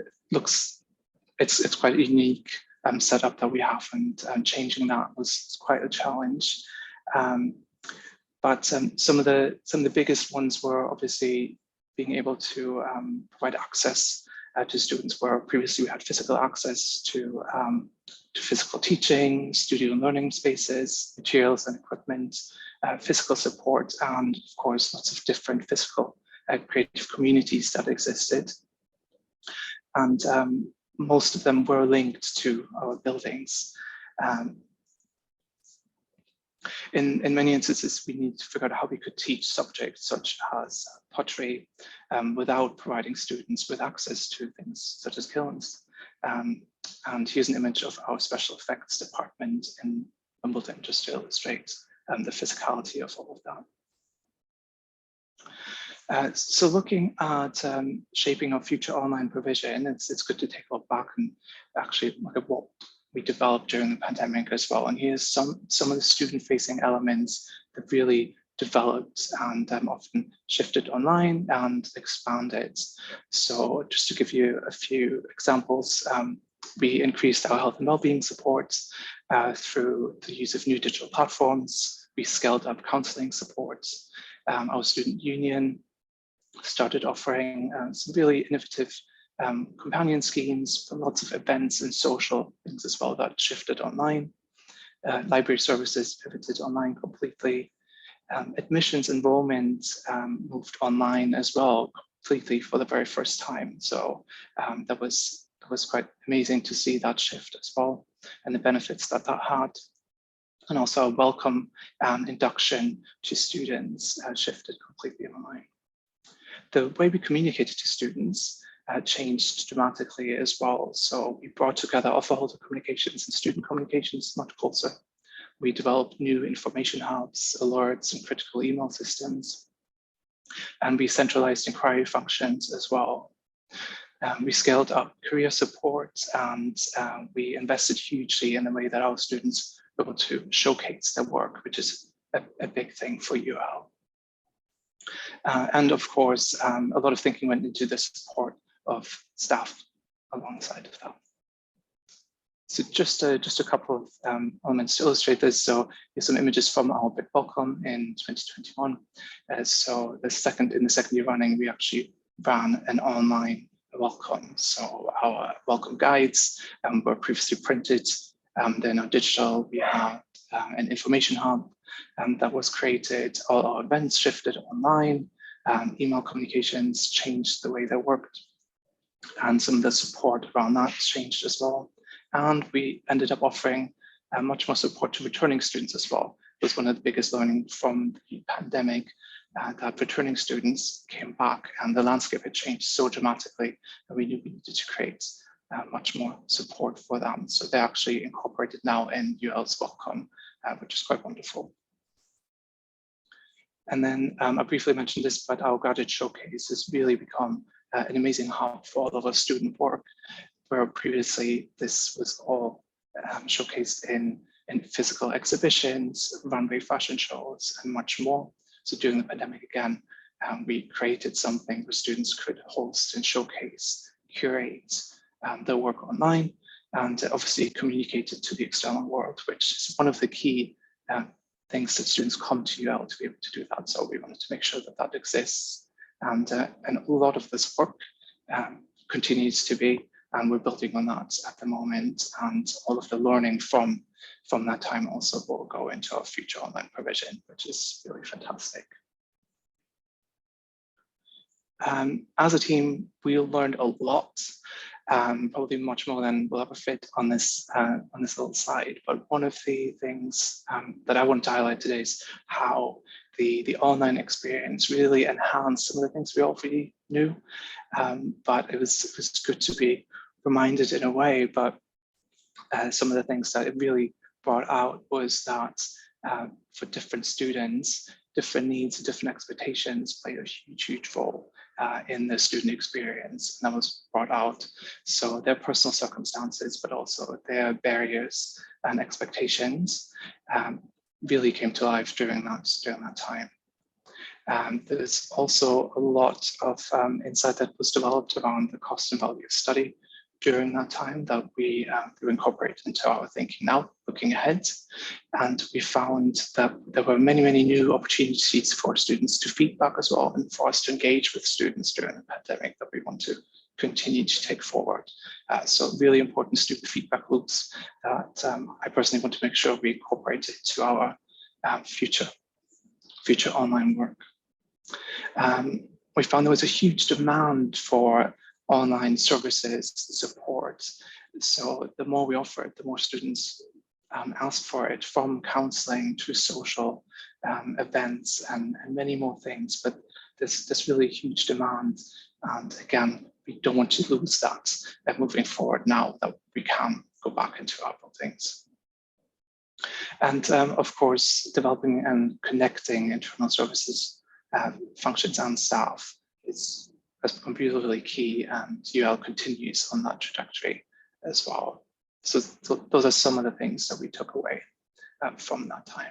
it's quite a unique setup that we have, and changing that was quite a challenge. But some of the biggest ones were obviously being able to provide access to students where previously we had physical access to physical teaching, studio and learning spaces, materials and equipment, physical support, and of course, lots of different physical creative communities that existed. And most of them were linked to our buildings. In many instances, we need to figure out how we could teach subjects such as pottery without providing students with access to things such as kilns. And here's an image of our special effects department in Wimbledon, just to illustrate the physicality of all of that. So looking at shaping our future online provision, it's good to take a look back and actually look at what we developed during the pandemic as well. And here's some of the student-facing elements that really developed and often shifted online and expanded. So just to give you a few examples, we increased our health and wellbeing support through the use of new digital platforms. We scaled up counseling support. Our student union started offering some really innovative companion schemes for lots of events and social things as well that shifted online. Library services pivoted online completely. Admissions enrollment moved online as well, completely for the very first time. So that was quite amazing to see that shift as well, and the benefits that had. And also welcome and induction to students shifted completely online. The way we communicated to students changed dramatically as well. So we brought together offer-holder communications and student communications much closer. We developed new information hubs, alerts, and critical email systems. And we centralized inquiry functions as well. We scaled up career support, and we invested hugely in the way that our students were able to showcase their work, which is a big thing for UL. And of course, a lot of thinking went into the support of staff alongside of that. So just a couple of elements to illustrate this. So here's some images from our big welcome in 2021. So in the second year running, we actually ran an online welcome. So our welcome guides were previously printed. They're now digital. We have an information hub that was created. All our events shifted online. Email communications changed the way they worked. And some of the support around that changed as well. And we ended up offering much more support to returning students as well. It was one of the biggest learnings from the pandemic, that returning students came back and the landscape had changed so dramatically that we knew we needed to create much more support for them. So they're actually incorporated now in UL's welcome, which is quite wonderful. And then I briefly mentioned this, but our graduate showcase has really become an amazing hub for all of our student work, where previously this was all showcased in physical exhibitions, runway fashion shows, and much more. So during the pandemic again, we created something where students could host and showcase, curate their work online, and obviously communicate it to the external world, which is one of the key things that students come to UL to be able to do that. So we wanted to make sure that that exists. And a lot of this work continues to be, and we're building on that at the moment, and all of the learning from that time also will go into our future online provision, which is really fantastic. As a team, we learned a lot, probably much more than will ever fit on this little slide. But one of the things that I want to highlight today is how the online experience really enhanced some of the things we already knew. But it was good to be reminded in a way. But some of the things that it really brought out was that for different students, different needs and different expectations play a huge role in the student experience, and that was brought out. So their personal circumstances, but also their barriers and expectations really came to life during that time. There's also a lot of insight that was developed around the cost and value of study during that time that we incorporate into our thinking now, looking ahead. And we found that there were many new opportunities for students to feedback as well, and for us to engage with students during the pandemic that we want to continue to take forward. So really important student feedback loops that I personally want to make sure we incorporate into our future online work. We found there was a huge demand for online services support. So the more we offered, the more students asked for it, from counseling to social events and many more things. But there's really huge demand. And again, we don't want to lose that moving forward now that we can go back into our buildings. And of course, developing and connecting internal services, functions and staff has become really key, and UL continues on that trajectory as well. So those are some of the things that we took away from that time.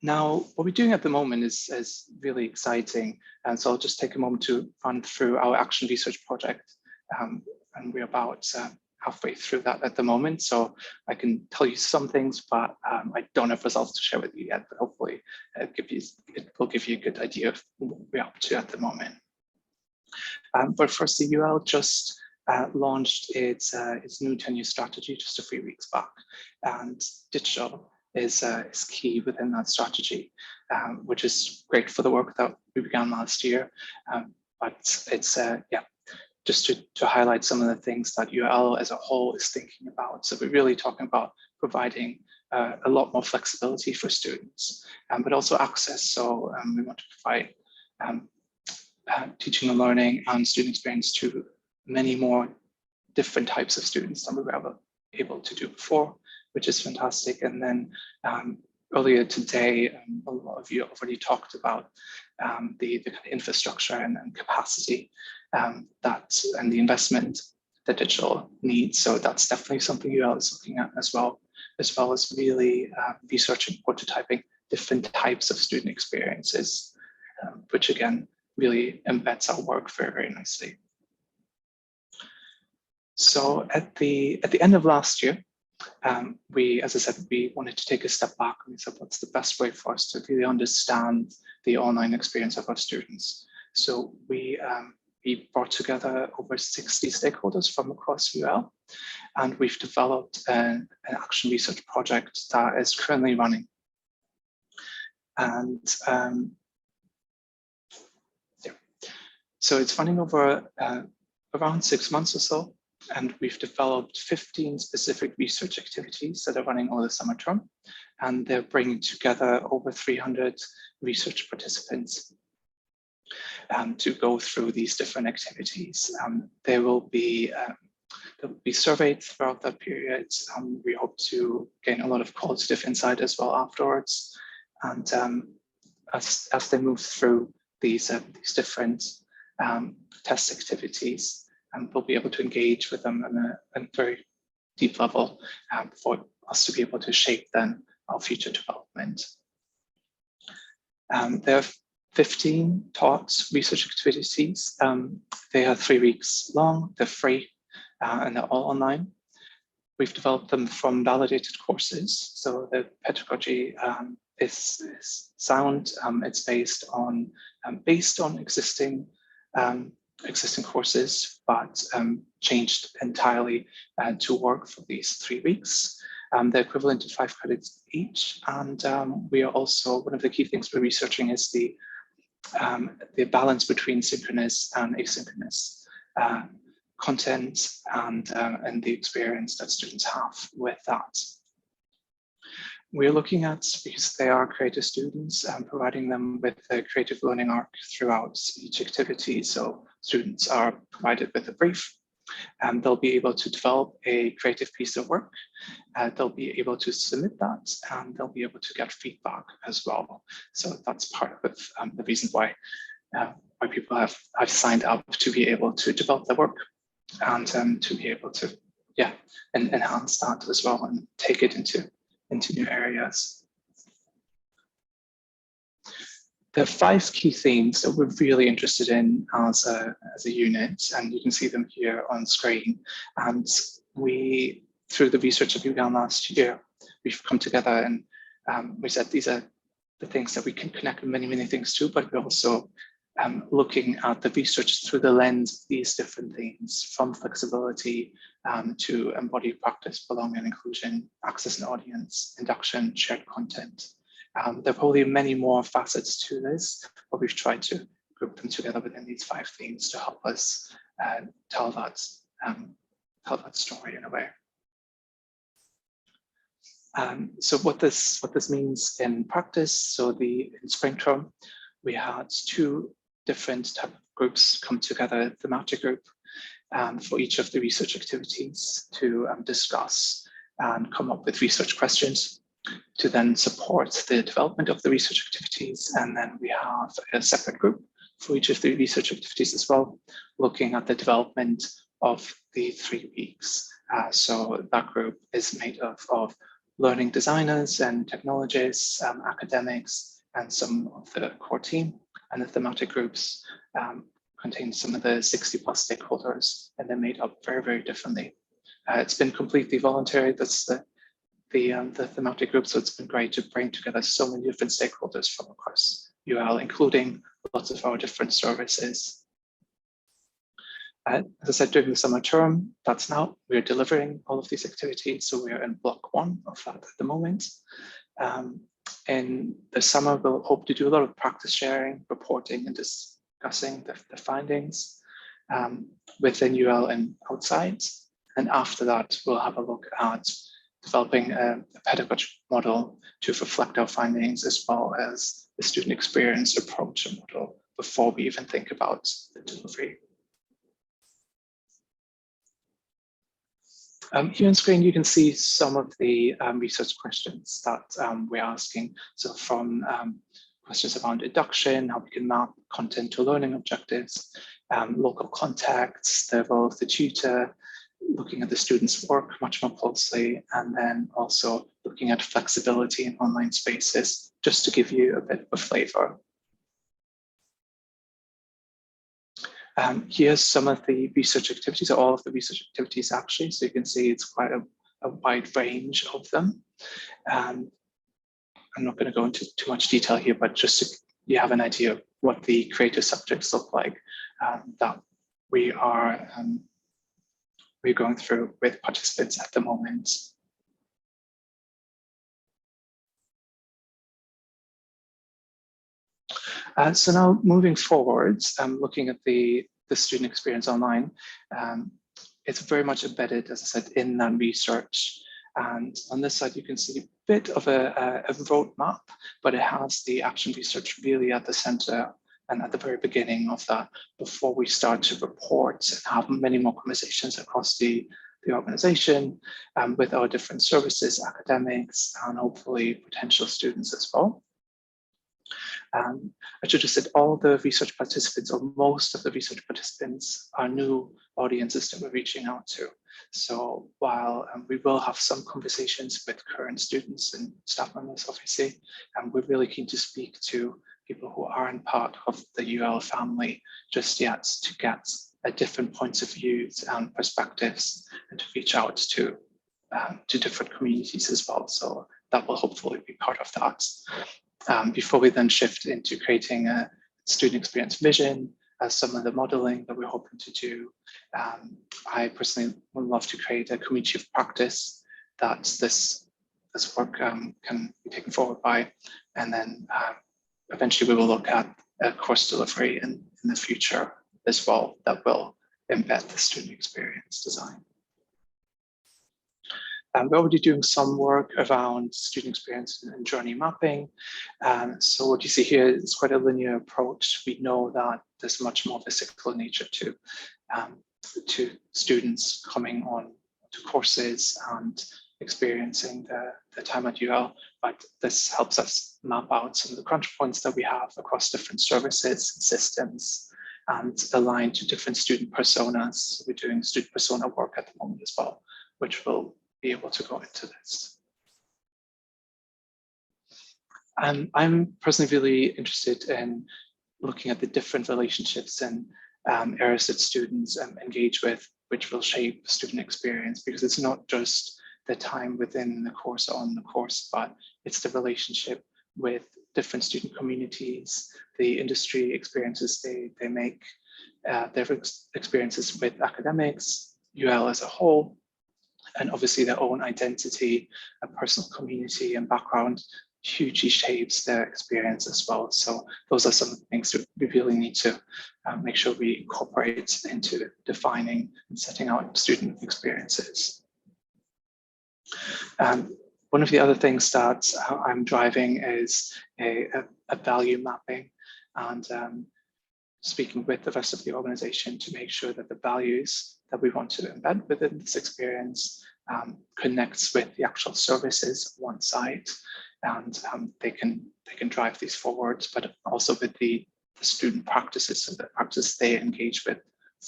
Now, what we're doing at the moment is really exciting. And so I'll just take a moment to run through our action research project. And we're about halfway through that at the moment. So I can tell you some things, but I don't have results to share with you yet, but hopefully it will give you a good idea of what we're up to at the moment. But first, the UL just launched its new 10-year strategy just a few weeks back, and digital is key within that strategy, which is great for the work that we began last year. But it's just to highlight some of the things that UL as a whole is thinking about. So we're really talking about providing a lot more flexibility for students, but also access. So we want to provide teaching and learning and student experience to many more different types of students than we were ever able to do before, which is fantastic. And then earlier today, a lot of you already talked about the kind of infrastructure and capacity and the investment that digital needs. So that's definitely something UL is looking at as well as really researching, prototyping different types of student experiences, which again really embeds our work very nicely. So at the end of last year, as I said, we wanted to take a step back, and we said, what's the best way for us to really understand the online experience of our students? So we brought together over 60 stakeholders from across UL, and we've developed an action research project that is currently running. And so it's running over around 6 months or so. And we've developed 15 specific research activities that are running over the summer term. And they're bringing together over 300 research participants to go through these different activities. They will be surveyed throughout that period. We hope to gain a lot of qualitative insight as well afterwards. And as they move through these different test activities, and we'll be able to engage with them on a very deep level for us to be able to shape then our future development. There are 15 talks, research activities. They are 3 weeks long, they're free, and they're all online. We've developed them from validated courses. So the pedagogy is sound. It's based on existing courses, but changed entirely to work for these 3 weeks. They're equivalent to 5 credits each, and we are also, one of the key things we're researching is the balance between synchronous and asynchronous content and the experience that students have with that. We're looking at, because they are creative students, providing them with a creative learning arc throughout each activity. So students are provided with a brief, and they'll be able to develop a creative piece of work. They'll be able to submit that, and they'll be able to get feedback as well. So that's part of the reason why people have signed up to be able to develop their work and to be able to, enhance that as well and take it into new areas. There are 5 key themes that we're really interested in as a unit, and you can see them here on screen. And we, through the research that we began last year, we've come together and we said these are the things that we can connect many, many things to, but we're also looking at the research through the lens of these different themes, from flexibility to embodied practice, belonging and inclusion, access and audience, induction, shared content. There are probably many more facets to this, but we've tried to group them together within these 5 themes to help us tell that story in a way. So what this means in practice, so in spring term, we had 2 different type of groups come together, thematic group, for each of the research activities to discuss and come up with research questions to then support the development of the research activities. And then we have a separate group for each of the research activities as well, looking at the development of the 3 weeks. So that group is made up of learning designers and technologists, academics, and some of the core team. And the thematic groups contain some of the 60+ stakeholders, and they're made up very, very differently. It's been completely voluntary. That's the thematic group, so it's been great to bring together so many different stakeholders from across UL, including lots of our different services. As I said, during the summer term, we're delivering all of these activities, so we're in block 1 of that at the moment. In the summer, we'll hope to do a lot of practice sharing, reporting, and discussing the findings within UL and outside. And after that, we'll have a look at developing a pedagogical model to reflect our findings, as well as the student experience approach and model, before we even think about the delivery. Here on screen, you can see some of the research questions that we're asking. So from questions around induction, how we can map content to learning objectives, local context, the role of the tutor, looking at the students' work much more closely, and then also looking at flexibility in online spaces, just to give you a bit of a flavor. Here's some of the research activities, or all of the research activities actually, so you can see it's quite a wide range of them. I'm not going to go into too much detail here, but just so you have an idea of what the creative subjects look like that we're going through with participants at the moment. So now moving forward, looking at the student experience online, it's very much embedded, as I said, in that research. And on this side, you can see a bit of a roadmap, but it has the action research really at the center and at the very beginning of that, before we start to report and have many more conversations across the organization with our different services, academics, and hopefully potential students as well. I should have said all the research participants, or most of the research participants, are new audiences that we're reaching out to. So while we will have some conversations with current students and staff members, obviously, we're really keen to speak to people who aren't part of the UL family just yet, to get different points of view and perspectives, and to reach out to different communities as well. So that will hopefully be part of that. Before we then shift into creating a student experience vision, some of the modeling that we're hoping to do, I personally would love to create a community of practice that this work can be taken forward by, and then eventually we will look at a course delivery in the future as well that will embed the student experience design. We're already doing some work around student experience and journey mapping. So what you see here is quite a linear approach. We know that there's much more physical nature to students coming on to courses and experiencing the time at UL, but this helps us map out some of the crunch points that we have across different services and systems and align to different student personas. So we're doing student persona work at the moment as well, which will be able to go into this. I'm personally really interested in looking at the different relationships and areas that students engage with, which will shape student experience, because it's not just the time within the course or on the course, but it's the relationship with different student communities, the industry experiences they make, their experiences with academics, UL as a whole, and obviously their own identity, a personal community and background hugely shapes their experience as well. So those are some of the things that we really need to make sure we incorporate into defining and setting out student experiences. One of the other things that I'm driving is a value mapping, and speaking with the rest of the organization to make sure that the values that we want to embed within this experience connects with the actual services on one side, and they can drive these forward, but also with the student practices, so the practice they engage with,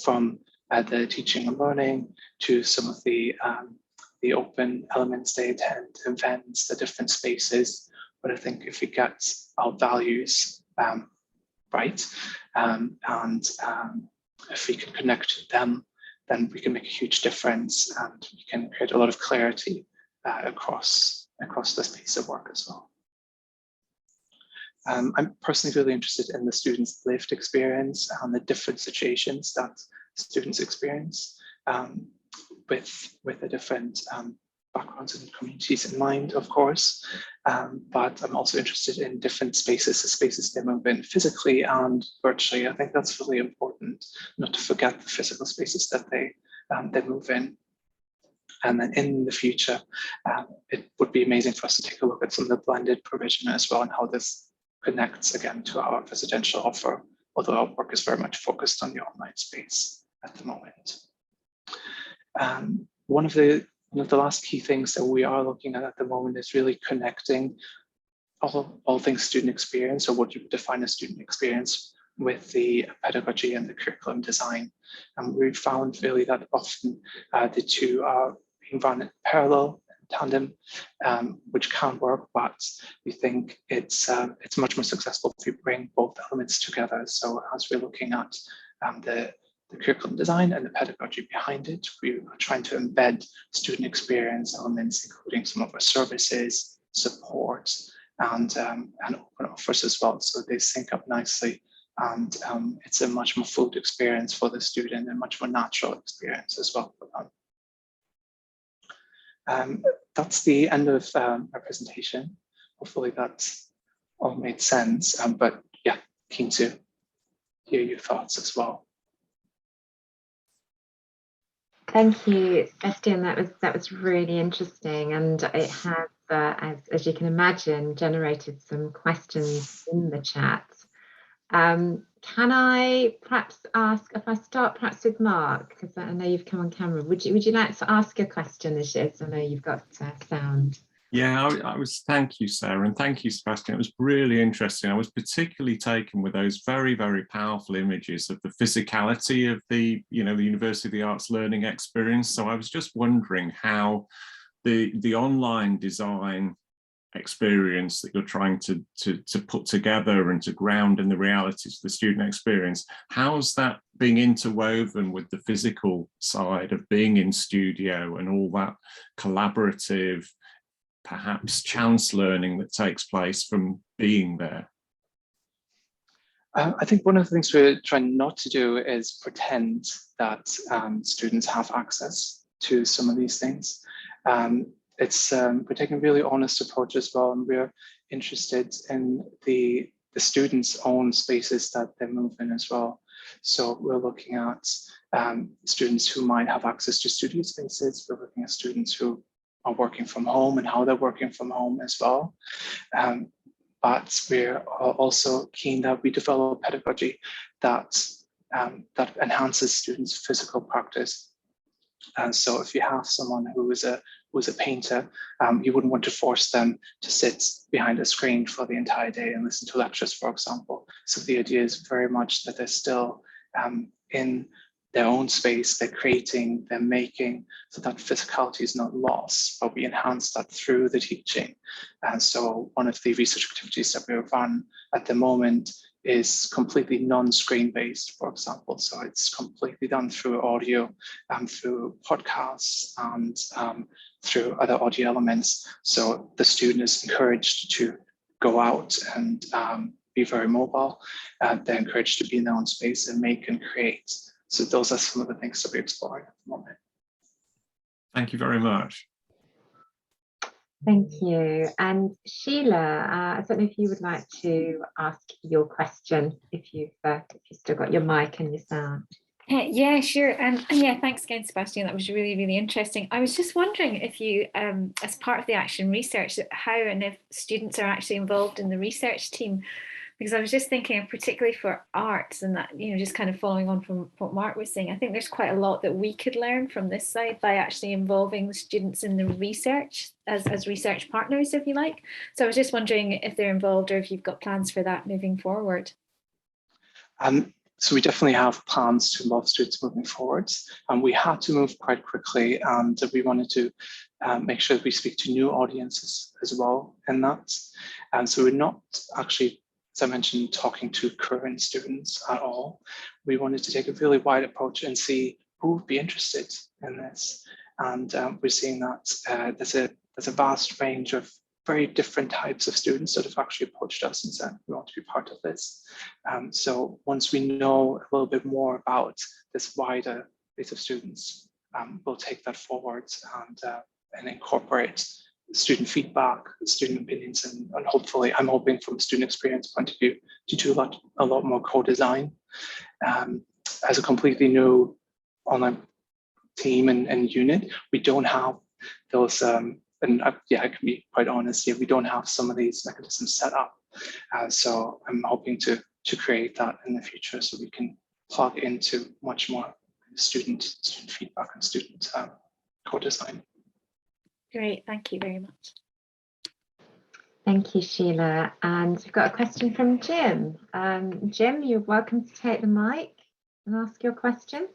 from the teaching and learning to some of the open elements they attend, events, the different spaces. But I think if we get our values right, and if we can connect to them, then we can make a huge difference, and we can create a lot of clarity across the space of work as well. I'm personally really interested in the students' lived experience and the different situations that students experience with the different backgrounds and communities in mind, of course. But I'm also interested in different spaces, the spaces they move in physically and virtually. I think that's really important, not to forget the physical spaces that they move in. And then in the future, it would be amazing for us to take a look at some of the blended provision as well, and how this connects again to our residential offer, although our work is very much focused on the online space at the moment. One of the last key things that we are looking at the moment is really connecting all things student experience, or what you would define as student experience, with the pedagogy and the curriculum design. And we found really that often the two are being run in parallel, tandem, which can work, but we think it's much more successful if we bring both elements together. So as we're looking at the curriculum design and the pedagogy behind it, we are trying to embed student experience elements, including some of our services, support, and open offers as well. So they sync up nicely, and it's a much more fluid experience for the student and much more natural experience as well for them. That's the end of our presentation. Hopefully that's all made sense, but yeah, keen to hear your thoughts as well. Thank you, Sebastian. That was really interesting, and it has, as you can imagine, generated some questions in the chat. Can I perhaps ask, if I start perhaps with Mark, because I know you've come on camera, would you like to ask a question, as I know you've got sound? Yeah, thank you, Sarah, and thank you, Sebastian. It was really interesting. I was particularly taken with those very, very powerful images of the physicality of the University of the Arts learning experience. So I was just wondering how the online design experience that you're trying to put together and to ground in the realities of the student experience, how's that being interwoven with the physical side of being in studio and all that collaborative perhaps chance learning that takes place from being there? I think one of the things we're trying not to do is pretend that students have access to some of these things. We're taking a really honest approach as well, and we're interested in the students' own spaces that they move in as well. So we're looking at students who might have access to studio spaces. We're looking at students who are working from home and how they're working from home as well. But we're also keen that we develop pedagogy that enhances students' physical practice. And so if you have someone who is a painter, you wouldn't want to force them to sit behind a screen for the entire day and listen to lectures, for example. So the idea is very much that they're still in their own space, they're creating, they're making, so that physicality is not lost, but we enhance that through the teaching. And so one of the research activities that we run at the moment is completely non-screen based, for example. So it's completely done through audio and through podcasts and through other audio elements. So the student is encouraged to go out and be very mobile. They're encouraged to be in their own space and make and create. So those are some of the things that we're exploring at the moment. Thank you very much. Thank you. And Sheila, I don't know if you would like to ask your question, if you've still got your mic and your sound. Yeah, sure. And yeah, thanks again, Sebastian. That was really, really interesting. I was just wondering if you, as part of the action research, how and if students are actually involved in the research team. Because I was just thinking, particularly for arts and that, just kind of following on from what Mark was saying, I think there's quite a lot that we could learn from this side by actually involving the students in the research as research partners, if you like. So I was just wondering if they're involved or if you've got plans for that moving forward. So we definitely have plans to involve students moving forward. And we had to move quite quickly, and we wanted to make sure that we speak to new audiences as well in that. And so we're not actually, as I mentioned, talking to current students at all. We wanted to take a really wide approach and see who would be interested in this. And we're seeing that there's a vast range of very different types of students that have actually approached us and said, we want to be part of this. So once we know a little bit more about this wider base of students, we'll take that forward and incorporate student feedback, student opinions, and hopefully, I'm hoping from a student experience point of view, to do a lot more co-design. As a completely new online team and unit, we don't have those, I can be quite honest here, we don't have some of these mechanisms set up. So I'm hoping to create that in the future so we can plug into much more student feedback and student co-design. Great, thank you very much. Thank you, Sheila. And we've got a question from Jim. Jim, you're welcome to take the mic and ask your question.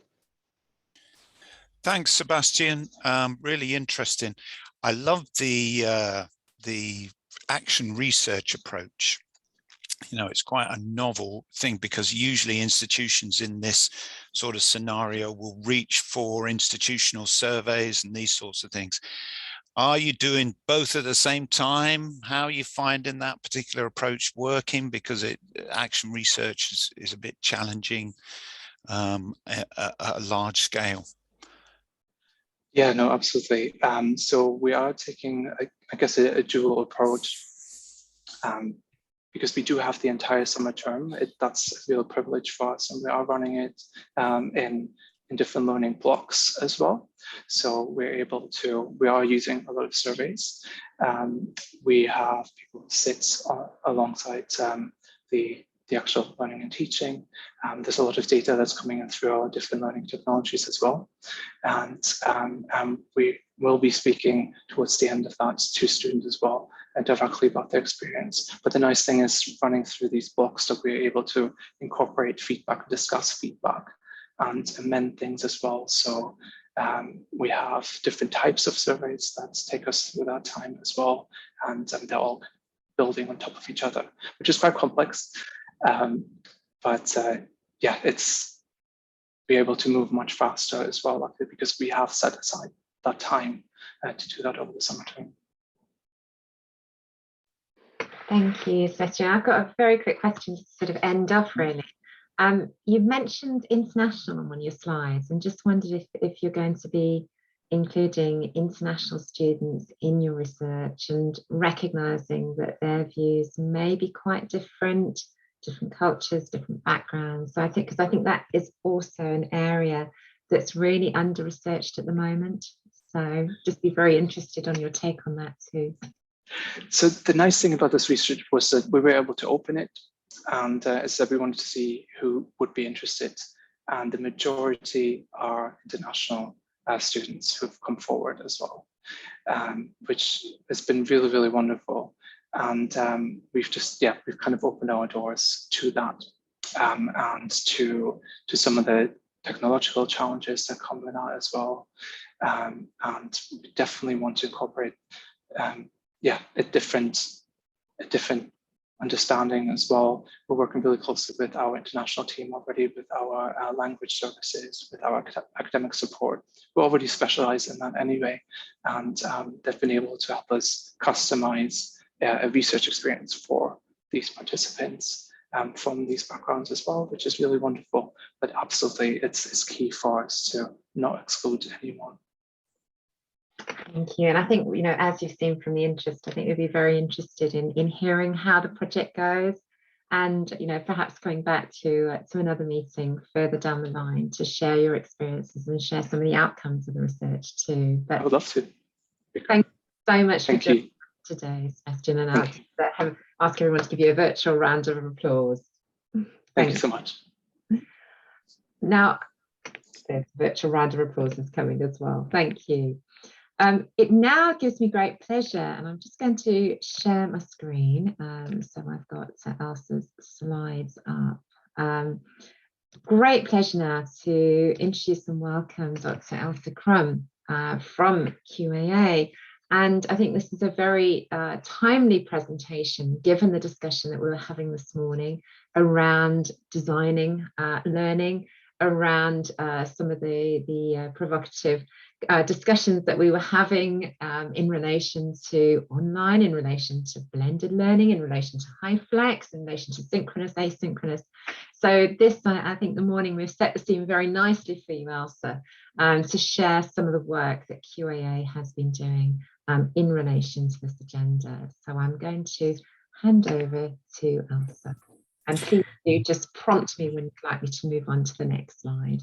Thanks, Sebastian. Really interesting. I love the action research approach. It's quite a novel thing because usually institutions in this sort of scenario will reach for institutional surveys and these sorts of things. Are you doing both at the same time? How are you finding that particular approach working? Because action research is a bit challenging at a large scale. Yeah, no, absolutely. So we are taking, I guess, a dual approach because we do have the entire summer term. That's a real privilege for us, and we are running it in different learning blocks as well. So we are using a lot of surveys. We have people who sit alongside the actual learning and teaching. There's a lot of data that's coming in through our different learning technologies as well. And we will be speaking towards the end of that to students as well, and directly about their experience. But the nice thing is running through these blocks that we're able to incorporate feedback, discuss feedback, and amend things as well. So we have different types of surveys that take us through that time as well. And they're all building on top of each other, which is quite complex. Yeah, it's be able to move much faster as well, because we have set aside that time to do that over the summer term. Thank you, Sebastian. I've got a very quick question to sort of end off, really. You've mentioned international on one of your slides, and just wondered if you're going to be including international students in your research and recognizing that their views may be quite different cultures, different backgrounds. So I think that is also an area that's really under researched at the moment. So just be very interested on your take on that too. So the nice thing about this research was that we were able to open it, and as we wanted to see who would be interested, and the majority are international students who've come forward as well, which has been really, really wonderful. And we've kind of opened our doors to that, and to some of the technological challenges that come with that as well. And we definitely want to incorporate a different understanding as well. We're working really closely with our international team already, with our language services, with our academic support. We already specialize in that anyway, and they've been able to help us customize a research experience for these participants from these backgrounds as well, which is really wonderful. But absolutely, it's key for us to not exclude anyone. Thank you. And I think, as you've seen from the interest, I think you'll be very interested in hearing how the project goes, and, perhaps going back to another meeting further down the line to share your experiences and share some of the outcomes of the research too. But I would love to. Thank you so much for joining today, Sebastian, and I'll ask everyone to give you a virtual round of applause. Thank you so much. Now, the virtual round of applause is coming as well. Thank you. It now gives me great pleasure, and I'm just going to share my screen. So I've got Elsa's slides up. Great pleasure now to introduce and welcome Dr. Elsa Crum from QAA. And I think this is a very timely presentation, given the discussion that we were having this morning around designing learning, around some of the provocative discussions that we were having in relation to online, in relation to blended learning, in relation to high flex, in relation to synchronous, asynchronous. So this, I think the morning we've set the scene very nicely for you, Elsa, to share some of the work that QAA has been doing in relation to this agenda. So I'm going to hand over to Elsa. And please do just prompt me when you'd like me to move on to the next slide.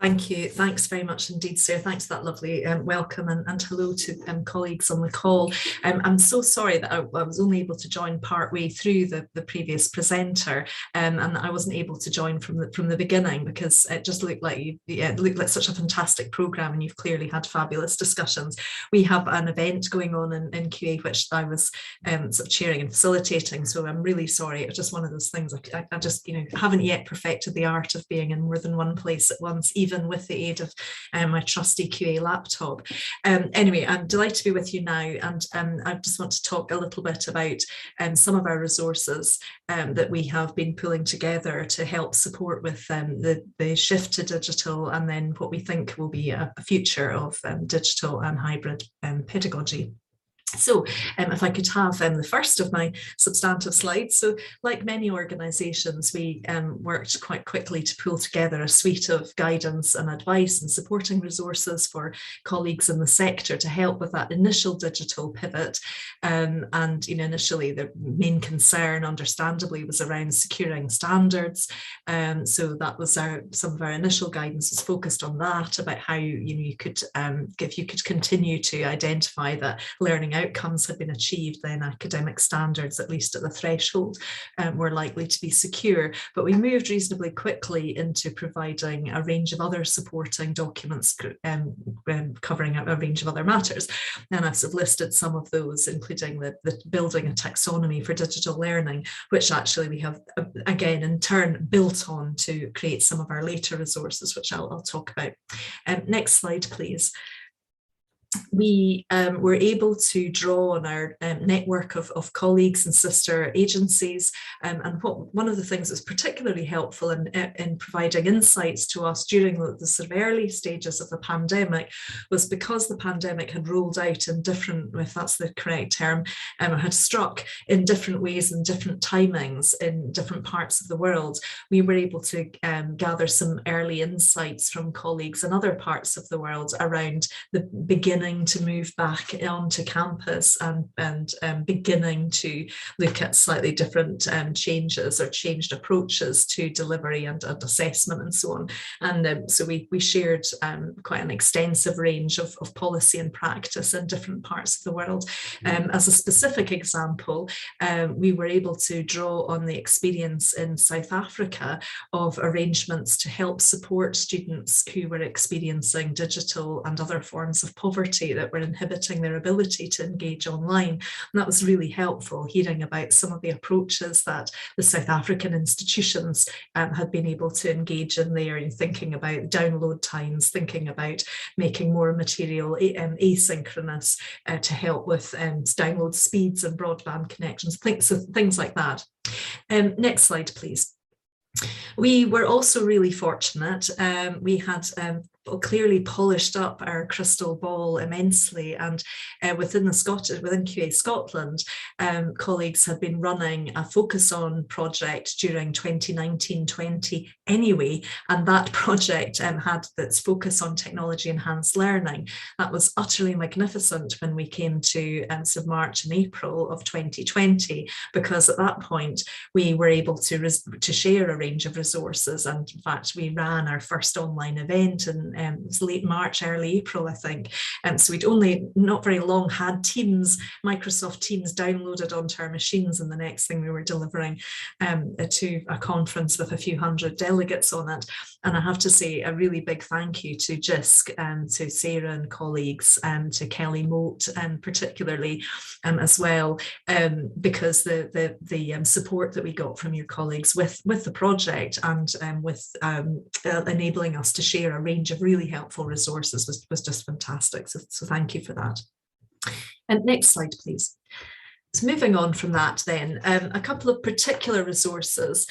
Thank you. Thanks very much indeed, Sarah. Thanks for that lovely welcome, and hello to colleagues on the call. I'm so sorry that I was only able to join partway through the previous presenter, and I wasn't able to join from the beginning, because it just looked like it looked like such a fantastic programme, and you've clearly had fabulous discussions. We have an event going on in QA which I was sort of chairing and facilitating, so I'm really sorry. It's just one of those things. I just haven't yet perfected the art of being in more than one place at once, even with the aid of my trusty QA laptop. Anyway, I'm delighted to be with you now, and I just want to talk a little bit about some of our resources that we have been pulling together to help support with the shift to digital, and then what we think will be a future of digital and hybrid pedagogy. So if I could have the first of my substantive slides. So like many organisations, we worked quite quickly to pull together a suite of guidance and advice and supporting resources for colleagues in the sector to help with that initial digital pivot. And initially the main concern, understandably, was around securing standards. So that was some of our initial guidance was focused on that, about how you could if you could continue to identify that learning outcomes had been achieved, then academic standards, at least at the threshold, were likely to be secure. But we moved reasonably quickly into providing a range of other supporting documents covering a range of other matters. And I've sort of listed some of those, including the building a taxonomy for digital learning, which actually we have, again, in turn built on to create some of our later resources, which I'll talk about. Next slide, please. we were able to draw on our network of colleagues and sister agencies. And one of the things that's particularly helpful in providing insights to us during the sort of early stages of the pandemic was because the pandemic had rolled out in different, if that's the correct term, had struck in different ways and different timings in different parts of the world. We were able to gather some early insights from colleagues in other parts of the world around the beginning to move back onto campus and beginning to look at slightly different changes or changed approaches to delivery and assessment and so on. And so we shared quite an extensive range of policy and practice in different parts of the world. As a specific example, we were able to draw on the experience in South Africa of arrangements to help support students who were experiencing digital and other forms of poverty that were inhibiting their ability to engage online. And that was really helpful, hearing about some of the approaches that the South African institutions had been able to engage in there, and thinking about download times, thinking about making more material asynchronous to help with download speeds and broadband connections, things like that. Next slide, please. We were also really fortunate. We had clearly polished up our crystal ball immensely, and within QA Scotland, colleagues had been running a focus on project during 2019-20 anyway, and that project had its focus on technology enhanced learning. That was utterly magnificent when we came to sort of March and April of 2020, because at that point we were able to share a range of resources, and in fact we ran our first online event in it was late March, early April, I think. So we'd only not very long had Microsoft Teams downloaded onto our machines, and the next thing we were delivering to a conference with a few hundred delegates on it. And I have to say a really big thank you to Jisc, to Sarah and colleagues, to Kelly Moat particularly as well, because the support that we got from your colleagues with the project and with enabling us to share a range of really helpful resources was just fantastic. So thank you for that. And next slide, please. So moving on from that then, a couple of particular resources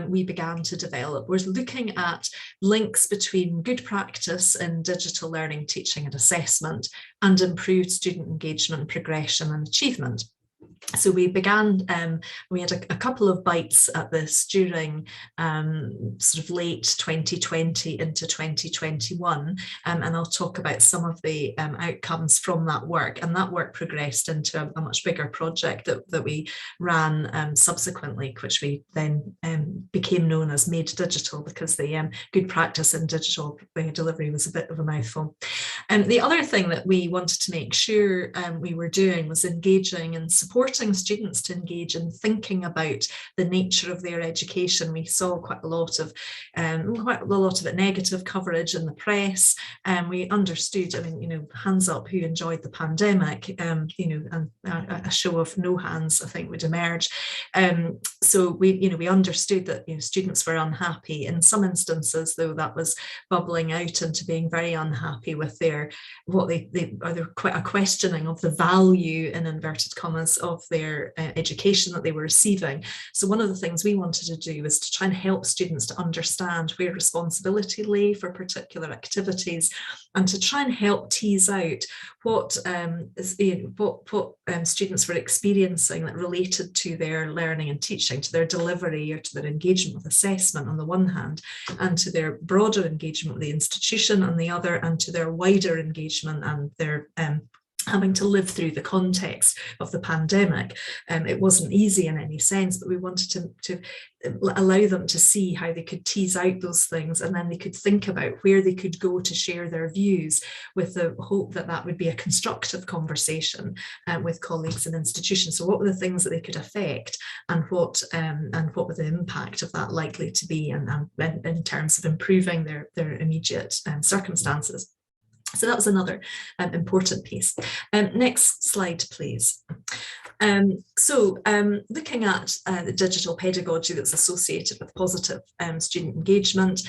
we began to develop. We're looking at links between good practice in digital learning, teaching and assessment and improved student engagement, progression and achievement. So we began, we had a couple of bites at this during sort of late 2020 into 2021, and I'll talk about some of the outcomes from that work. And that work progressed into a much bigger project that we ran subsequently, which we then became known as Made Digital, because the good practice in digital delivery was a bit of a mouthful. The other thing that we wanted to make sure we were doing was engaging and supporting students to engage in thinking about the nature of their education. We saw quite a lot of it negative coverage in the press, and we understood, I mean, hands up who enjoyed the pandemic, and a show of no hands I think would emerge. So we understood that students were unhappy. In some instances, though, that was bubbling out into being very unhappy with their quite a questioning of the value, in inverted commas, of their education that they were receiving. So one of the things we wanted to do was to try and help students to understand where responsibility lay for particular activities, and to try and help tease out what students were experiencing that related to their learning and teaching, to their delivery or to their engagement with assessment on the one hand, and to their broader engagement with the institution on the other, and to their wider engagement and their having to live through the context of the pandemic. It wasn't easy in any sense, but we wanted to allow them to see how they could tease out those things, and then they could think about where they could go to share their views, with the hope that that would be a constructive conversation with colleagues and institutions. So what were the things that they could affect, and what were the impact of that likely to be, and in terms of improving their immediate circumstances. So that was another important piece. Next slide, please. Looking at the digital pedagogy that's associated with positive student engagement,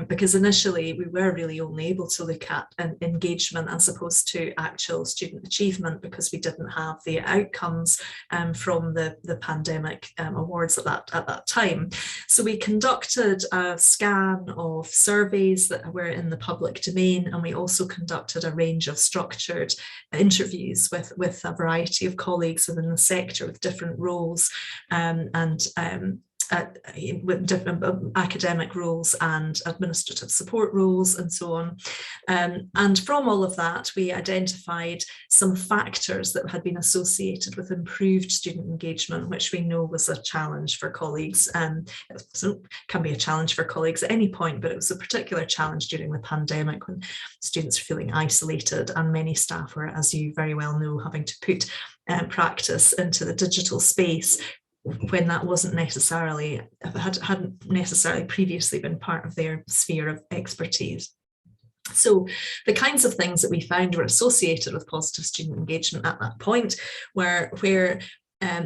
because initially we were really only able to look at engagement as opposed to actual student achievement, because we didn't have the outcomes from the pandemic awards at that time. So we conducted a scan of surveys that were in the public domain, and we also conducted a range of structured interviews with a variety of colleagues within the sector with different roles with different academic roles and administrative support roles and so on. And from all of that, we identified some factors that had been associated with improved student engagement, which we know was a challenge for colleagues. It can be a challenge for colleagues at any point, but it was a particular challenge during the pandemic when students were feeling isolated, and many staff were, as you very well know, having to put practice into the digital space when that wasn't necessarily, hadn't necessarily previously been part of their sphere of expertise. So the kinds of things that we found were associated with positive student engagement at that point were where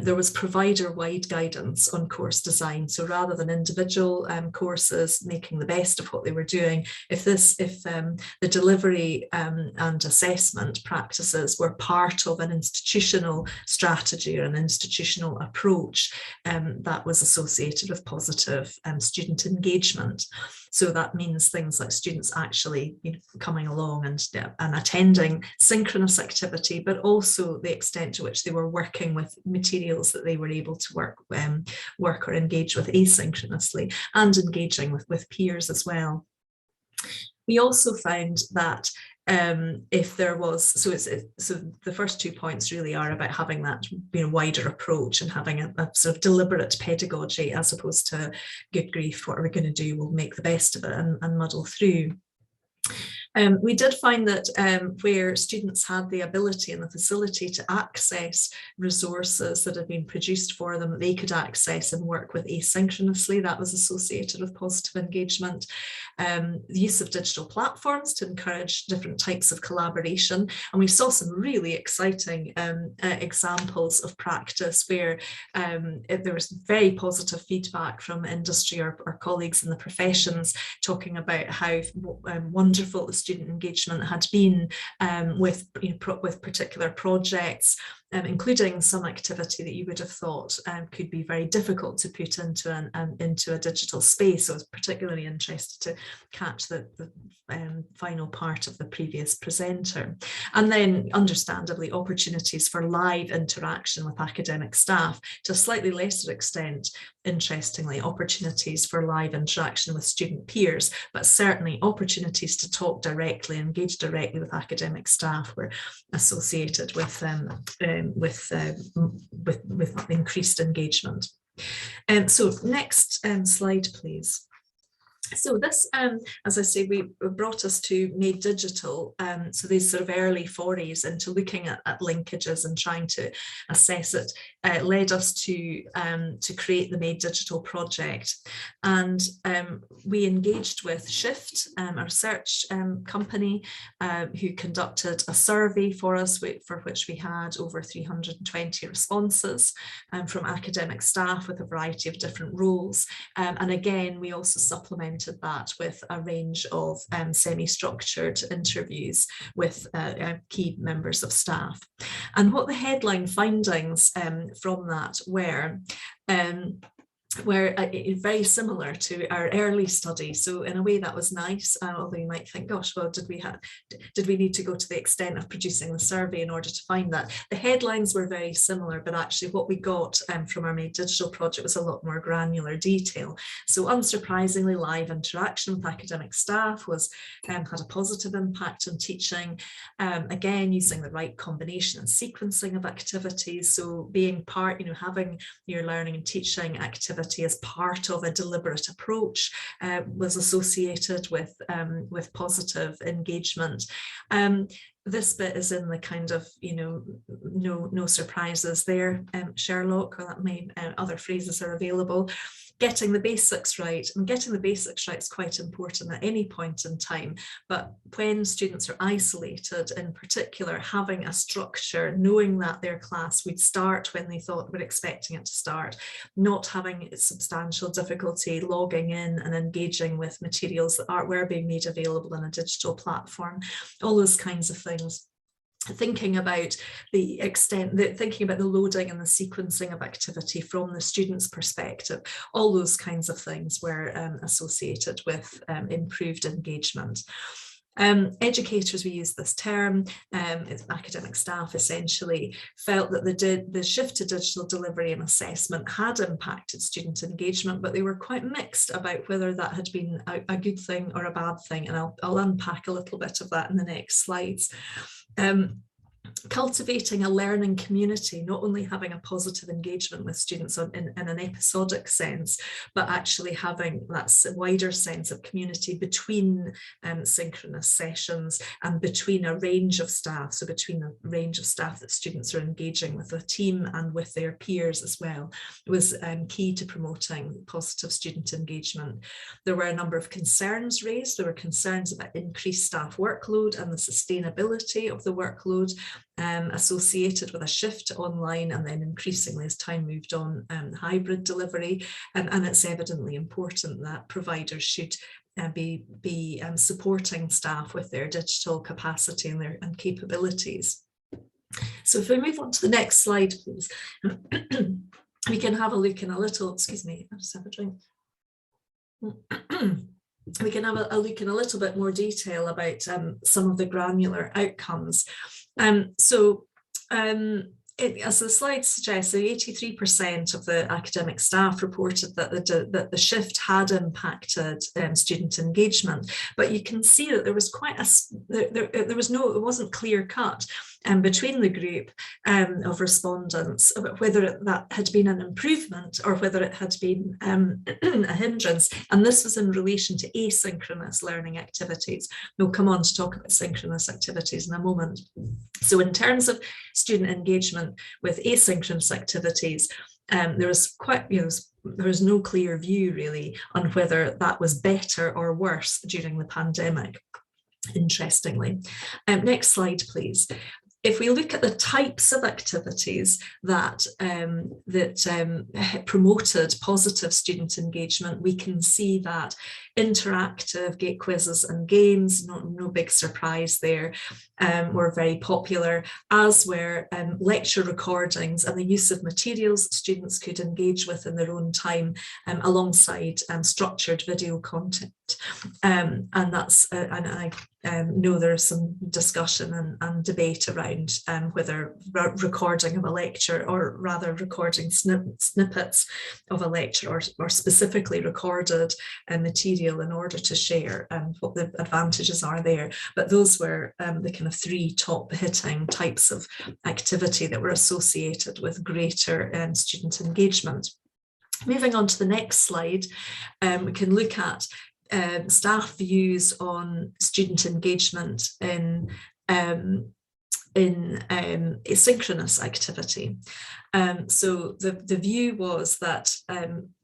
there was provider-wide guidance on course design. So rather than individual courses making the best of what they were doing, if the delivery and assessment practices were part of an institutional strategy or an institutional approach, that was associated with positive student engagement. So that means things like students actually coming along and attending synchronous activity, but also the extent to which they were working with materials that they were able to work or engage with asynchronously, and engaging with peers as well. We also found that if there was, so the first 2 points really are about having that wider approach and having a sort of deliberate pedagogy, as opposed to good grief, what are we going to do, we'll make the best of it and muddle through. We did find that where students had the ability and the facility to access resources that had been produced for them, they could access and work with asynchronously. That was associated with positive engagement. The use of digital platforms to encourage different types of collaboration. And we saw some really exciting examples of practice where there was very positive feedback from industry or colleagues in the professions talking about how wonderful the student engagement had been with particular projects, including some activity that you would have thought could be very difficult to put into a digital space. So I was particularly interested to catch the final part of the previous presenter. And then, understandably, opportunities for live interaction with academic staff. To a slightly lesser extent, interestingly, opportunities for live interaction with student peers, but certainly opportunities to talk directly, engage directly with academic staff were associated with increased engagement. So next slide, please. So this, as I say, we brought us to Made Digital. So these sort of early forays into looking at linkages and trying to assess it led us to create the Made Digital project. And we engaged with Shift, a research company, who conducted a survey for us, for which we had over 320 responses from academic staff with a variety of different roles. And again, we also supplemented that with a range of semi-structured interviews with key members of staff. And what the headline findings from that were very similar to our early study. So in a way that was nice, although you might think, gosh, well, did we need to go to the extent of producing the survey in order to find that? The headlines were very similar, but actually what we got from our Made Digital project was a lot more granular detail. So unsurprisingly, live interaction with academic staff had a positive impact on teaching. Again, using the right combination and sequencing of activities. So being part, having your learning and teaching activities as part of a deliberate approach was associated with positive engagement. This bit is in the kind of, no surprises there, Sherlock, or that may, other phrases are available. getting the basics right. And getting the basics right is quite important at any point in time. But when students are isolated, in particular, having a structure, knowing that their class would start when they thought we're expecting it to start, not having substantial difficulty logging in and engaging with materials that were being made available on a digital platform, all those kinds of things. Thinking about the extent, thinking about the loading and the sequencing of activity from the student's perspective, all those kinds of things were associated with improved engagement. Educators, we use this term, academic staff essentially felt that the shift to digital delivery and assessment had impacted student engagement, but they were quite mixed about whether that had been a good thing or a bad thing. And I'll unpack a little bit of that in the next slides. Cultivating a learning community, not only having a positive engagement with students in an episodic sense, but actually having that wider sense of community between synchronous sessions and between a range of staff. So between a range of staff that students are engaging with a team and with their peers as well, was key to promoting positive student engagement. There were a number of concerns raised. There were concerns about increased staff workload and the sustainability of the workload associated with a shift to online, and then increasingly as time moved on, hybrid delivery. And it's evidently important that providers should be supporting staff with their digital capacity and capabilities. So if we move on to the next slide, please, we can have a look in a little, excuse me, I'll just have a drink. We can have a look in a little bit more detail about some of the granular outcomes. As the slide suggests, 83% of the academic staff reported that the shift had impacted student engagement, but you can see that there was quite it wasn't clear cut between the group of respondents about whether that had been an improvement or whether it had been a hindrance. And this was in relation to asynchronous learning activities. We'll come on to talk about synchronous activities in a moment. So in terms of student engagement with asynchronous activities, there was no clear view really on whether that was better or worse during the pandemic, interestingly. Next slide, please. If we look at the types of activities that promoted positive student engagement, we can see that interactive gate quizzes and games, no big surprise there, were very popular, as were lecture recordings and the use of materials students could engage with in their own time, alongside structured video content. And I know there's some discussion and debate around whether recording of a lecture, or rather recording snippets of a lecture, or specifically recorded material in order to share, what the advantages are there. But those were the kind of three top hitting types of activity that were associated with greater student engagement. Moving on to the next slide, we can look at staff views on student engagement in asynchronous activity. So the view was that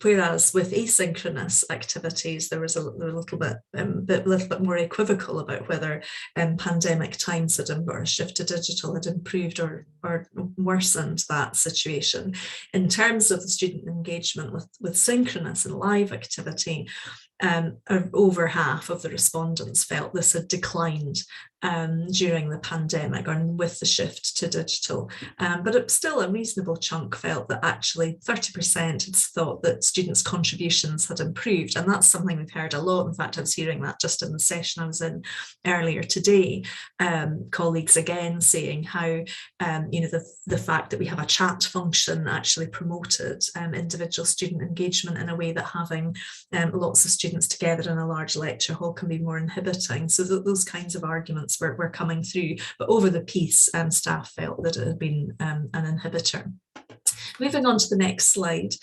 whereas with asynchronous activities there was a little bit more equivocal about whether pandemic times or a shift to digital had improved or worsened that situation. In terms of the student engagement with synchronous and live activity, over half of the respondents felt this had declined during the pandemic or with the shift to digital. But it still a reasonable chunk felt that actually 30% had thought that students' contributions had improved. And that's something we've heard a lot. In fact, I was hearing that just in the session I was in earlier today. Colleagues again saying how the fact that we have a chat function actually promoted individual student engagement in a way that having lots of students together in a large lecture hall can be more inhibiting. So those kinds of arguments were coming through, but over the piece, staff felt that it had been an inhibitor. Moving on to the next slide.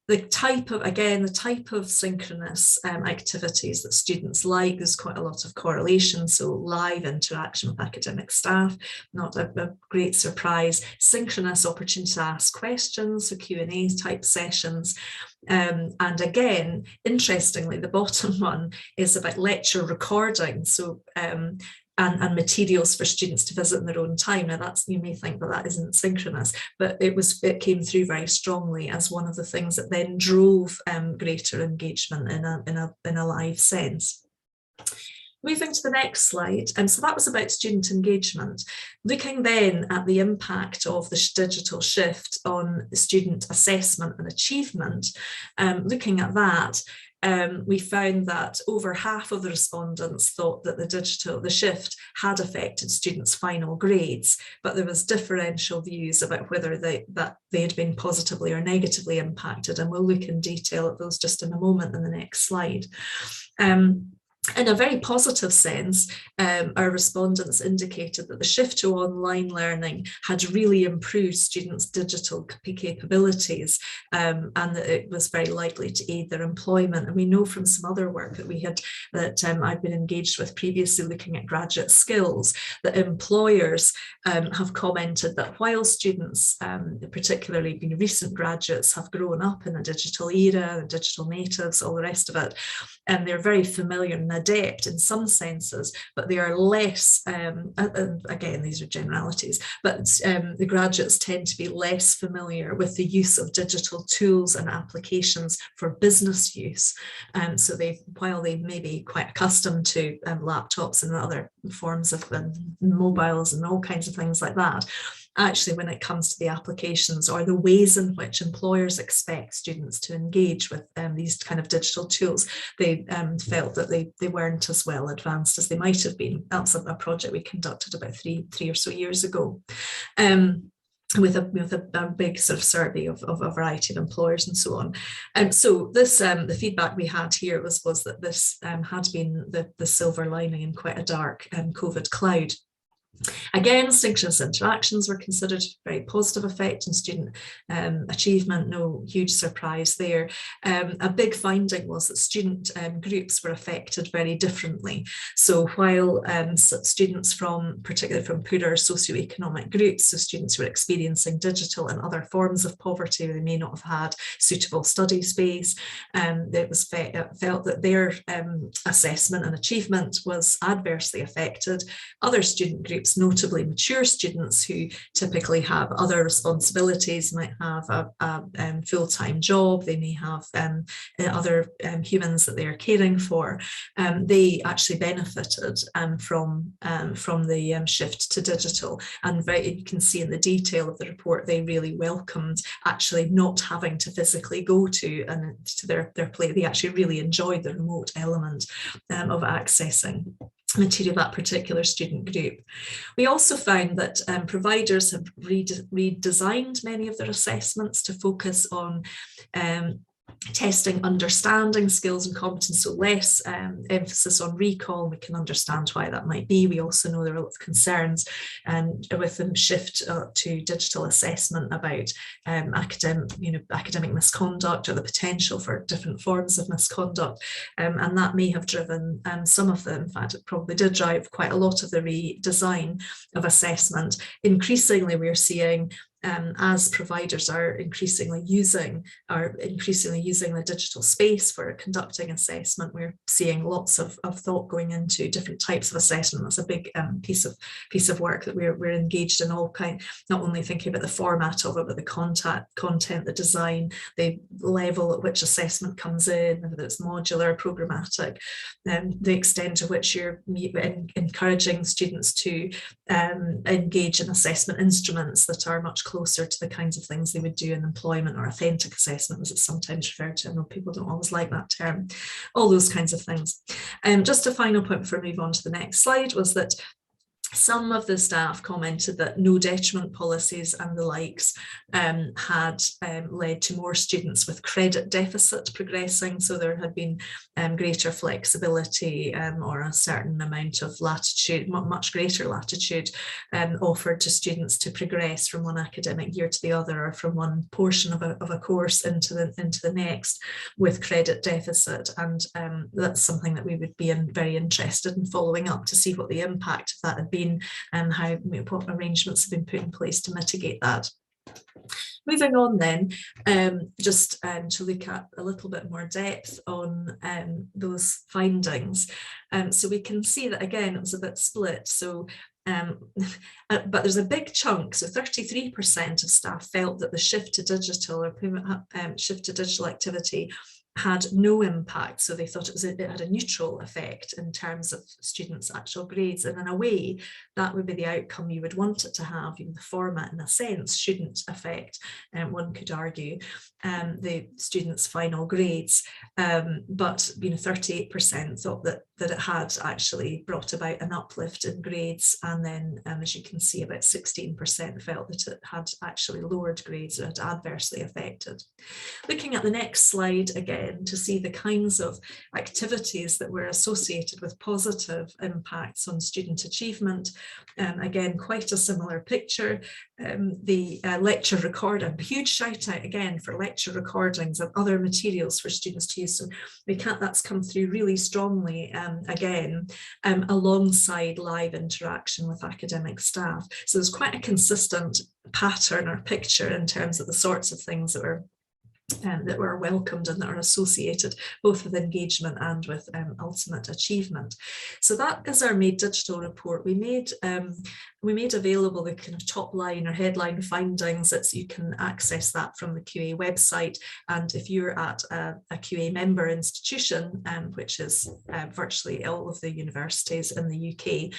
The type of synchronous activities that students like, there's quite a lot of correlation. So live interaction with academic staff, not a great surprise. Synchronous opportunity to ask questions, so Q&A type sessions. And again, interestingly, the bottom one is about lecture recording. So and materials for students to visit in their own time. Now that's, you may think that isn't synchronous, but it came through very strongly as one of the things that then drove greater engagement in a live sense. Moving to the next slide, so that was about student engagement. Looking then at the impact of the digital shift on student assessment and achievement, looking at that, we found that over half of the respondents thought that the shift had affected students' final grades, but there was differential views about whether they had been positively or negatively impacted, and we'll look in detail at those just in a moment in the next slide. In a very positive sense, our respondents indicated that the shift to online learning had really improved students' digital capabilities, and that it was very likely to aid their employment. And we know from some other work that I've been engaged with previously, looking at graduate skills, that employers have commented that while students, particularly being recent graduates, have grown up in a digital era, digital natives, all the rest of it, and they're very familiar and adept in some senses, but they are less, again, these are generalities, but the graduates tend to be less familiar with the use of digital tools and applications for business use. So while they may be quite accustomed to laptops and other forms of mobiles and all kinds of things like that, actually when it comes to the applications or the ways in which employers expect students to engage with these kind of digital tools, they felt that they weren't as well advanced as they might have been. That's a project we conducted about three or so years ago. With a big sort of survey of a variety of employers and so on. So this, the feedback we had here was that this had been the silver lining in quite a dark COVID cloud. Again, synchronous interactions were considered a very positive effect on student achievement, no huge surprise there. A big finding was that student groups were affected very differently. So while students particularly from poorer socioeconomic groups, so students who are experiencing digital and other forms of poverty, they may not have had suitable study space, it was felt that their assessment and achievement was adversely affected. Other student groups, notably mature students who typically have other responsibilities, might have a full-time job, they may have other humans that they are caring for, they actually benefited from the shift to digital. And you can see in the detail of the report, they really welcomed actually not having to physically go to their place. They actually really enjoyed the remote element of accessing material of that particular student group. We also found that providers have redesigned many of their assessments to focus on testing understanding skills and competence, so less emphasis on recall. We can understand why that might be. We also know there are a lot of concerns with the shift to digital assessment about academic misconduct or the potential for different forms of misconduct, and that may have driven some of them. In fact, it probably did drive quite a lot of the redesign of assessment. Increasingly, we're seeing as providers are increasingly using the digital space for conducting assessment, we're seeing lots of thought going into different types of assessment. That's a big piece of work that we're engaged in, all kind, not only thinking about the format of it, but the content, the design, the level at which assessment comes in, whether it's modular, programmatic, the extent to which you're encouraging students to engage in assessment instruments that are much closer to the kinds of things they would do in employment, or authentic assessment as it's sometimes referred to. I know people don't always like that term. All those kinds of things. Just a final point before I move on to the next slide was that Some of the staff commented that no detriment policies and the likes had led to more students with credit deficit progressing. So there had been greater flexibility or a certain amount of latitude, much greater latitude offered to students to progress from one academic year to the other, or from one portion of a course into the next with credit deficit. And that's something that we would be very interested in following up to see what the impact of that had been and how what arrangements have been put in place to mitigate that. Moving on then, just to look at a little bit more depth on those findings. So we can see that again, it was a bit split. So but there's a big chunk, so 33% of staff felt that the shift to digital or shift to digital activity had no impact. So they thought it had a neutral effect in terms of students' actual grades. And in a way, that would be the outcome you would want it to have. The format, in a sense, shouldn't affect, one could argue, the students' final grades. But 38% thought that it had actually brought about an uplift in grades. And then, as you can see, about 16% felt that it had actually lowered grades, or had adversely affected. Looking at the next slide again, to see the kinds of activities that were associated with positive impacts on student achievement. Again, quite a similar picture. The lecture record, a huge shout out again for lecture recordings and other materials for students to use. So that's come through really strongly again, alongside live interaction with academic staff. So there's quite a consistent pattern or picture in terms of the sorts of things that were welcomed and that are associated both with engagement and with ultimate achievement. So that is our Made Digital report. We made available the kind of top line or headline findings, that you can access that from the QA website. And if you're at a QA member institution, which is virtually all of the universities in the UK,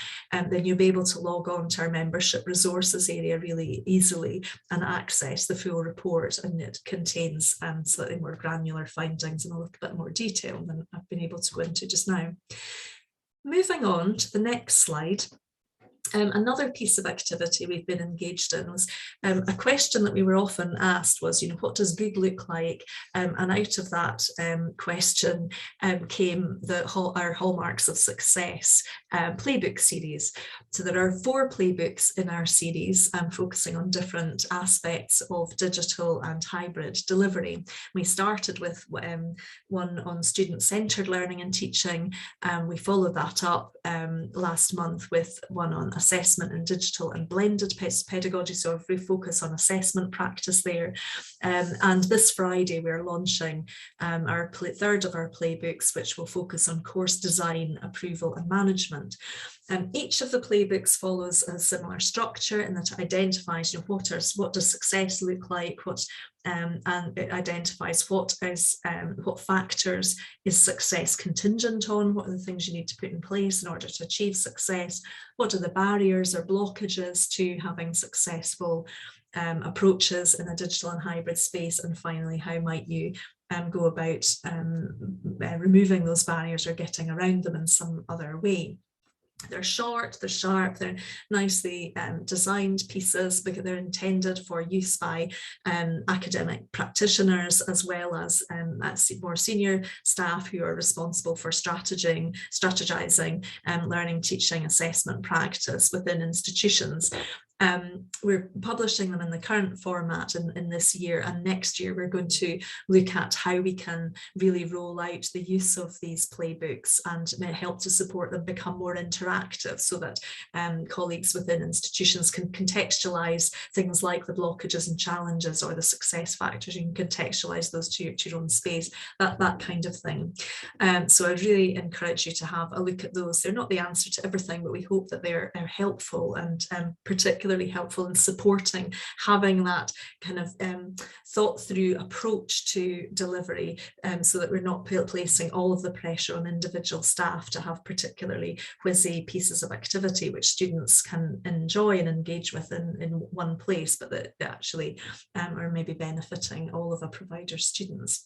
then you'll be able to log on to our membership resources area really easily and access the full report. And it contains slightly more granular findings in a little bit more detail than I've been able to go into just now. Moving on to the next slide. Another piece of activity we've been engaged in was a question that we were often asked was, what does good look like? And out of that question came our Hallmarks of Success playbook series. So there are 4 playbooks in our series focusing on different aspects of digital and hybrid delivery. We started with one on student-centered learning and teaching. We followed that up last month with one on assessment and digital and blended pedagogy, so we focus on assessment practice there. And this Friday we're launching our third of our playbooks, which will focus on course design, approval and management. Each of the playbooks follows a similar structure in that it identifies what does success look like, and it identifies what factors is success contingent on, what are the things you need to put in place in order to achieve success, what are the barriers or blockages to having successful approaches in a digital and hybrid space, and finally, how might you go about removing those barriers or getting around them in some other way. They're short, they're sharp, they're nicely designed pieces because they're intended for use by academic practitioners, as well as more senior staff who are responsible for strategizing learning, teaching, assessment practice within institutions. We're publishing them in the current format in this year, and next year we're going to look at how we can really roll out the use of these playbooks and help to support them become more interactive, so that colleagues within institutions can contextualize things like the blockages and challenges or the success factors. You can contextualize those to your own space, that kind of thing. So I really encourage you to have a look at those. They're not the answer to everything, but we hope that they're helpful, and particularly helpful in supporting having that kind of thought through approach to delivery, so that we're not placing all of the pressure on individual staff to have particularly whizzy pieces of activity which students can enjoy and engage with in one place, but that actually are maybe benefiting all of a provider's students.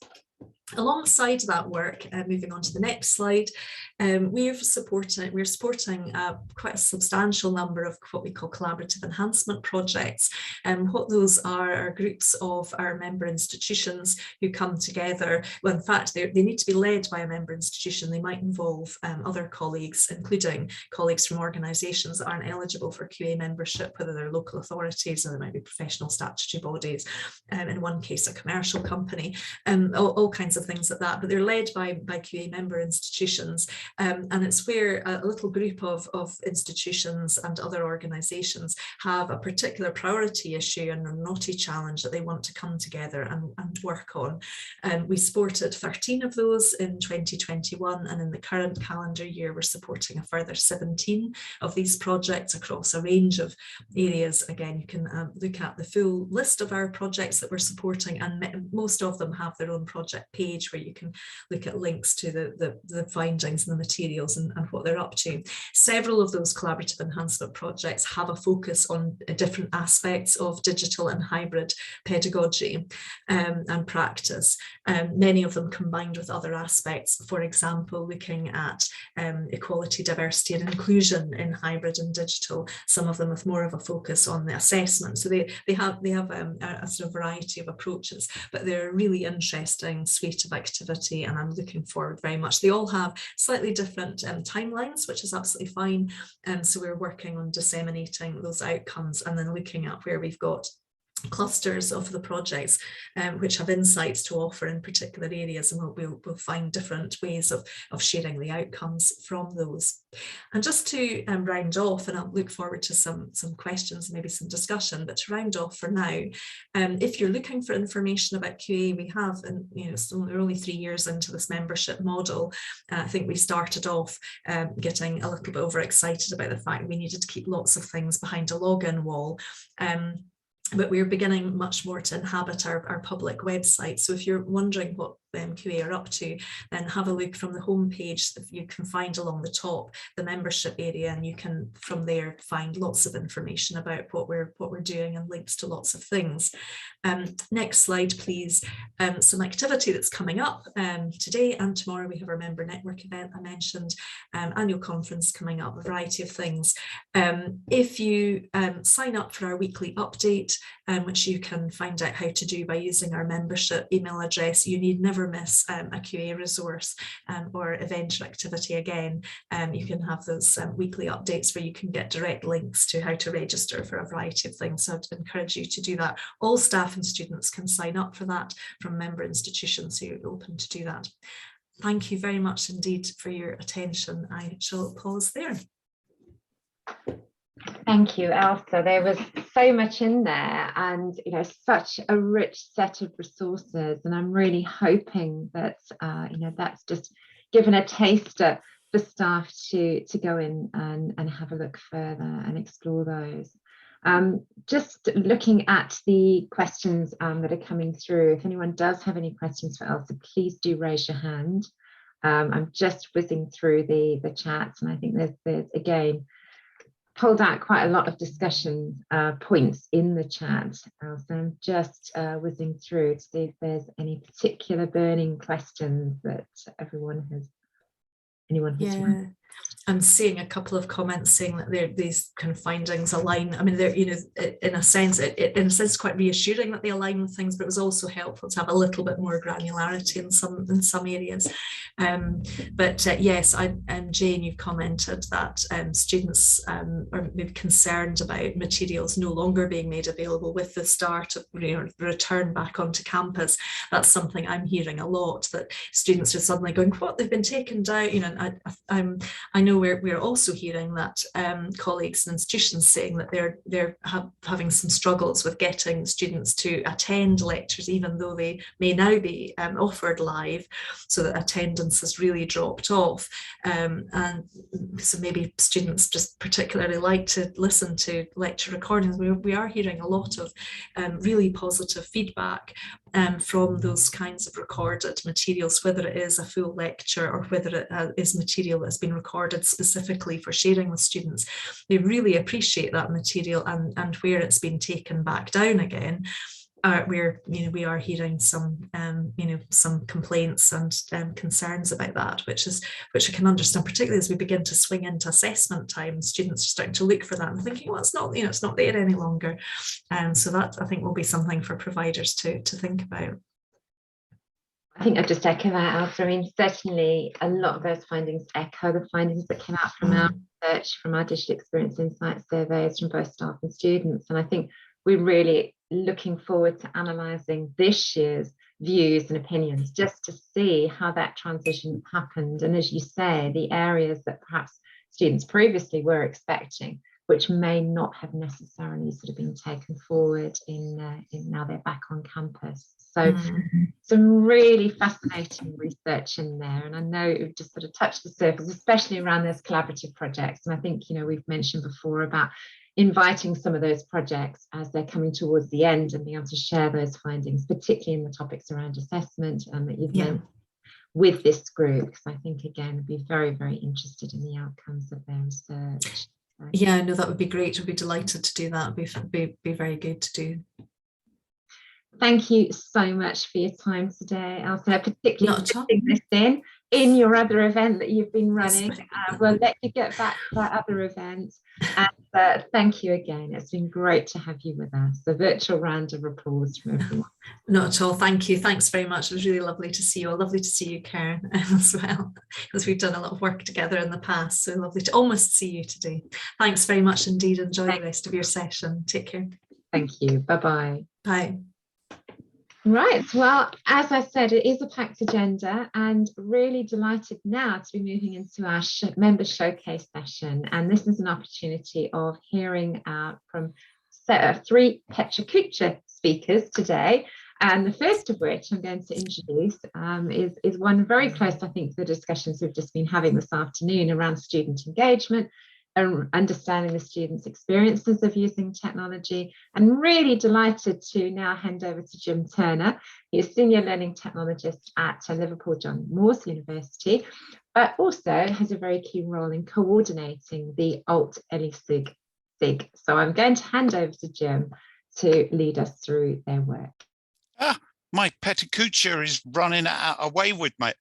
Alongside that work, moving on to the next slide, we're supporting quite a substantial number of what we call collaborative enhancement projects. What those are groups of our member institutions who come together. Well, in fact, they need to be led by a member institution. They might involve other colleagues, including colleagues from organisations that aren't eligible for QA membership, whether they're local authorities or they might be professional statutory bodies, in one case a commercial company, all kinds of things like that, but they're led by QA member institutions, and it's where a little group of institutions and other organisations have a particular priority issue and a knotty challenge that they want to come together and work on. We supported 13 of those in 2021, and in the current calendar year we're supporting a further 17 of these projects across a range of areas. Again, you can look at the full list of our projects that we're supporting, and most of them have their own project page where you can look at links to the findings and the materials and what they're up to. Several of those collaborative enhancement projects have a focus on different aspects of digital and hybrid pedagogy and practice. Many of them combined with other aspects, for example, looking at equality, diversity and inclusion in hybrid and digital, some of them with more of a focus on the assessment. So they have a sort of variety of approaches, but they're a really interesting suite of activity, and I'm looking forward very much. They all have slightly different timelines, which is absolutely fine. So we're working on disseminating those outcomes and then looking at where we've got clusters of the projects which have insights to offer in particular areas, and we'll find different ways of sharing the outcomes from those. And just to round off, and I'll look forward to some questions, maybe some discussion, but to round off for now, if you're looking for information about QA, we have, and we're only 3 years into this membership model. I think we started off getting a little bit overexcited about the fact we needed to keep lots of things behind a login wall. But we're beginning much more to inhabit our public website. So if you're wondering what QA are up to, then have a look from the homepage. You can find along the top the membership area, and you can from there find lots of information about what we're doing and links to lots of things. Next slide, please. Some activity that's coming up today and tomorrow. We have our member network event I mentioned, annual conference coming up, a variety of things. If you sign up for our weekly update, which you can find out how to do by using our membership email address, you need never miss a QA resource or event or activity again. You can have those weekly updates where you can get direct links to how to register for a variety of things. So I'd encourage you to do that. All staff and students can sign up for that from member institutions who are open to do that. Thank you very much indeed for your attention. I shall pause there. Thank you, Elsa. There was so much in there, and such a rich set of resources, and I'm really hoping that that's just given a taster for staff to go in and have a look further and explore those. Just looking at the questions that are coming through, if anyone does have any questions for Elsa, please do raise your hand. I'm just whizzing through the chats, and I think there's again pulled out quite a lot of discussion points in the chat. So I'm just whizzing through to see if there's any particular burning questions that anyone has. Yeah, I'm seeing a couple of comments saying that these kind of findings align. I mean, they're in a sense quite reassuring that they align with things, but it was also helpful to have a little bit more granularity in some areas. Yes, Jane, you've commented that students are maybe concerned about materials no longer being made available with the start of return back onto campus. That's something I'm hearing a lot, that students are suddenly going, what, they've been taken down? I know we're also hearing that colleagues and institutions saying that they're having some struggles with getting students to attend lectures, even though they may now be offered live, so that attendance has really dropped off. And so maybe students just particularly like to listen to lecture recordings. We are hearing a lot of really positive feedback from those kinds of recorded materials, whether it is a full lecture or whether it is material that's been recorded specifically for sharing with students. They really appreciate that material, and where it's been taken back down again. we are hearing some some complaints and concerns about that, which I can understand, particularly as we begin to swing into assessment time. Students are starting to look for that and thinking, well, it's not, it's not there any longer. So that, I think, will be something for providers to think about. I think I'd just echo that, Elsa. I mean, certainly a lot of those findings echo the findings that came out from our research, from our digital experience insight surveys from both staff and students. And I think we're really looking forward to analysing this year's views and opinions, just to see how that transition happened. And as you say, the areas that perhaps students previously were expecting, which may not have necessarily sort of been taken forward in now they're back on campus. So some really fascinating research in there. And I know it just sort of touched the surface, especially around those collaborative projects. And I think, we've mentioned before about inviting some of those projects as they're coming towards the end and being able to share those findings, particularly in the topics around assessment that you've mentioned with this group, because I think, again, we'd be very, very interested in the outcomes of their research. Yeah, no, that would be great. I'd be delighted to do that. It'd be very good to do. Thank you so much for your time today, Elsa, particularly putting this in your other event that you've been running. We'll let you get back to that other event. And thank you again. It's been great to have you with us. A virtual round of applause from everyone. Not at all. Thank you. Thanks very much. It was really lovely to see you. Lovely to see you, Karen, as well, because we've done a lot of work together in the past. So lovely to almost see you today. Thanks very much indeed. Enjoy the rest of your session. Take care. Thank you. Bye-bye. Bye. Right, well, as I said, it is a packed agenda, and really delighted now to be moving into our member showcase session. And this is an opportunity of hearing from 3 Petra Kucher speakers today. And the first of which I'm going to introduce is one very close, I think, to the discussions we've just been having this afternoon around student engagement, understanding the students' experiences of using technology. And really delighted to now hand over to Jim Turner. He is Senior Learning Technologist at Liverpool John Moores University, but also has a very key role in coordinating the Alt LE-SIG. So I'm going to hand over to Jim to lead us through their work. My Petticuccia is running away with me.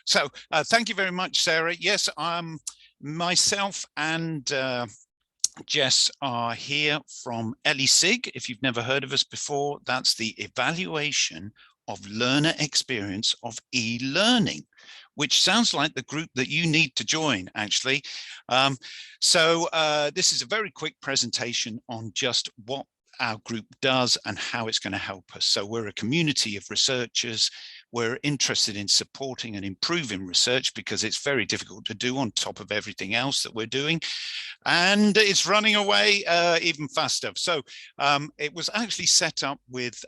So thank you very much, Sarah. Yes, myself and Jess are here from LE-SIG. If you've never heard of us before, that's the evaluation of learner experience of e-learning, which sounds like the group that you need to join, actually. So this is a very quick presentation on just what our group does and how it's going to help us. So we're a community of researchers. We're interested in supporting and improving research because it's very difficult to do on top of everything else that we're doing. And it's running away even faster. So it was actually set up with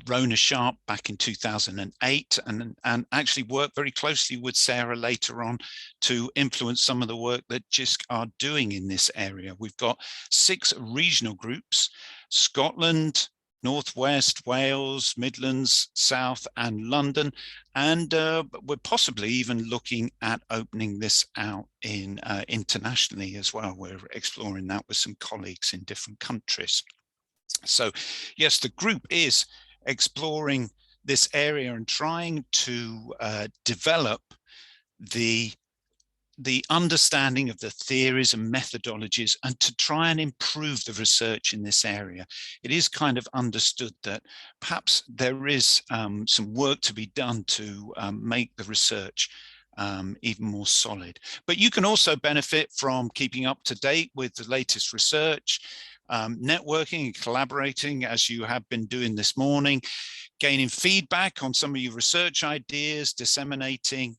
Rona Sharp back in 2008 and actually worked very closely with Sarah later on to influence some of the work that Jisc are doing in this area. We've got 6 regional groups: Scotland, Northwest, Wales, Midlands, South and London. And we're possibly even looking at opening this out in internationally as well. We're exploring that with some colleagues in different countries. So yes, the group is exploring this area and trying to develop the understanding of the theories and methodologies and to try and improve the research in this area. It is kind of understood that perhaps there is some work to be done to make the research even more solid. But you can also benefit from keeping up to date with the latest research, networking and collaborating as you have been doing this morning, gaining feedback on some of your research ideas, disseminating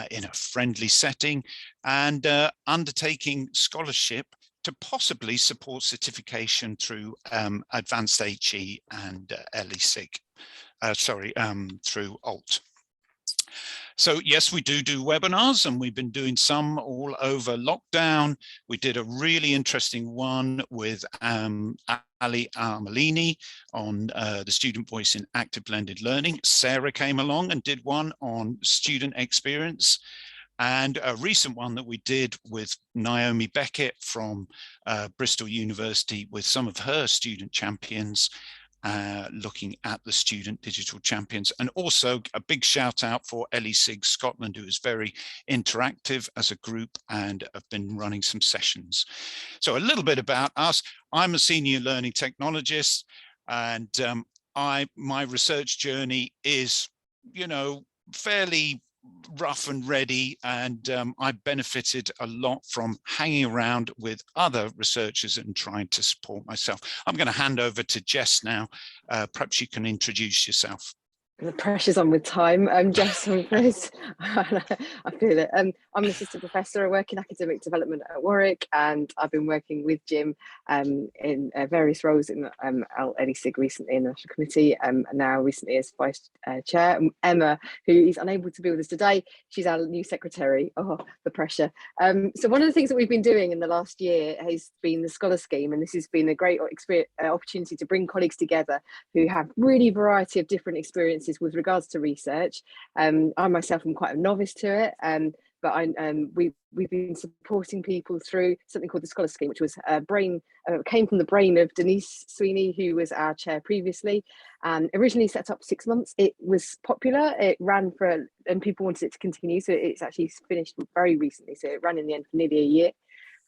in a friendly setting, and undertaking scholarship to possibly support certification through advanced HE and LE-SIG, through ALT. So yes, we do webinars, and we've been doing some all over lockdown. We did a really interesting one with Ali Armelini on the student voice in active blended learning. Sarah came along and did one on student experience, and a recent one that we did with Naomi Beckett from Bristol University with some of her student champions looking at the student digital champions. And also a big shout out for LESIG Scotland, who is very interactive as a group and have been running some sessions. So a little bit about us. I'm a senior learning technologist, and my research journey is, you know, fairly rough and ready, and I benefited a lot from hanging around with other researchers and trying to support myself. I'm going to hand over to Jess now. Perhaps you can introduce yourself. The pressure's on with time. I'm Jess Humphreys. I feel it. I'm an assistant professor. I work in academic development at Warwick, and I've been working with Jim in various roles in LESIG recently in the National Committee, and now recently as Vice Chair. Emma, who is unable to be with us today, she's our new secretary. Oh, the pressure. So one of the things that we've been doing in the last year has been the Scholar Scheme, and this has been a great opportunity to bring colleagues together who have really a variety of different experiences with regards to research. I myself am quite a novice to it, but we've been supporting people through something called the Scholar Scheme, which was came from the brain of Denise Sweeney, who was our chair previously, and originally set up 6 months. It was popular, it ran and people wanted it to continue, so it's actually finished very recently, so it ran in the end for nearly a year,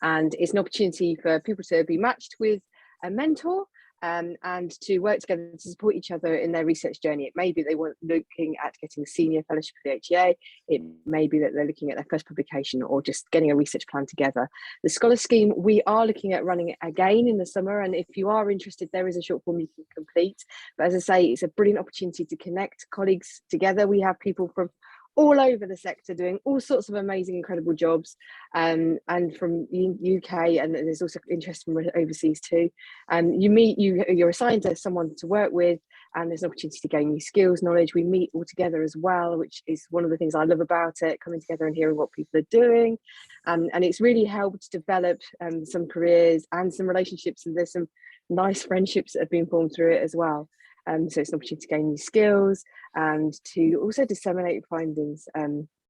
and it's an opportunity for people to be matched with a mentor, and to work together to support each other in their research journey. It may be they were looking at getting a senior fellowship at the HEA, it may be that they're looking at their first publication or just getting a research plan together. The Scholar Scheme, we are looking at running it again in the summer, and if you are interested, there is a short form you can complete. But as I say, it's a brilliant opportunity to connect colleagues together. We have people from all over the sector doing all sorts of amazing, incredible jobs, and from the UK, and there's also interest from overseas too. You're assigned to someone to work with, and there's an opportunity to gain new skills, knowledge. We meet all together as well, which is one of the things I love about it, coming together and hearing what people are doing. And it's really helped develop some careers and some relationships, and there's some nice friendships that have been formed through it as well. So it's an opportunity to gain new skills and to also disseminate findings.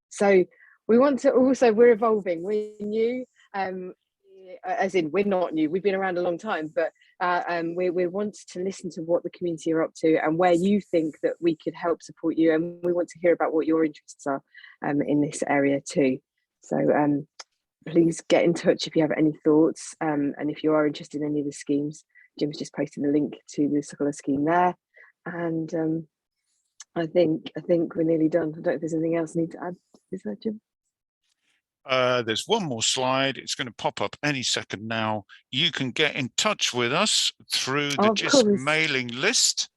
So we want to also, we're evolving, we're new, as in we're not new, we've been around a long time, but we want to listen to what the community are up to and where you think that we could help support you, and we want to hear about what your interests are in this area too. So please get in touch if you have any thoughts, and if you are interested in any of the schemes. Jim's just posted a link to the Scholar Scheme there, and I think we're nearly done. I don't know if there's anything else I need to add. Is that, Jim? There's one more slide. It's going to pop up any second now. You can get in touch with us through the Jisc mailing list,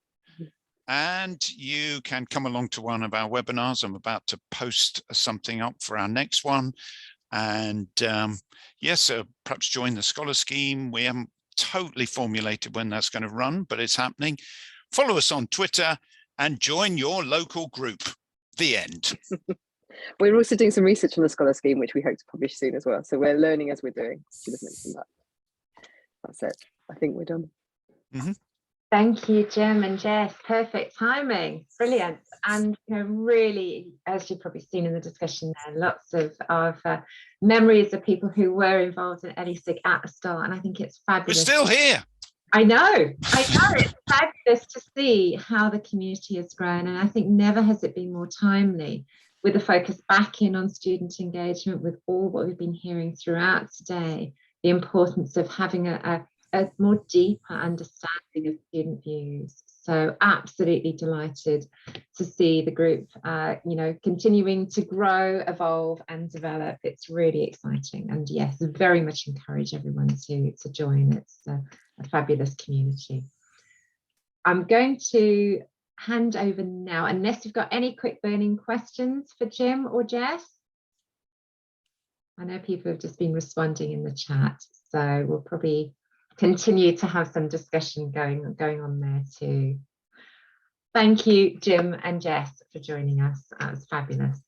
and you can come along to one of our webinars. I'm about to post something up for our next one, and yes, perhaps join the Scholar Scheme. We haven't totally formulated when that's going to run, but it's happening. Follow us on Twitter and join your local group. The end. We're also doing some research on the Scholar Scheme, which we hope to publish soon as well. So we're learning as we're doing. Should have mentioned that. That's it. I think we're done. Mm-hmm. Thank you, Jim and Jess. Perfect timing. Brilliant. And really, as you've probably seen in the discussion there, lots of memories of people who were involved in LESIG at the start. And I think it's fabulous. We're still here. I know. It's fabulous to see how the community has grown. And I think never has it been more timely, with the focus back in on student engagement, with all what we've been hearing throughout today, the importance of having a more deeper understanding of student views. So absolutely delighted to see the group, continuing to grow, evolve and develop. It's really exciting. And yes, very much encourage everyone to join. It's a fabulous community. I'm going to hand over now, unless you've got any quick burning questions for Jim or Jess. I know people have just been responding in the chat, so we'll probably continue to have some discussion going on there too. Thank you, Jim and Jess, for joining us. That was fabulous.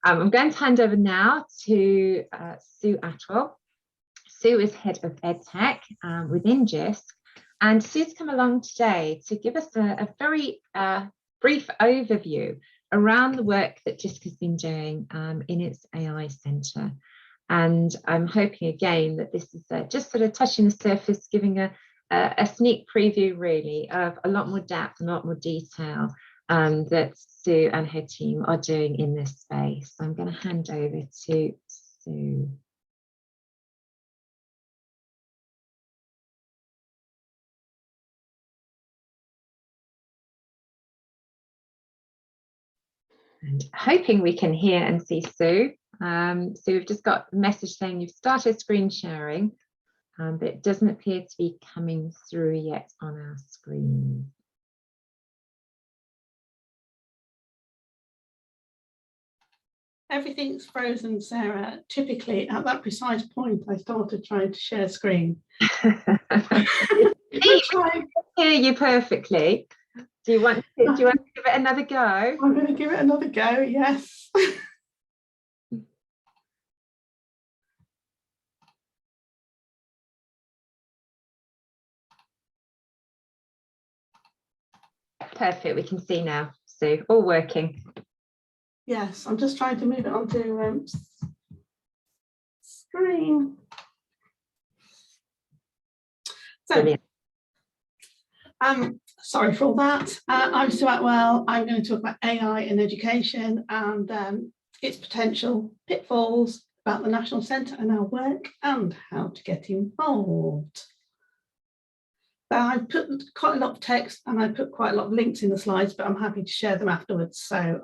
I'm going to hand over now to Sue Atwell. Sue is head of EdTech within Jisc, and Sue's come along today to give us a very brief overview around the work that Jisc has been doing in its AI Centre. And I'm hoping again that this is just sort of touching the surface, giving a a sneak preview really of a lot more depth, a lot more detail that Sue and her team are doing in this space. So I'm going to hand over to Sue. And hoping we can hear and see Sue. So we've just got a message saying you've started screen sharing, but it doesn't appear to be coming through yet on our screen. Everything's frozen, Sarah. Typically, at that precise point, I started trying to share screen. I hear you perfectly. Do you want to give it another go? I'm going to give it another go, yes. Perfect, we can see now, Sue, all working. Yes, I'm just trying to move it onto screen. So, brilliant. Sorry for all that. I'm Sue Atwell. I'm going to talk about AI in education and its potential pitfalls, about the National Centre and our work, and how to get involved. I put quite a lot of text and I put quite a lot of links in the slides, but I'm happy to share them afterwards. So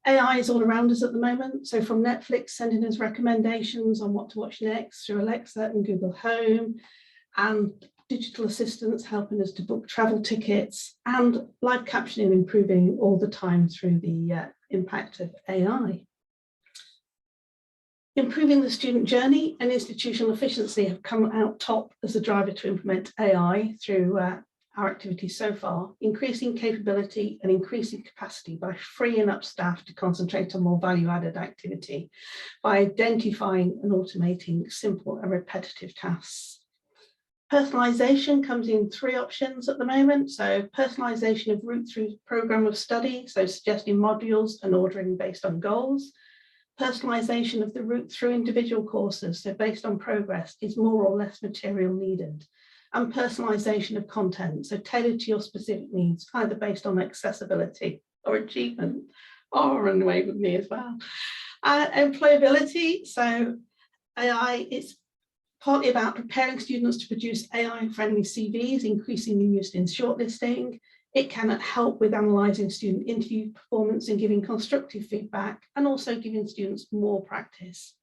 AI is all around us at the moment. So from Netflix sending us recommendations on what to watch next through Alexa and Google Home, and digital assistants helping us to book travel tickets, and live captioning improving all the time through the impact of AI. Improving the student journey and institutional efficiency have come out top as a driver to implement AI through our activities so far, increasing capability and increasing capacity by freeing up staff to concentrate on more value-added activity, by identifying and automating simple and repetitive tasks. Personalisation comes in 3 options at the moment. So personalisation of route through programme of study, so suggesting modules and ordering based on goals. Personalisation of the route through individual courses, so based on progress, is more or less material needed. And personalisation of content, so tailored to your specific needs, either based on accessibility or achievement, or run away with me as well. Employability, so AI, it's partly about preparing students to produce AI-friendly CVs, increasingly used in shortlisting. It can help with analysing student interview performance and giving constructive feedback, and also giving students more practice.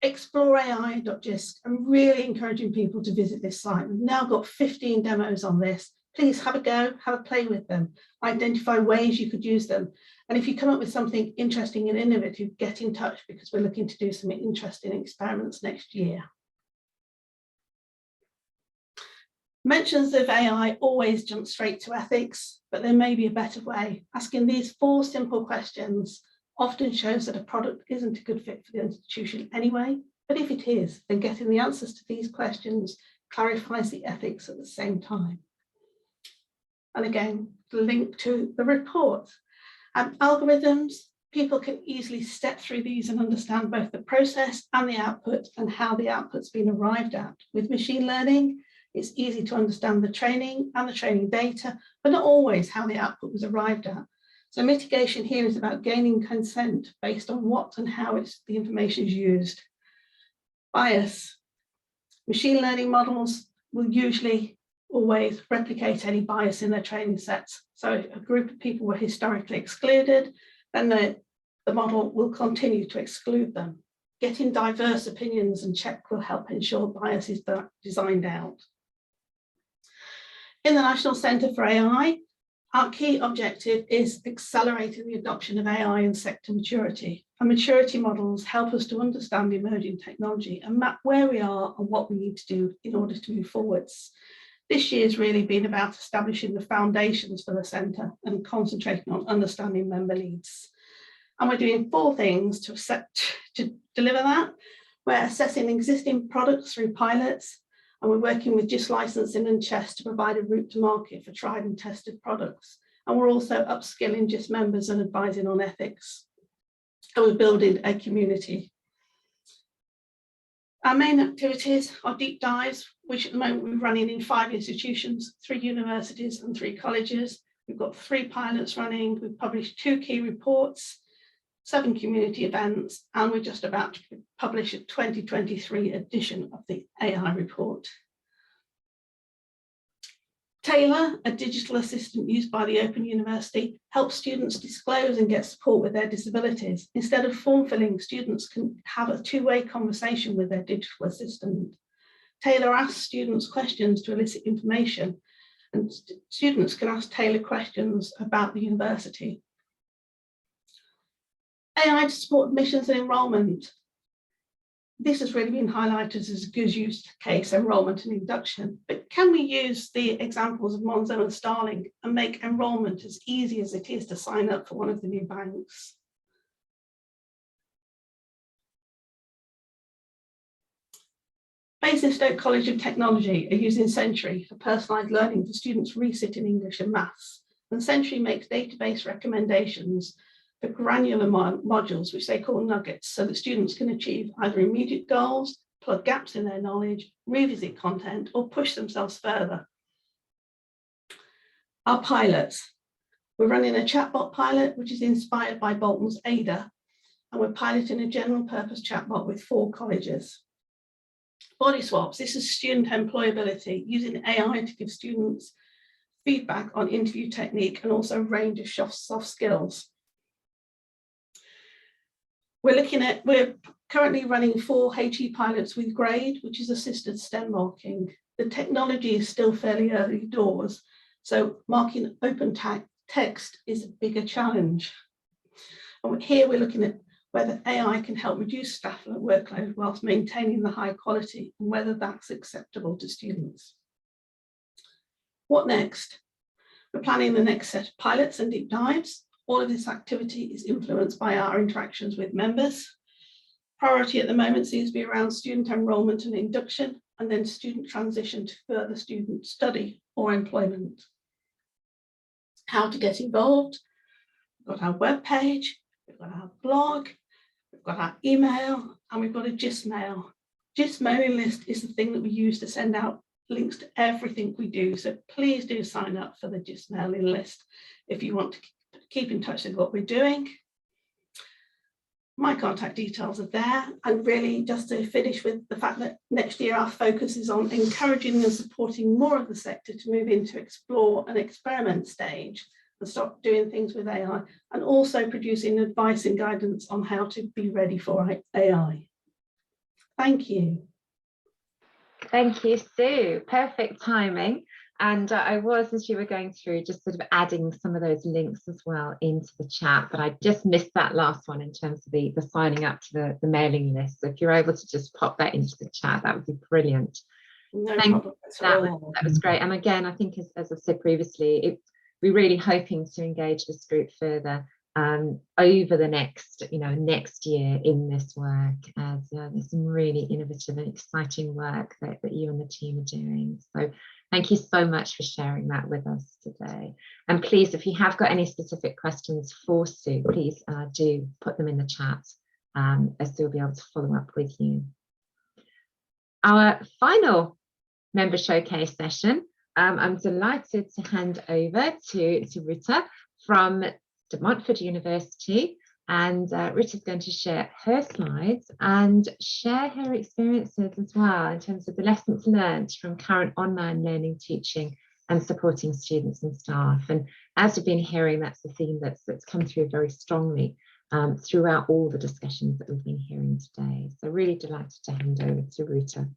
Exploreai.jisc. I'm really encouraging people to visit this site. We've now got 15 demos on this. Please have a go, have a play with them, identify ways you could use them. And if you come up with something interesting and innovative, get in touch, because we're looking to do some interesting experiments next year. Mentions of AI always jump straight to ethics, but there may be a better way. Asking these 4 simple questions often shows that a product isn't a good fit for the institution anyway, but if it is, then getting the answers to these questions clarifies the ethics at the same time. And again, the link to the report. Algorithms, people can easily step through these and understand both the process and the output and how the output's been arrived at. With machine learning, it's easy to understand the training and the training data, but not always how the output was arrived at. So mitigation here is about gaining consent based on what and how the information is used. Bias. Machine learning models will usually always replicate any bias in their training sets. So if a group of people were historically excluded, then the model will continue to exclude them. Getting diverse opinions and check will help ensure bias is designed out. In the National Centre for AI, our key objective is accelerating the adoption of AI and sector maturity. And maturity models help us to understand emerging technology and map where we are and what we need to do in order to move forwards. This year has really been about establishing the foundations for the centre and concentrating on understanding member needs. And we're doing 4 things to deliver that. We're assessing existing products through pilots, and we're working with Jisc licensing and Chess to provide a route to market for tried and tested products. And we're also upskilling Jisc members and advising on ethics. And we're building a community. Our main activities are deep dives, which at the moment we're running in 5 institutions, 3 universities and 3 colleges. We've got 3 pilots running. We've published 2 key reports, 7 community events, and we're just about to publish a 2023 edition of the AI report. Taylor, a digital assistant used by the Open University, helps students disclose and get support with their disabilities. Instead of form filling, students can have a 2-way conversation with their digital assistant. Taylor asks students questions to elicit information, and students can ask Taylor questions about the university. AI to support admissions and enrolment. This has really been highlighted as a good use case, enrolment and induction, but can we use the examples of Monzo and Starling and make enrolment as easy as it is to sign up for one of the new banks? Basingstoke College of Technology are using Sentry for personalised learning for students resit in English and maths, and Sentry makes database recommendations for granular modules, which they call nuggets, so that students can achieve either immediate goals, plug gaps in their knowledge, revisit content, or push themselves further. Our pilots. We're running a chatbot pilot, which is inspired by Bolton's Ada, and we're piloting a general purpose chatbot with 4 colleges. Body swaps. This is student employability, using AI to give students feedback on interview technique and also a range of soft skills. We're currently running 4 HE pilots with Grade, which is assisted STEM marking. The technology is still fairly early doors, so marking open text is a bigger challenge. And here we're looking at whether AI can help reduce staff workload whilst maintaining the high quality, and whether that's acceptable to students. What next? We're planning the next set of pilots and deep dives. All of this activity is influenced by our interactions with members. Priority at the moment seems to be around student enrolment and induction, and then student transition to further student study or employment. How to get involved? We've got our webpage, we've got our blog, we've got our email, and we've got a Jisc mail. Jisc mailing list is the thing that we use to send out links to everything we do. So please do sign up for the Jisc mailing list if you want to keep in touch with what we're doing. My contact details are there. And really just to finish with the fact that next year our focus is on encouraging and supporting more of the sector to move into explore and experiment stage and start doing things with AI, and also producing advice and guidance on how to be ready for AI. Thank you. Thank you, Sue. Perfect timing. And I was, as you were going through, just sort of adding some of those links as well into the chat, but I just missed that last one in terms of the signing up to the mailing list. So if you're able to just pop that into the chat, that would be brilliant. No problem at all. That was great. And again, I think as I said previously, we're really hoping to engage this group further over the next year in this work, as there's some really innovative and exciting work that you and the team are doing. So thank you so much for sharing that with us today. And please, if you have got any specific questions for Sue, please do put them in the chat, as Sue will be able to follow up with you. Our final member showcase session, I'm delighted to hand over to Rita from De Montfort University, and Rita's going to share her slides and share her experiences as well in terms of the lessons learned from current online learning, teaching and supporting students and staff. And as we've been hearing, that's the theme that's come through very strongly throughout all the discussions that we've been hearing today. So really delighted to hand over to Rita.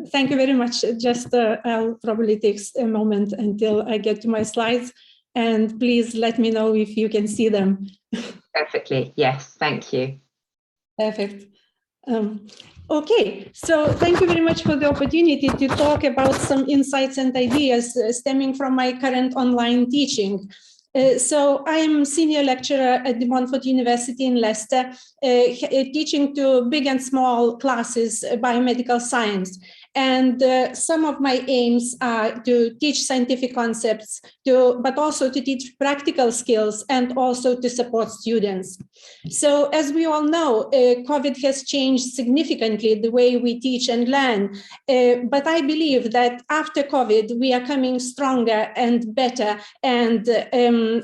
Thank you very much. Just I'll probably take a moment until I get to my slides. And please let me know if you can see them. Perfectly, yes, thank you. Perfect. Okay, so thank you very much for the opportunity to talk about some insights and ideas stemming from my current online teaching. So I am senior lecturer at the Montfort University in Leicester, teaching to big and small classes biomedical science. And some of my aims are to teach scientific concepts, but also to teach practical skills and also to support students. So as we all know, COVID has changed significantly the way we teach and learn. But I believe that after COVID, we are coming stronger and better. And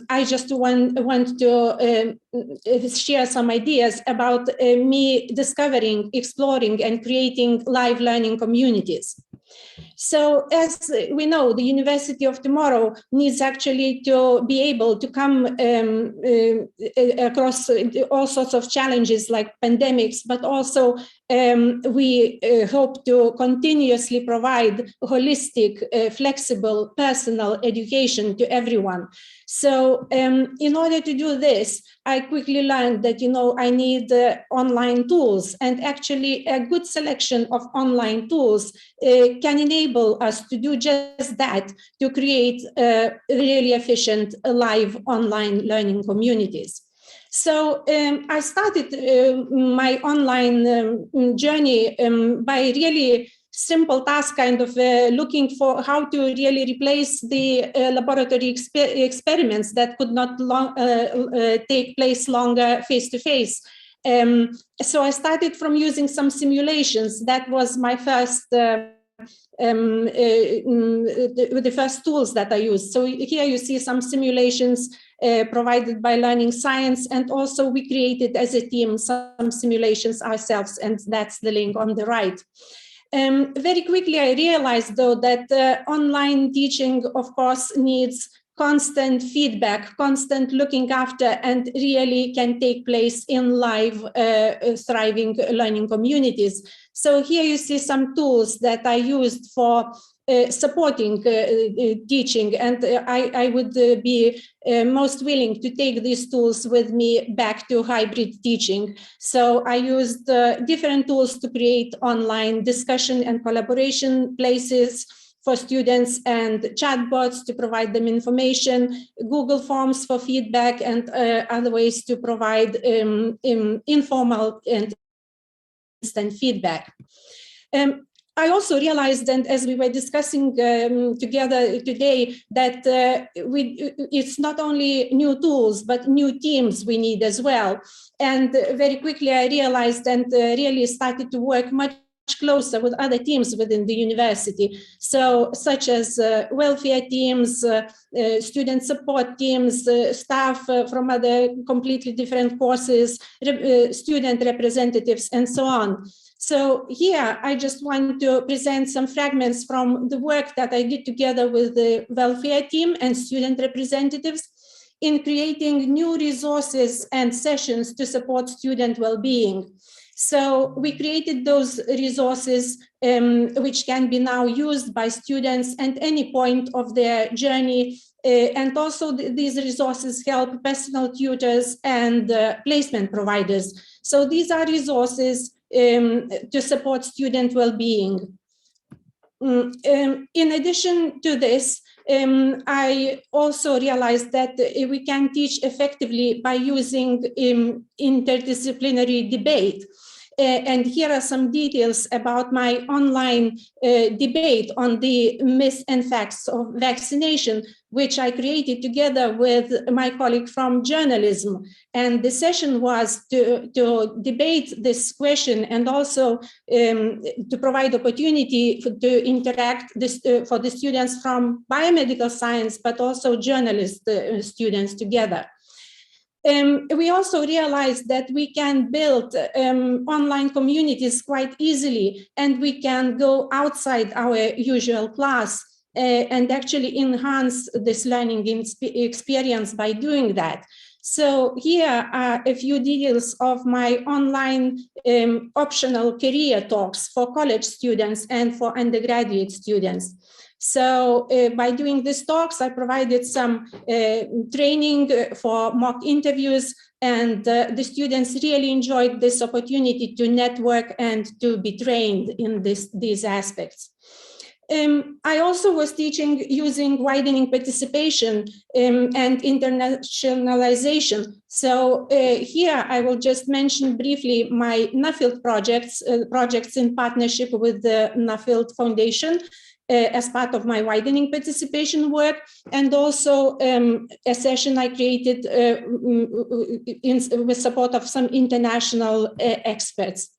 I just want to share some ideas about me discovering, exploring, and creating live learning communities. So as we know, the University of tomorrow needs actually to be able to come across all sorts of challenges like pandemics, but also we hope to continuously provide holistic, flexible, personal education to everyone. So in order to do this, I quickly learned that, I need online tools, and actually a good selection of online tools can enable us to do just that, to create really efficient live online learning communities. So I started my online journey by really simple task, kind of looking for how to really replace the laboratory experiments that could not take place longer face-to-face. So I started from using some simulations. That was my first the first tools that I used. So here you see some simulations provided by Learning Science, and also we created as a team some simulations ourselves, and that's the link on the right. Very quickly, I realized, though, that online teaching, of course, needs constant feedback, constant looking after, and really can take place in live, thriving learning communities. So here you see some tools that I used for supporting teaching, and I would be most willing to take these tools with me back to hybrid teaching. So I used different tools to create online discussion and collaboration places for students, and chatbots to provide them information, Google Forms for feedback, and other ways to provide informal and instant feedback. I also realized, and as we were discussing together today, that it's not only new tools, but new teams we need as well. And very quickly I realized and really started to work much closer with other teams within the university. So such as welfare teams, student support teams, staff from other completely different courses, student representatives, and so on. So here, I just want to present some fragments from the work that I did together with the welfare team and student representatives in creating new resources and sessions to support student well-being. So we created those resources which can be now used by students at any point of their journey. And also these resources help personal tutors and placement providers. So these are resources to support student well-being. In addition to this, I also realized that we can teach effectively by using interdisciplinary debate. And here are some details about my online debate on the myths and facts of vaccination, which I created together with my colleague from journalism. And the session was to debate this question, and also to provide opportunity to interact for the students from biomedical science, but also journalist students together. We also realized that we can build online communities quite easily, and we can go outside our usual class and actually enhance this learning experience by doing that. So here are a few details of my online optional career talks for college students and for undergraduate students. So by doing these talks, I provided some training for mock interviews, and the students really enjoyed this opportunity to network and to be trained in these aspects. I also was teaching using widening participation and internationalization. So here I will just mention briefly my Nuffield projects, projects in partnership with the Nuffield Foundation as part of my widening participation work, and also a session I created with support of some international experts.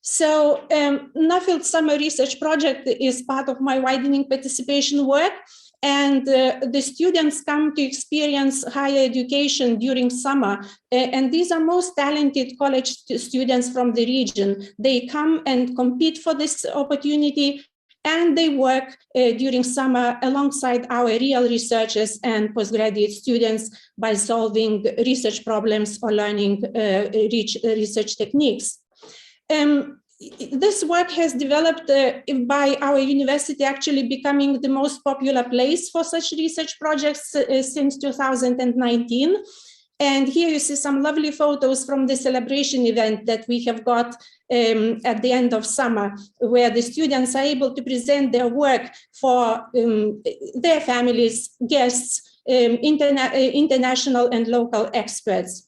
So Nuffield Summer Research Project is part of my widening participation work, and the students come to experience higher education during summer. And these are most talented college students from the region. They come and compete for this opportunity, and they work during summer alongside our real researchers and postgraduate students by solving research problems or learning research techniques. This work has developed by our university actually becoming the most popular place for such research projects since 2019. And here you see some lovely photos from the celebration event that we have got at the end of summer, where the students are able to present their work for their families, guests, international and local experts.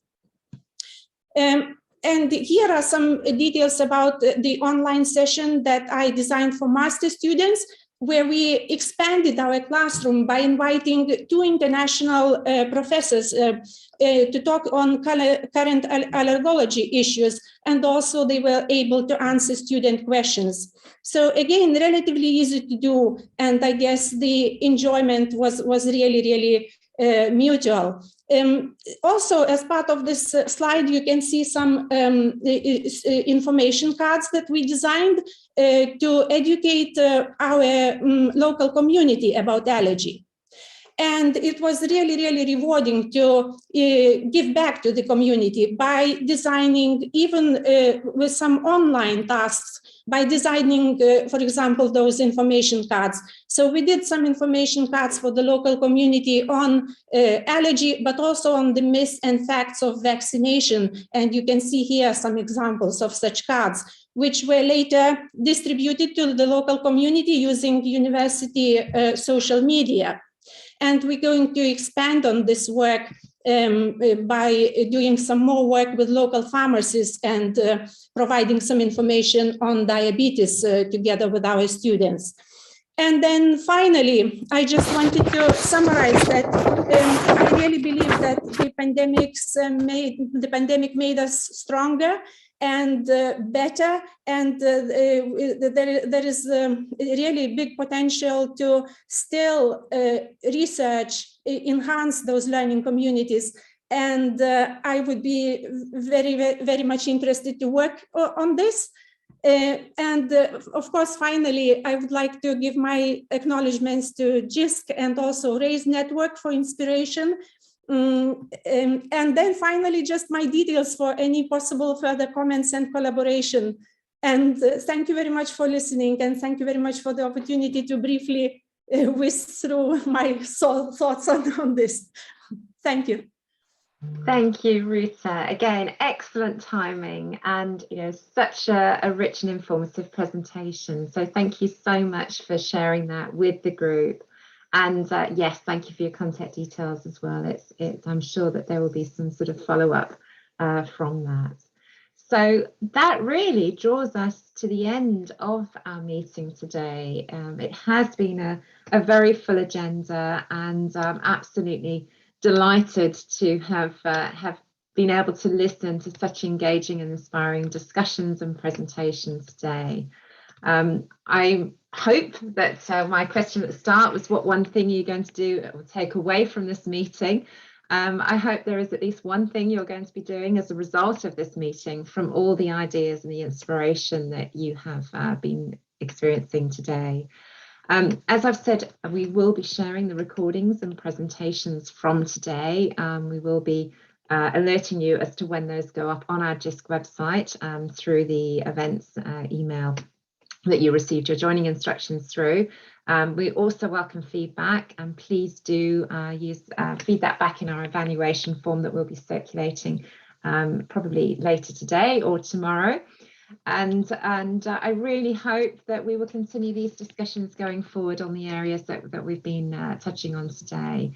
And here are some details about the online session that I designed for master students, where we expanded our classroom by inviting 2 international professors to talk on current allergology issues, and also they were able to answer student questions. So again, relatively easy to do, and I guess the enjoyment was really mutual. Also, as part of this slide, you can see some information cards that we designed to educate our local community about allergy. And it was really rewarding to give back to the community by designing, even with some online tasks, by designing, for example, those information cards. So we did some information cards for the local community on allergy, but also on the myths and facts of vaccination. And you can see here some examples of such cards, which were later distributed to the local community using university social media. And we're going to expand on this work by doing some more work with local pharmacists and providing some information on diabetes together with our students. And then finally, I just wanted to summarize that I really believe that the pandemic made us stronger and better, and there is really big potential to still research, enhance those learning communities. And I would be very much interested to work on this. And of course, finally, I would like to give my acknowledgements to Jisc and also RAISE Network for inspiration. And then finally, just my details for any possible further comments and collaboration. And thank you very much for listening, and thank you very much for the opportunity to briefly whisk through my thoughts on this. Thank you. Thank you, Ruta. Again, excellent timing, and such a rich and informative presentation. So thank you so much for sharing that with the group. And yes, thank you for your contact details as well. I'm sure that there will be some sort of follow-up from that. So that really draws us to the end of our meeting today. It has been a very full agenda, and I'm absolutely delighted to have been able to listen to such engaging and inspiring discussions and presentations today. I hope that my question at the start was, what one thing you're going to do or take away from this meeting? I hope there is at least one thing you're going to be doing as a result of this meeting from all the ideas and the inspiration that you have been experiencing today. As I've said, we will be sharing the recordings and presentations from today. We will be alerting you as to when those go up on our Jisc website through the events email that you received your joining instructions through. We also welcome feedback, and please do feed that back in our evaluation form that we'll be circulating probably later today or tomorrow. And I really hope that we will continue these discussions going forward on the areas that we've been touching on today.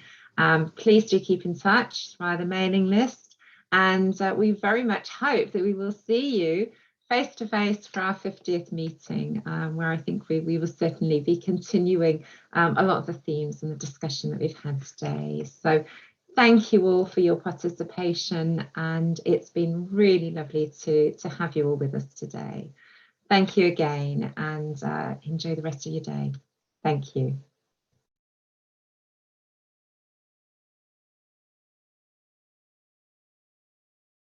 Please do keep in touch via the mailing list, and we very much hope that we will see you face to face for our 50th meeting, where I think we will certainly be continuing a lot of the themes and the discussion that we've had today. So thank you all for your participation, and it's been really lovely to have you all with us today. Thank you again, and enjoy the rest of your day. Thank you.